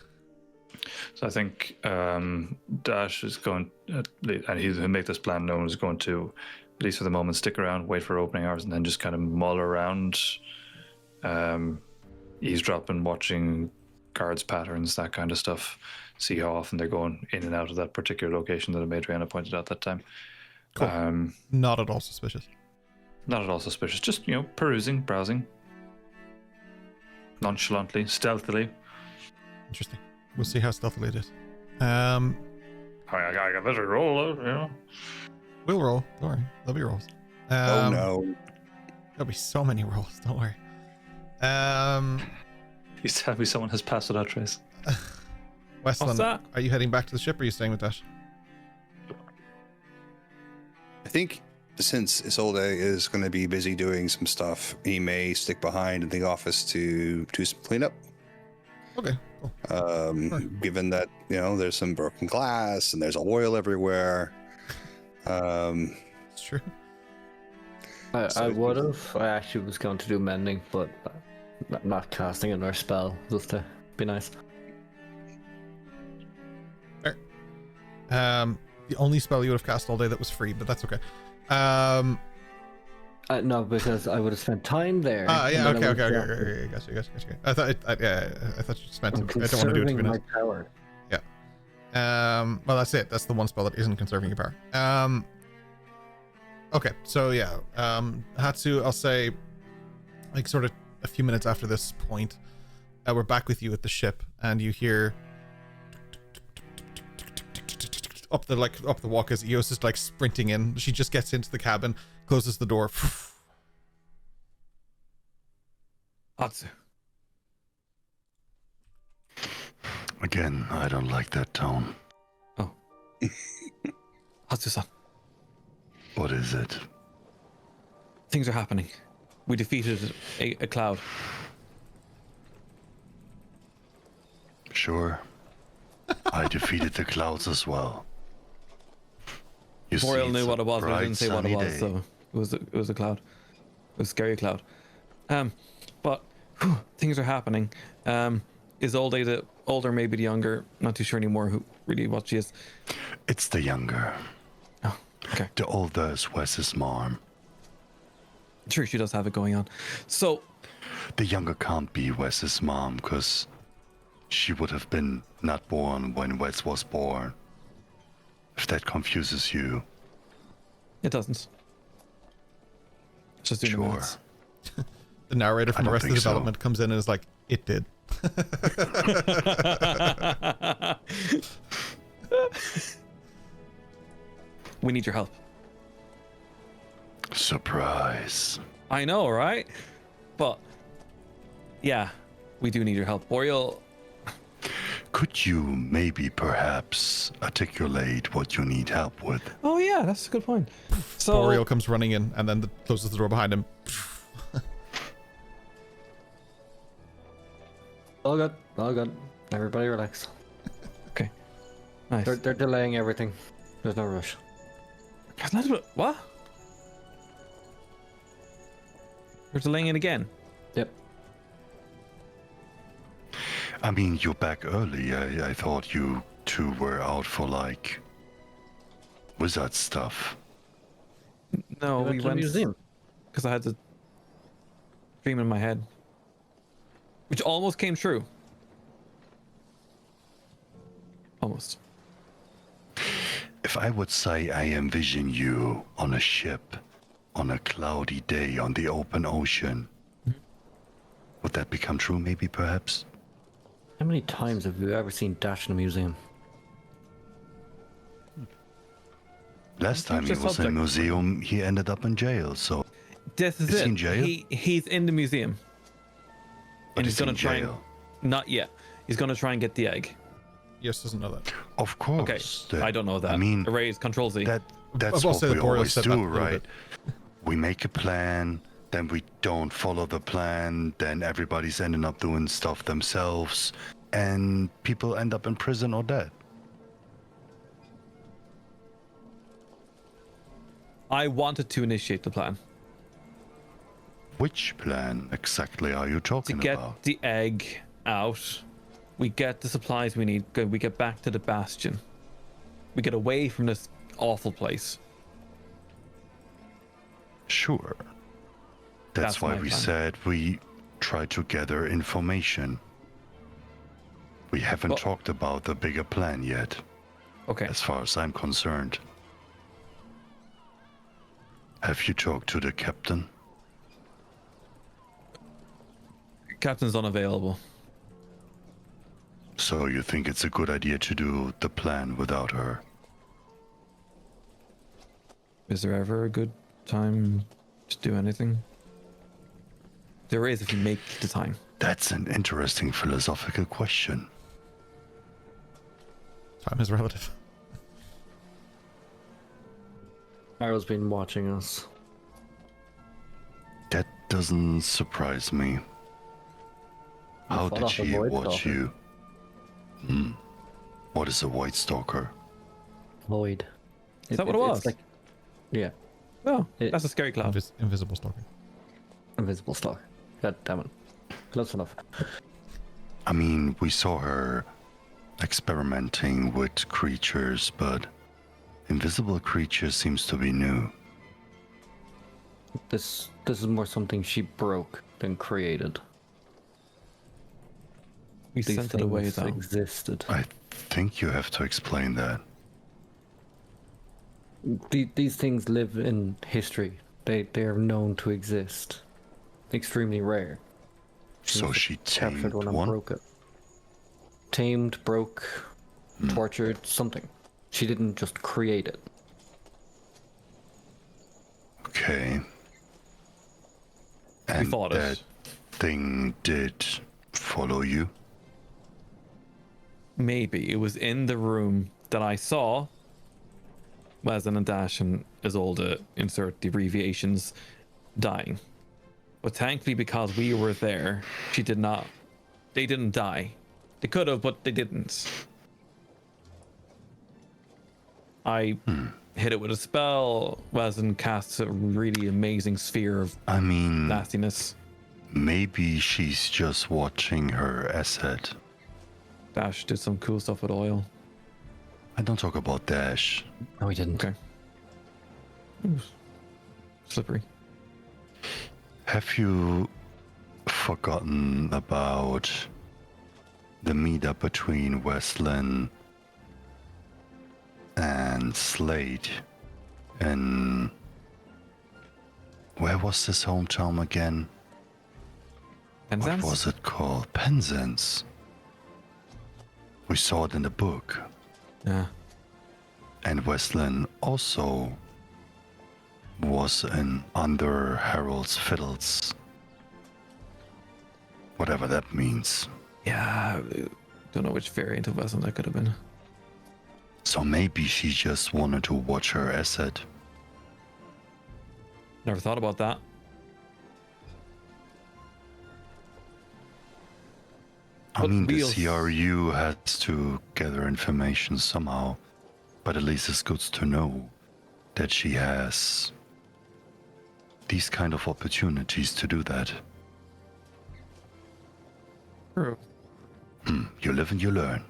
So I think Dash is going, and he'll make this plan known, is going to, at least for the moment, stick around, wait for opening hours, and then just kind of mull around, eavesdropping, watching guards' patterns, that kind of stuff, see how often they're going in and out of that particular location that Adriana pointed out that time. Cool. Not at all suspicious. Not at all suspicious, just, you know, perusing, browsing. Nonchalantly, stealthily. Interesting. We'll see how stealthily it is. I better roll out, you know. We'll roll. Don't worry. There'll be rolls. Oh no. There'll be so many rolls. Don't worry. He's telling me someone has passed without trace. Weslyn, that? are you heading back to the ship or are you staying with Dash? I think since Isolde is going to be busy doing some stuff, he may stick behind in the office to do some cleanup. Okay, cool. Given that, you know, there's some broken glass and there's oil everywhere. It's true. I would have. I actually was going to do mending, but not casting another spell just to be nice. Fair. The only spell you would have cast all day that was free, but that's okay. No, because I would have spent time there. Yeah, okay. Gotcha. I thought I thought you just meant to. I don't want to do it to be nice. Power. Yeah. Well, that's it. That's the one spell that isn't conserving your power. Okay, so yeah, Hatsu, I'll say, like, sort of a few minutes after this point, we're back with you at the ship, and you hear up the walk as Eos is like sprinting in. She just gets into the cabin, closes the door. Hatsu. Again, I don't like that tone. Oh. Hatsu-san. What is it? Things are happening. We defeated a cloud. Sure. I defeated the clouds as well. You Boreal see, knew it's what a it was, but I bright, didn't say what it sunny was, day. so it was a cloud. It was a scary cloud. But things are happening. Isolde the older, maybe the younger? Not too sure anymore what she is. It's the younger. Oh, okay. The older is Wes's mom. Sure, she does have it going on. So, The younger can't be Wes's mom because she would have been not born when Wes was born. If that confuses you. it doesn't. Just doing the Sure. maths. The narrator from I don't Arrested think so. Development comes in and is like, it did. We need your help. Surprise. I know, right? But yeah, we do need your help. Boreal, Could you maybe perhaps articulate what you need help with? oh yeah, that's a good point. So Boreal comes running in and then closes the door behind him. All good. All good. Everybody relax. okay, nice. They're delaying everything. There's no rush. What? They're delaying it again. Yep. I mean, you're back early. I thought you two were out for, like, wizard stuff. No, we to the went museum. because I had the dream in my head, which almost came true. Almost. If I would say I envision you on a ship, on a cloudy day on the open ocean, would that become true, maybe, perhaps? How many times have you ever seen Dash in a museum? Last time he Change the was in a subject. museum, he ended up in jail, so... This is Is it. he in jail? He's in the museum. But And he's is he gonna in try jail? and not yet. He's gonna try and get the egg. Yes, doesn't know that. Of course. Okay, I don't know that. I mean, Erase Control Z. that's I'll what say we that Boreal always said that a do, little right? bit. We make a plan, then we don't follow the plan, then everybody's ending up doing stuff themselves, and people end up in prison or dead. I wanted to initiate the plan Which plan exactly are you to talking get about? the egg out. We get the supplies we need. We get back to the bastion. We get away from this awful place. Sure. That's That's why my we plan. said we try to gather information. We haven't Well- talked about the bigger plan yet, Okay. as far as I'm concerned. Have you talked to the captain? Captain's unavailable. So you think it's a good idea to do the plan without her? Is there ever a good time to do anything? There is if you make the time. That's an interesting philosophical question. Time is relative. Arrow's been watching us. That doesn't surprise me. How fought did off a she Void watch Stalker. you? What is a White Stalker? Void. Is that what it was? It's like, yeah, Oh, It- that's a scary cloud. Invisible stalker. invisible stalker. God damn it. Close enough. I mean, we saw her experimenting with creatures, but invisible creature seems to be new. This is more something she broke than created. We These sent it away things though. existed. I think you have to explain that. These things live in history. They are known to exist. Extremely rare. So must have she captured tamed one and one? broke it. Tamed, broke, tortured, something. She didn't just create it. Okay. And fought that it. thing did follow you? Maybe it was in the room that I saw Weslyn and Dash and Isolde, insert the abbreviations, dying. But thankfully, because we were there, she did not. They didn't die. They could have, but they didn't. I hit it with a spell. Weslyn casts a really amazing sphere of I mean, nastiness. maybe she's just watching her asset. Dash did some cool stuff with oil. I don't talk about Dash. No, we didn't. Okay. Ooh, slippery. Have you forgotten about the meetup between Weslyn and Slade? And where was this hometown again? What Penzance? was it called? Penzance. We saw it in the book. Yeah. And Weslyn also was in under Harold's fiddles. Whatever that means. Yeah. Don't know which variant of Weslyn that could have been. So maybe she just wanted to watch her asset. Never thought about that. I But mean, the we'll- CRU has to gather information somehow, but at least it's good to know that she has these kind of opportunities to do that. True. You live and you learn.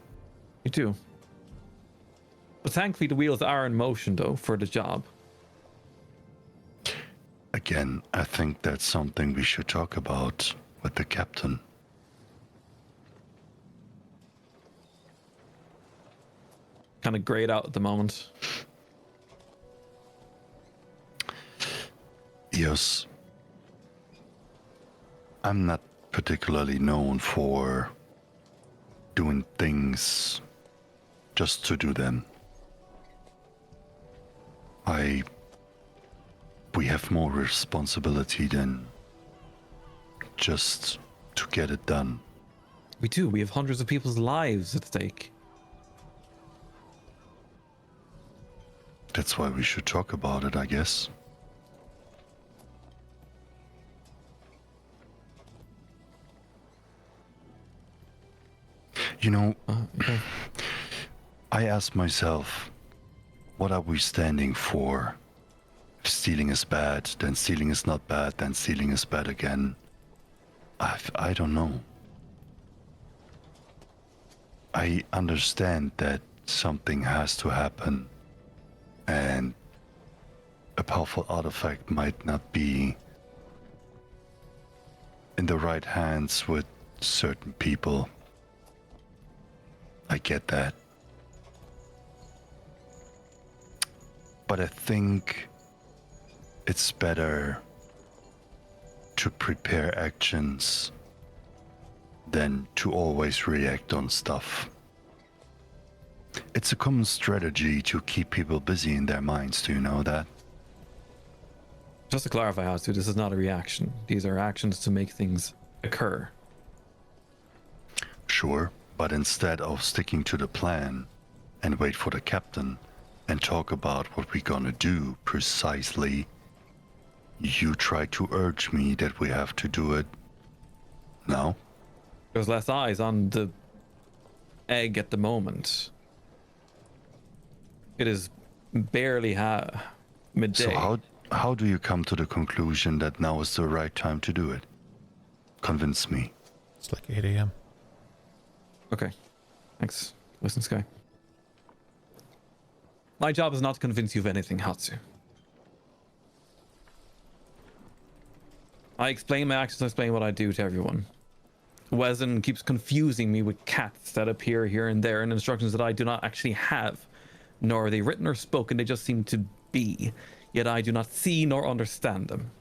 You do. But thankfully the wheels are in motion though for the job. Again, I think that's something we should talk about with the captain. Kind of grayed out at the moment. Yes. I'm not particularly known for doing things just to do them. We have more responsibility than just to get it done. We do. We have hundreds of people's lives at stake. That's why we should talk about it, I guess. You know, Okay. I ask myself, what are we standing for? If stealing is bad, then stealing is not bad, then stealing is bad again. I don't know. I understand that something has to happen, and a powerful artifact might not be in the right hands with certain people. I get that. But I think it's better to prepare actions than to always react on stuff. It's a common strategy to keep people busy in their minds, do you know that? Just to clarify, Hasu, this is not a reaction. These are actions to make things occur. Sure, but instead of sticking to the plan and wait for the captain, and talk about what we're gonna do precisely, you try to urge me that we have to do it now? There's less eyes on the egg at the moment. It is barely midday. So how do you come to the conclusion that now is the right time to do it? Convince me. It's like 8 a.m. Okay. Thanks. Listen, Sky. My job is not to convince you of anything, Hatsu. I explain my actions, I explain what I do to everyone. Weslyn keeps confusing me with cats that appear here and there and instructions that I do not actually have. Nor are they written or spoken, they just seem to be. Yet I do not see nor understand them.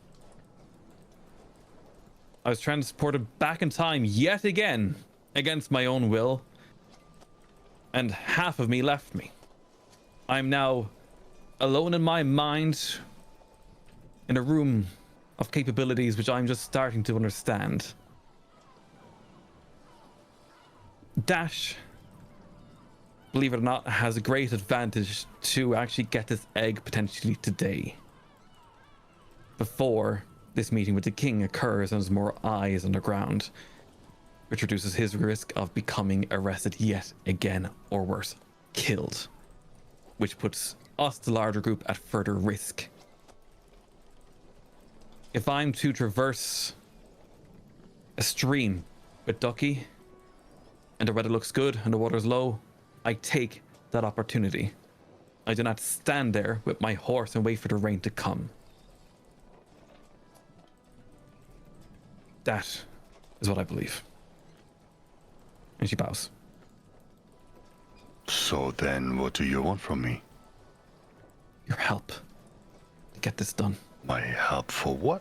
I was transported back in time yet again, against my own will. And half of me left me. I'm now alone in my mind, in a room of capabilities which I'm just starting to understand. Dash, believe it or not, has a great advantage to actually get this egg potentially today. Before this meeting with the king occurs and there's more eyes on the ground, which reduces his risk of becoming arrested yet again, or worse, killed. Which puts us, the larger group, at further risk. If I'm to traverse a stream with Ducky, and the weather looks good and the water's low, I take that opportunity. I do not stand there with my horse and wait for the rain to come. That is what I believe. And she bows. So then what do you want from me? Your help to get this done. My help for what?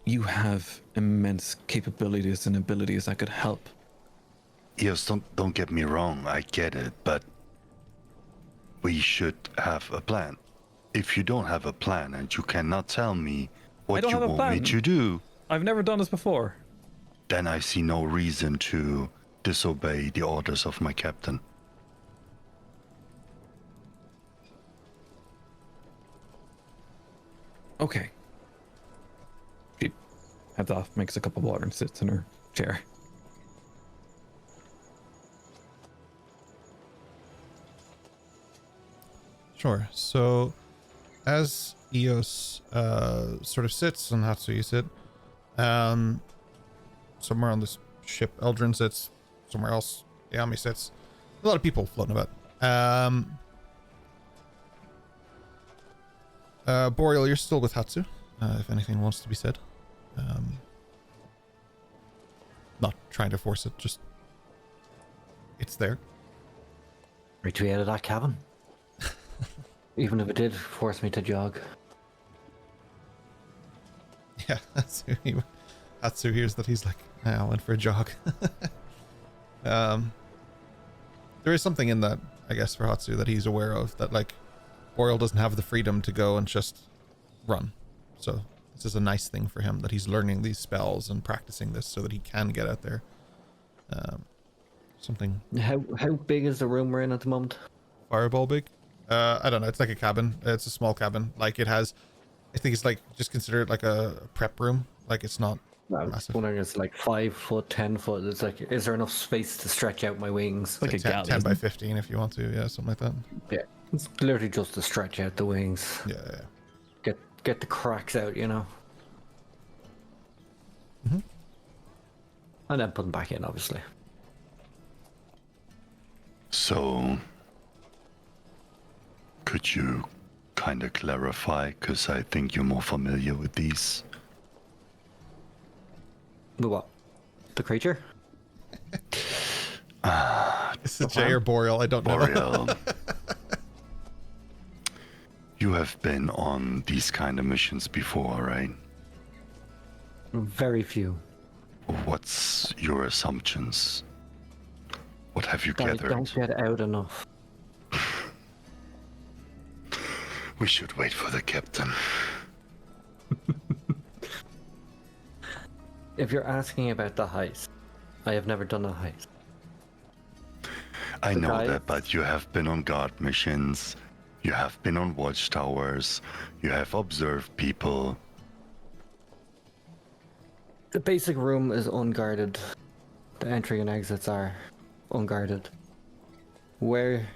You have immense capabilities and abilities that could help. Yes, don't get me wrong, I get it, but we should have a plan. If you don't have a plan and you cannot tell me what you want me to do, I've never done this before. then I see no reason to disobey the orders of my captain. Okay. She heads off, makes a cup of water, and sits in her chair. Sure. So, as Eos sort of sits and Hatsuyu sit, somewhere on this ship, Eldrin sits. Somewhere else, Yami sits. A lot of people floating about. Boreal, you're still with Hatsu, if anything wants to be said. Not trying to force it, just it's there. Retreat out of that cabin. Even if it did force me to jog. Yeah, Hatsu hears that he's like, I went for a jog. There is something in that, I guess, for Hatsu that he's aware of, that like Boreal doesn't have the freedom to go and just run. So this is a nice thing for him that he's learning these spells and practicing this so that he can get out there. Something. How big is the room we're in at the moment? Fireball big? I don't know. It's like a cabin. It's a small cabin. Like it has, I think it's like, just consider it like a prep room. Like it's not I was massive. wondering, it's like 5 foot, 10 foot. It's like, is there enough space to stretch out my wings? Like a 10, galley. 10 by 15 if you want to. Yeah, something like that. Yeah, it's literally just to stretch out the wings. Yeah. Get the cracks out, you know. Mm-hmm. And then put them back in, obviously. So, could you kind of clarify? Because I think you're more familiar with these. With what? The creature? Is it Jay or Boreal? I don't know. Boreal. You have been on these kind of missions before, right? Very few. What's your assumptions? What have you That I gathered? don't get out enough. We should wait for the captain. If you're asking about the heist, I have never done a heist. I The know guys- that, but you have been on guard missions. You have been on watchtowers. You have observed people. The basic room is unguarded. The entry and exits are unguarded. Where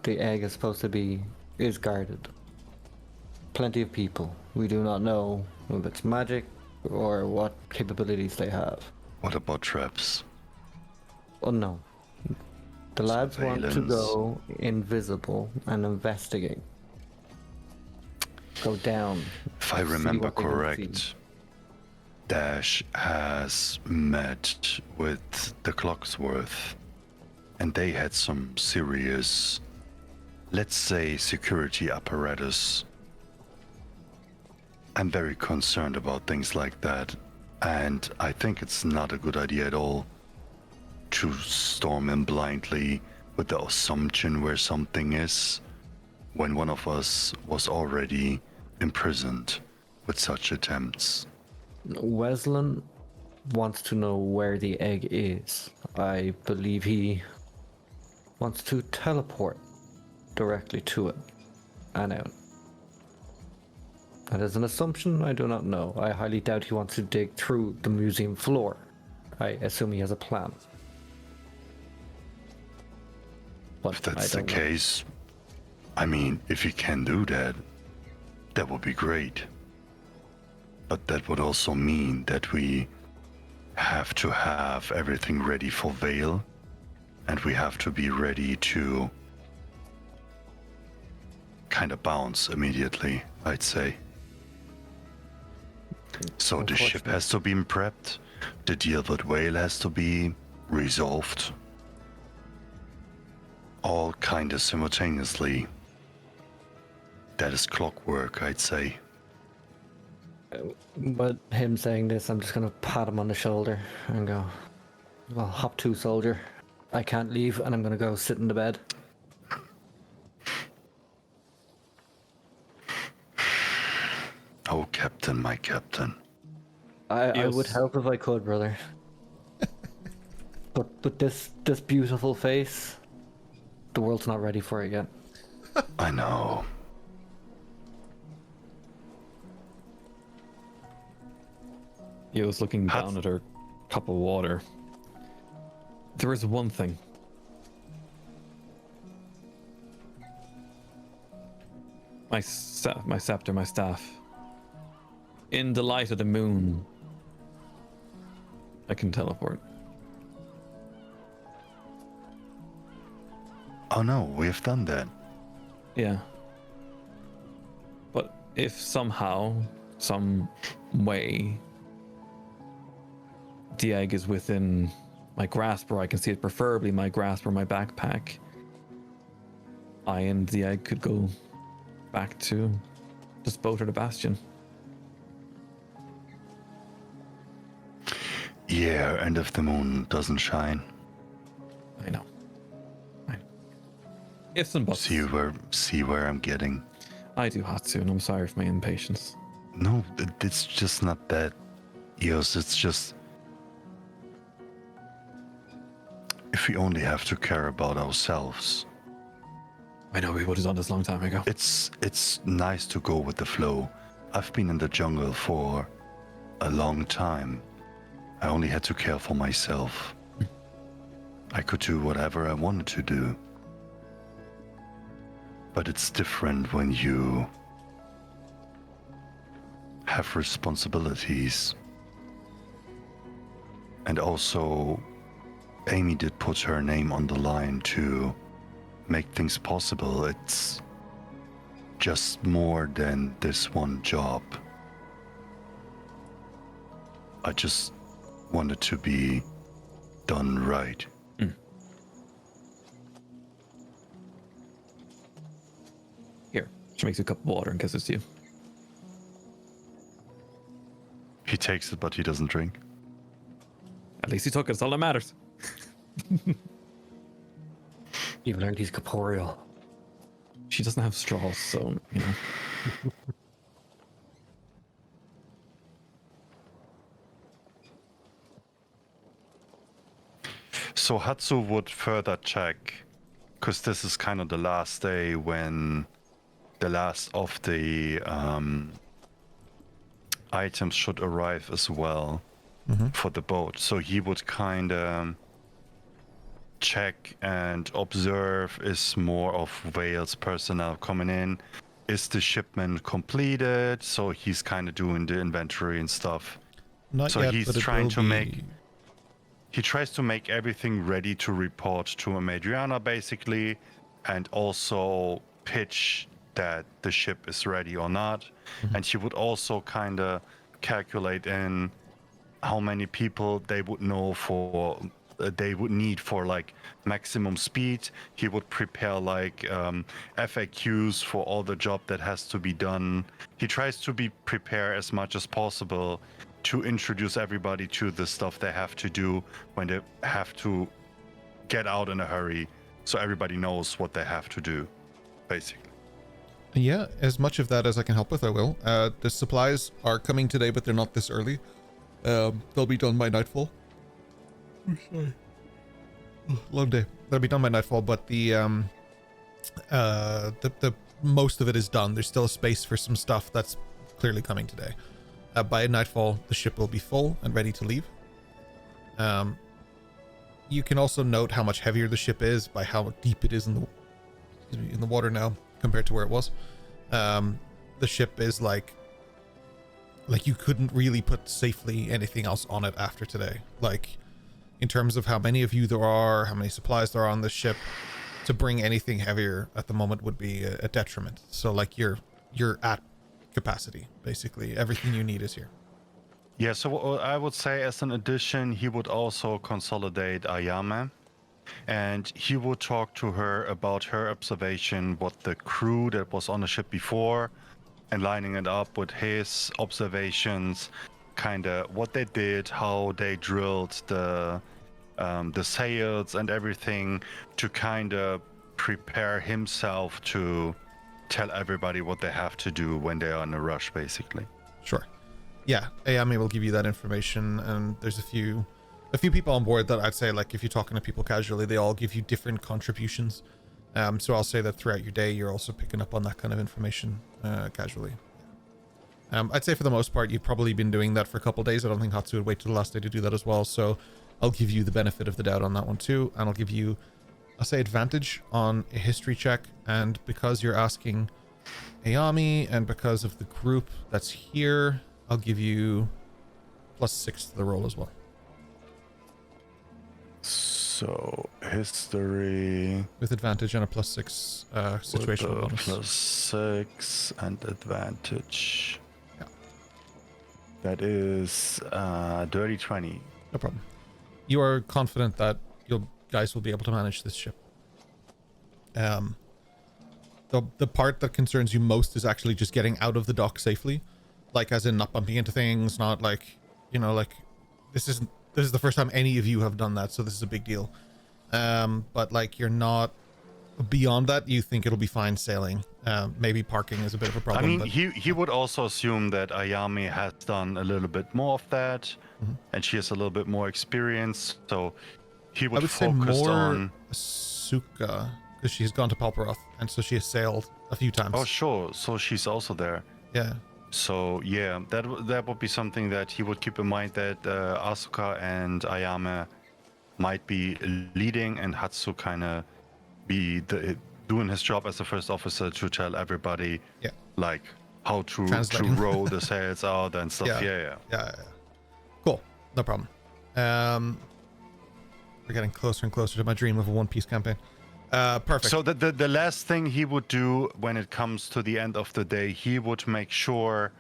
the egg is supposed to be is guarded. Plenty of people. We do not know if it's magic or what capabilities they have. What about traps? Unknown. The lads want to Surveillance. go invisible and investigate. Go down. If I See remember what they don't correct, see. Dash has met with the Clocksworth, and they had some serious, let's say, security apparatus. I'm very concerned about things like that, and I think it's not a good idea at all to storm in blindly with the assumption where something is when one of us was already imprisoned with such attempts. Weslyn wants to know where the egg is. I believe he wants to teleport directly to it and out. That is an assumption, I do not know. I highly doubt he wants to dig through the museum floor. I assume he has a plan. But If that's I the don't know. case, I mean, if you can do that, that would be great. But that would also mean that we have to have everything ready for Vale, and we have to be ready to kind of bounce immediately, I'd say. So the ship has to be prepped, the deal with Whale has to be resolved. All kind of simultaneously. That is clockwork, I'd say. But him saying this, I'm just gonna pat him on the shoulder and go, well, hop to, soldier. I can't leave, and I'm gonna go sit in the bed. Oh, Captain, my Captain. I would Yes. help if I could, brother. but this beautiful face, the world's not ready for it yet. I know. He was looking down at her cup of water. There is one thing. My scepter, my staff. In the light of the moon, I can teleport. Oh no, we have done that. Yeah. But if somehow, some way, the egg is within my grasp, or I can see it, preferably my grasp or my backpack, I and the egg could go back to just boat or the bastion. Yeah, and if the moon doesn't shine, I know. Ifs and buts. see where I'm getting. I do, Hatsu, and I'm sorry for my impatience. No, it's just not that. Eos, it's just if we only have to care about ourselves. I know we would have done this a long time ago. It's nice to go with the flow. I've been in the jungle for a long time. I only had to care for myself. I could do whatever I wanted to do. But it's different when you have responsibilities. And also, Amy did put her name on the line to make things possible. It's just more than this one job. I just want it to be done right. Here, she makes you a cup of water and gives it to you. He takes it, but he doesn't drink. At least he took it, it's all that matters. You've learned he's corporeal. She doesn't have straws, so, you know. So Hatsu would further check, because this is kind of the last day when the last of the items should arrive as well for the boat. So he would kind of check and observe, is more of Wales personnel coming in? Is the shipment completed? So he's kind of doing the inventory and stuff. Not So yet, he's but it trying will to be- make... He tries to make everything ready to report to Amadriana, basically, and also pitch that the ship is ready or not. And he would also kind of calculate in how many people they would know for... they would need for like maximum speed. He would prepare like FAQs for all the job that has to be done. He tries to be prepared as much as possible to introduce everybody to the stuff they have to do when they have to get out in a hurry, so everybody knows what they have to do, basically. Yeah, as much of that as I can help with, I will. The supplies are coming today, but they're not this early. They'll be done by nightfall. Sorry. Long day. They'll be done by nightfall, but the most of it is done. There's still a space for some stuff that's clearly coming today. By nightfall, the ship will be full and ready to leave. You can also note how much heavier the ship is by how deep it is in the water now compared to where it was. The ship is like you couldn't really put safely anything else on it after today. Like, in terms of how many of you there are, how many supplies there are on this ship, to bring anything heavier at the moment would be a detriment. So like you're at capacity, basically. Everything you need is here. Yeah, so I would say as an addition, he would also consolidate Ayame, and he would talk to her about her observation, what the crew that was on the ship before, and lining it up with his observations, kind of what they did, how they drilled the sails and everything, to kind of prepare himself to tell everybody what they have to do when they are in a rush, basically. Sure. Yeah, Ayame will give you that information, and there's a few people on board that I'd say, like, if you're talking to people casually, they all give you different contributions. So I'll say that throughout your day, you're also picking up on that kind of information casually. I'd say for the most part, you've probably been doing that for a couple days. I don't think Hatsu would wait till the last day to do that as well. So I'll give you the benefit of the doubt on that one too. And I'll give you, I'll say, advantage on a history check. And because you're asking Ayame and because of the group that's here, I'll give you +6 to the roll as well. So history With advantage and a +6 situational bonus. +6 and advantage. Yeah. That is dirty 20. No problem. You are confident that you guys will be able to manage this ship. The part that concerns you most is actually just getting out of the dock safely. Like, as in not bumping into things, not like, you know, like, this is the first time any of you have done that, so this is a big deal. But like, you're not beyond that. You think it'll be fine sailing. Maybe parking is a bit of a problem. I mean, but he would also assume that Ayame has done a little bit more of that, and she has a little bit more experience, so he I would would say focus more on... Asuka, because she's gone to Palperoth, and so she has sailed a few times. Oh, sure. So she's also there. Yeah. So yeah, that would be something that he would keep in mind, that Asuka and Ayame might be leading, and Hatsu kind of be doing his job as the first officer to tell everybody, like, how to row the sails out and stuff. Yeah. Cool. No problem. We're getting closer and closer to my dream of a One Piece campaign. Perfect. So the last thing he would do when it comes to the end of the day, he would make sure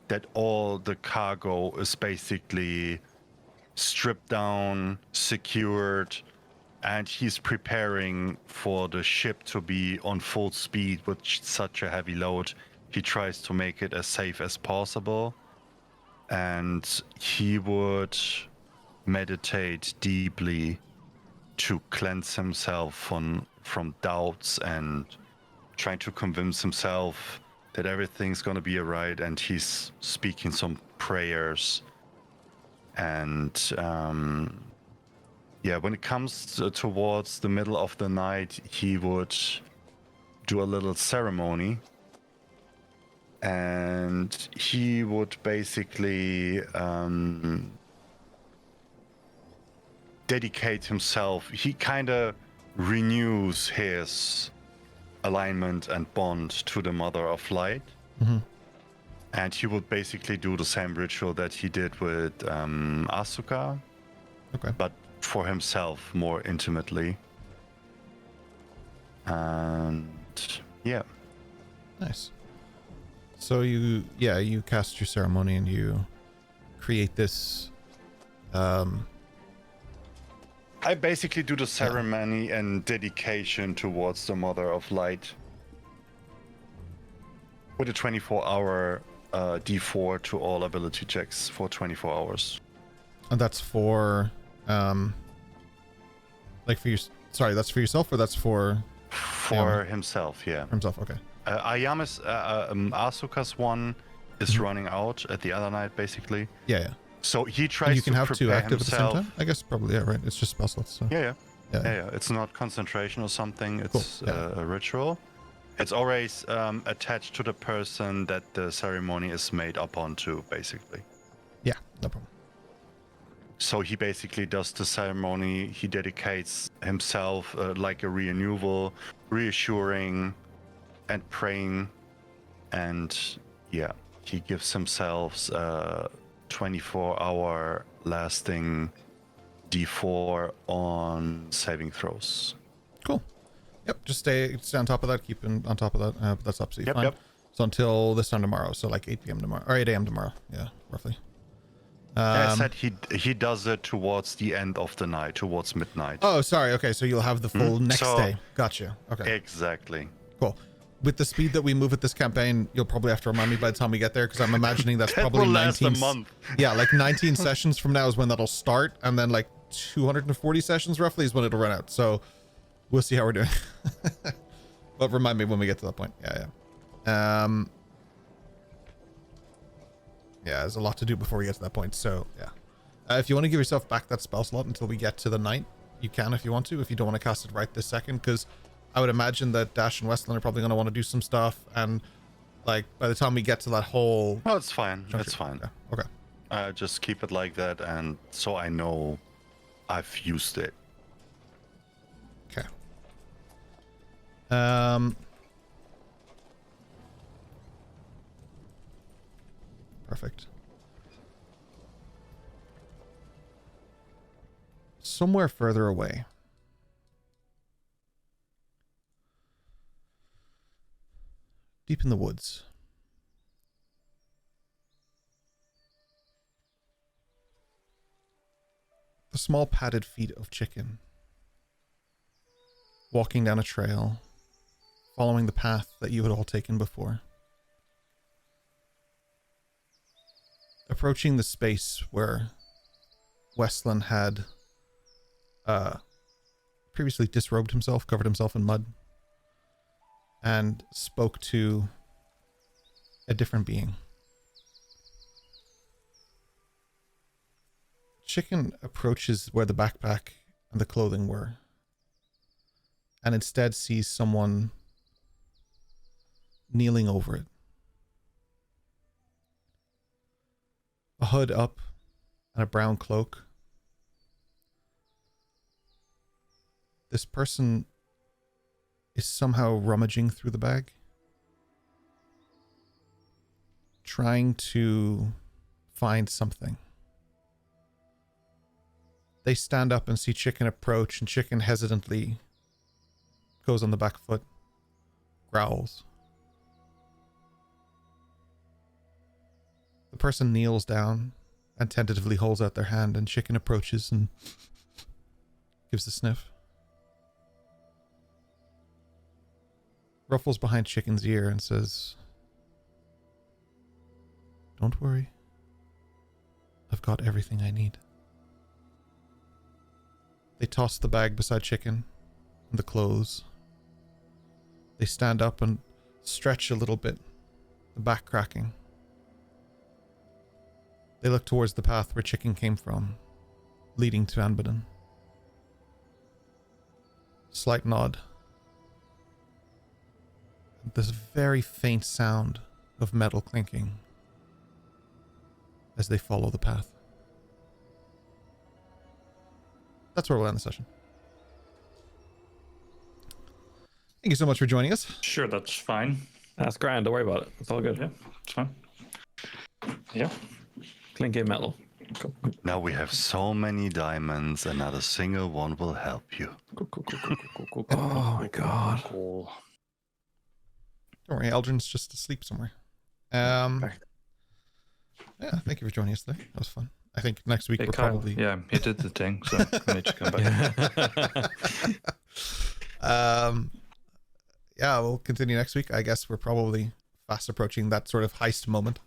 that all the cargo is basically stripped down, secured, and he's preparing for the ship to be on full speed with such a heavy load. He tries to make it as safe as possible, and he would meditate deeply to cleanse himself from doubts and trying to convince himself that everything's going to be alright, and he's speaking some prayers, and yeah, when it comes towards the middle of the night, he would do a little ceremony. And he would basically dedicate himself. He kind of renews his alignment and bond to the Mother of Light. Mm-hmm. And he would basically do the same ritual that he did with Asuka, Okay. but for himself more intimately. And yeah. Nice. So you cast your ceremony and you create this. I basically do the ceremony and dedication towards the Mother of Light with a 24-hour D4 to all ability checks for 24 hours. And that's for, like for your. Sorry, that's for yourself or that's for For himself, yeah. himself? Okay. Ayama's, Asuka's one is running out at the other night, basically. Yeah. So he And tries you can to have two prepare active himself. at the same time. I guess probably right. It's just spell slots. So. Yeah. Yeah. It's not concentration or something. It's Cool, yeah. a ritual. It's always attached to the person that the ceremony is made up onto, basically. Yeah. No problem. So he basically does the ceremony. He dedicates himself like a renewal, reassuring, and praying. And yeah, he gives himself 24-hour lasting D4 on saving throws. Cool. Yep. Just stay on top of that. Keep on top of that. That's absolutely fine. Yep. So until this time tomorrow. So like 8 p.m. tomorrow or 8 a.m. tomorrow. Yeah, roughly. I said he does it towards the end of the night, towards midnight. Oh, sorry. Okay, so you'll have the full next So- day. Gotcha. Okay, Exactly. cool. With the speed that we move at this campaign, you'll probably have to remind me by the time we get there, because I'm imagining that's That probably will last 19. a month. Yeah, like 19 sessions from now is when that'll start, and then like 240 sessions roughly is when it'll run out. So we'll see how we're doing. But remind me when we get to that point. Yeah. Yeah, there's a lot to do before we get to that point. So yeah. If you want to give yourself back that spell slot until we get to the night, you can if you want to. If you don't want to cast it right this second, because I would imagine that Dash and Weslyn are probably going to want to do some stuff, and like by the time we get to that whole No, it's fine. juncture- It's fine. Yeah. Okay. Just keep it like that, and so I know I've used it. Okay. Perfect. Somewhere further away. Deep in the woods. The small padded feet of Chicken. Walking down a trail, following the path that you had all taken before. Approaching the space where Weslyn had previously disrobed himself, covered himself in mud, and spoke to a different being. Chicken approaches where the backpack and the clothing were, and instead sees someone kneeling over it. A hood up and a brown cloak. This person is somehow rummaging through the bag, trying to find something. They stand up and see Chicken approach, and Chicken hesitantly goes on the back foot, growls. The person kneels down and tentatively holds out their hand, and Chicken approaches and gives a sniff. Ruffles behind Chicken's ear and says, "Don't worry. I've got everything I need." They toss the bag beside Chicken and the clothes. They stand up and stretch a little bit, the back cracking. They look towards the path where Chicken came from, leading to Anbadon. Slight nod. This very faint sound of metal clinking as they follow the path. That's where we'll end the session. Thank you so much for joining us. Sure, that's fine. That's grand. Don't worry about it. It's all good. Yeah, it's fine. Yeah. Clinking metal. Cool. Now we have so many diamonds, and not a single one will help you. Cool. Oh my god. Cool. Don't worry, Eldrin's just asleep somewhere. Yeah, thank you for joining us today. That was fun. I think next week Hey, we're Kyle, probably... Yeah, he did the thing, so I need to come back. Yeah, we'll continue next week. I guess we're probably fast approaching that sort of heist moment.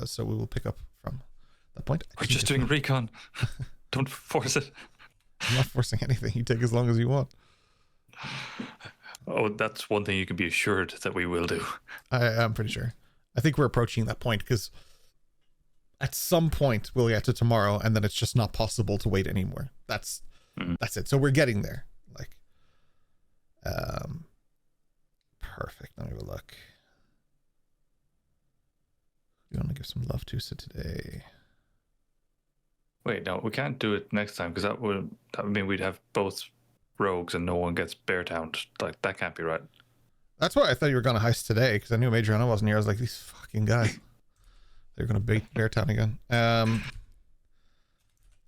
So we will pick up from that point. We're just doing recon. Don't force it. I'm not forcing anything. You take as long as you want. Oh, that's one thing you can be assured that we will do. I'm pretty sure. I think we're approaching that point because at some point we'll get to tomorrow and then it's just not possible to wait anymore. That's it. So we're getting there. Like, perfect. Let me have a look. We want to give some love to today. Wait, no, we can't do it next time because that would mean we'd have both rogues and no one gets bear towned. Like, that can't be right. That's why I thought you were going to heist today because I knew Adriana wasn't here. I was like, these fucking guys. They're going to beat Bear Town again.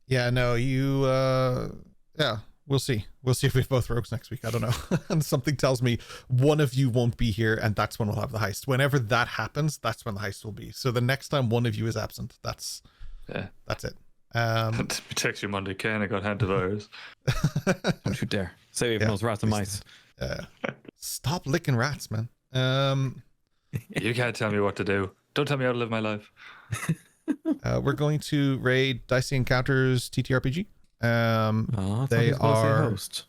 Yeah, no, you, yeah, we'll see. We'll see if we have both rogues next week. I don't know. And something tells me one of you won't be here and that's when we'll have the heist. Whenever that happens, that's when the heist will be. So the next time one of you is absent, that's it. Text you Monday, Ken, I got hantavirus. Don't you dare. Stay away from those rats and mice. Stop licking rats, man. You can't tell me what to do. Don't tell me how to live my life. We're going to raid Dicey Encounters TTRPG. They are host.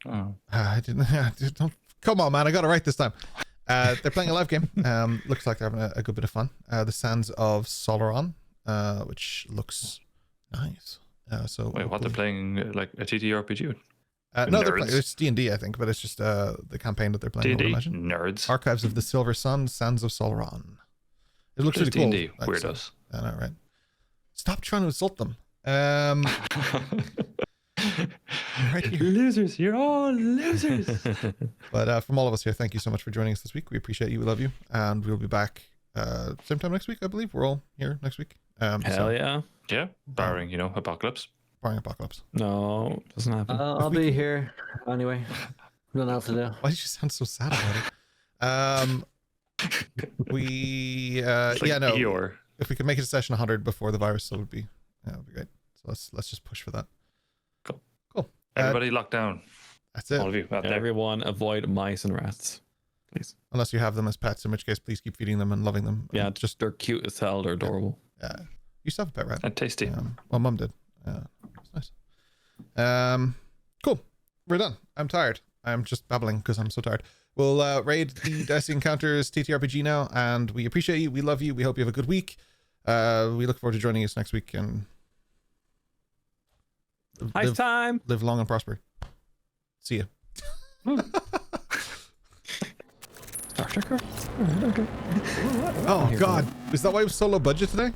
Oh. I didn't. Don't, come on, man! I got it right this time. They're playing a live game. Looks like they're having a good bit of fun. The Sands of Solaron, which looks nice. So Wait, what, they're playing like a TTRPG? no, they're playing. It's D&D, I think, but it's just the campaign that they're playing. I would D&D imagine. nerds. Archives of the Silver Sun, Sands of Solaron. It looks Just really D&D cool. weirdos. I know, right? Stop trying to insult them. Right here. Losers, you're all losers. But from all of us here, thank you so much for joining us this week. We appreciate you. We love you. And we'll be back same time next week, I believe. We're all here next week. Hell yeah. Yeah, barring, apocalypse. Barring apocalypse. No, doesn't happen. I'll be here anyway. Nothing else to do. Why did you sound so sad about it? Eeyore. If we could make it to session 100 before the virus, that would be great. So let's just push for that. Cool. Everybody locked down. That's it. All of you out there. Everyone avoid mice and rats, please. Unless you have them as pets, in which case please keep feeding them and loving them. Yeah, And just they're cute as hell. They're adorable. you used to have a pet rat. And tasty. Well, Mum did. It's nice. Cool. We're done. I'm tired. I'm just babbling because I'm so tired. We'll raid the Dicey Encounters TTRPG now, and we appreciate you. We love you. We hope you have a good week. We look forward to joining us next week and Heist time. live long and prosper. See ya. Star Trek? Oh God, is that why it was so low budget today?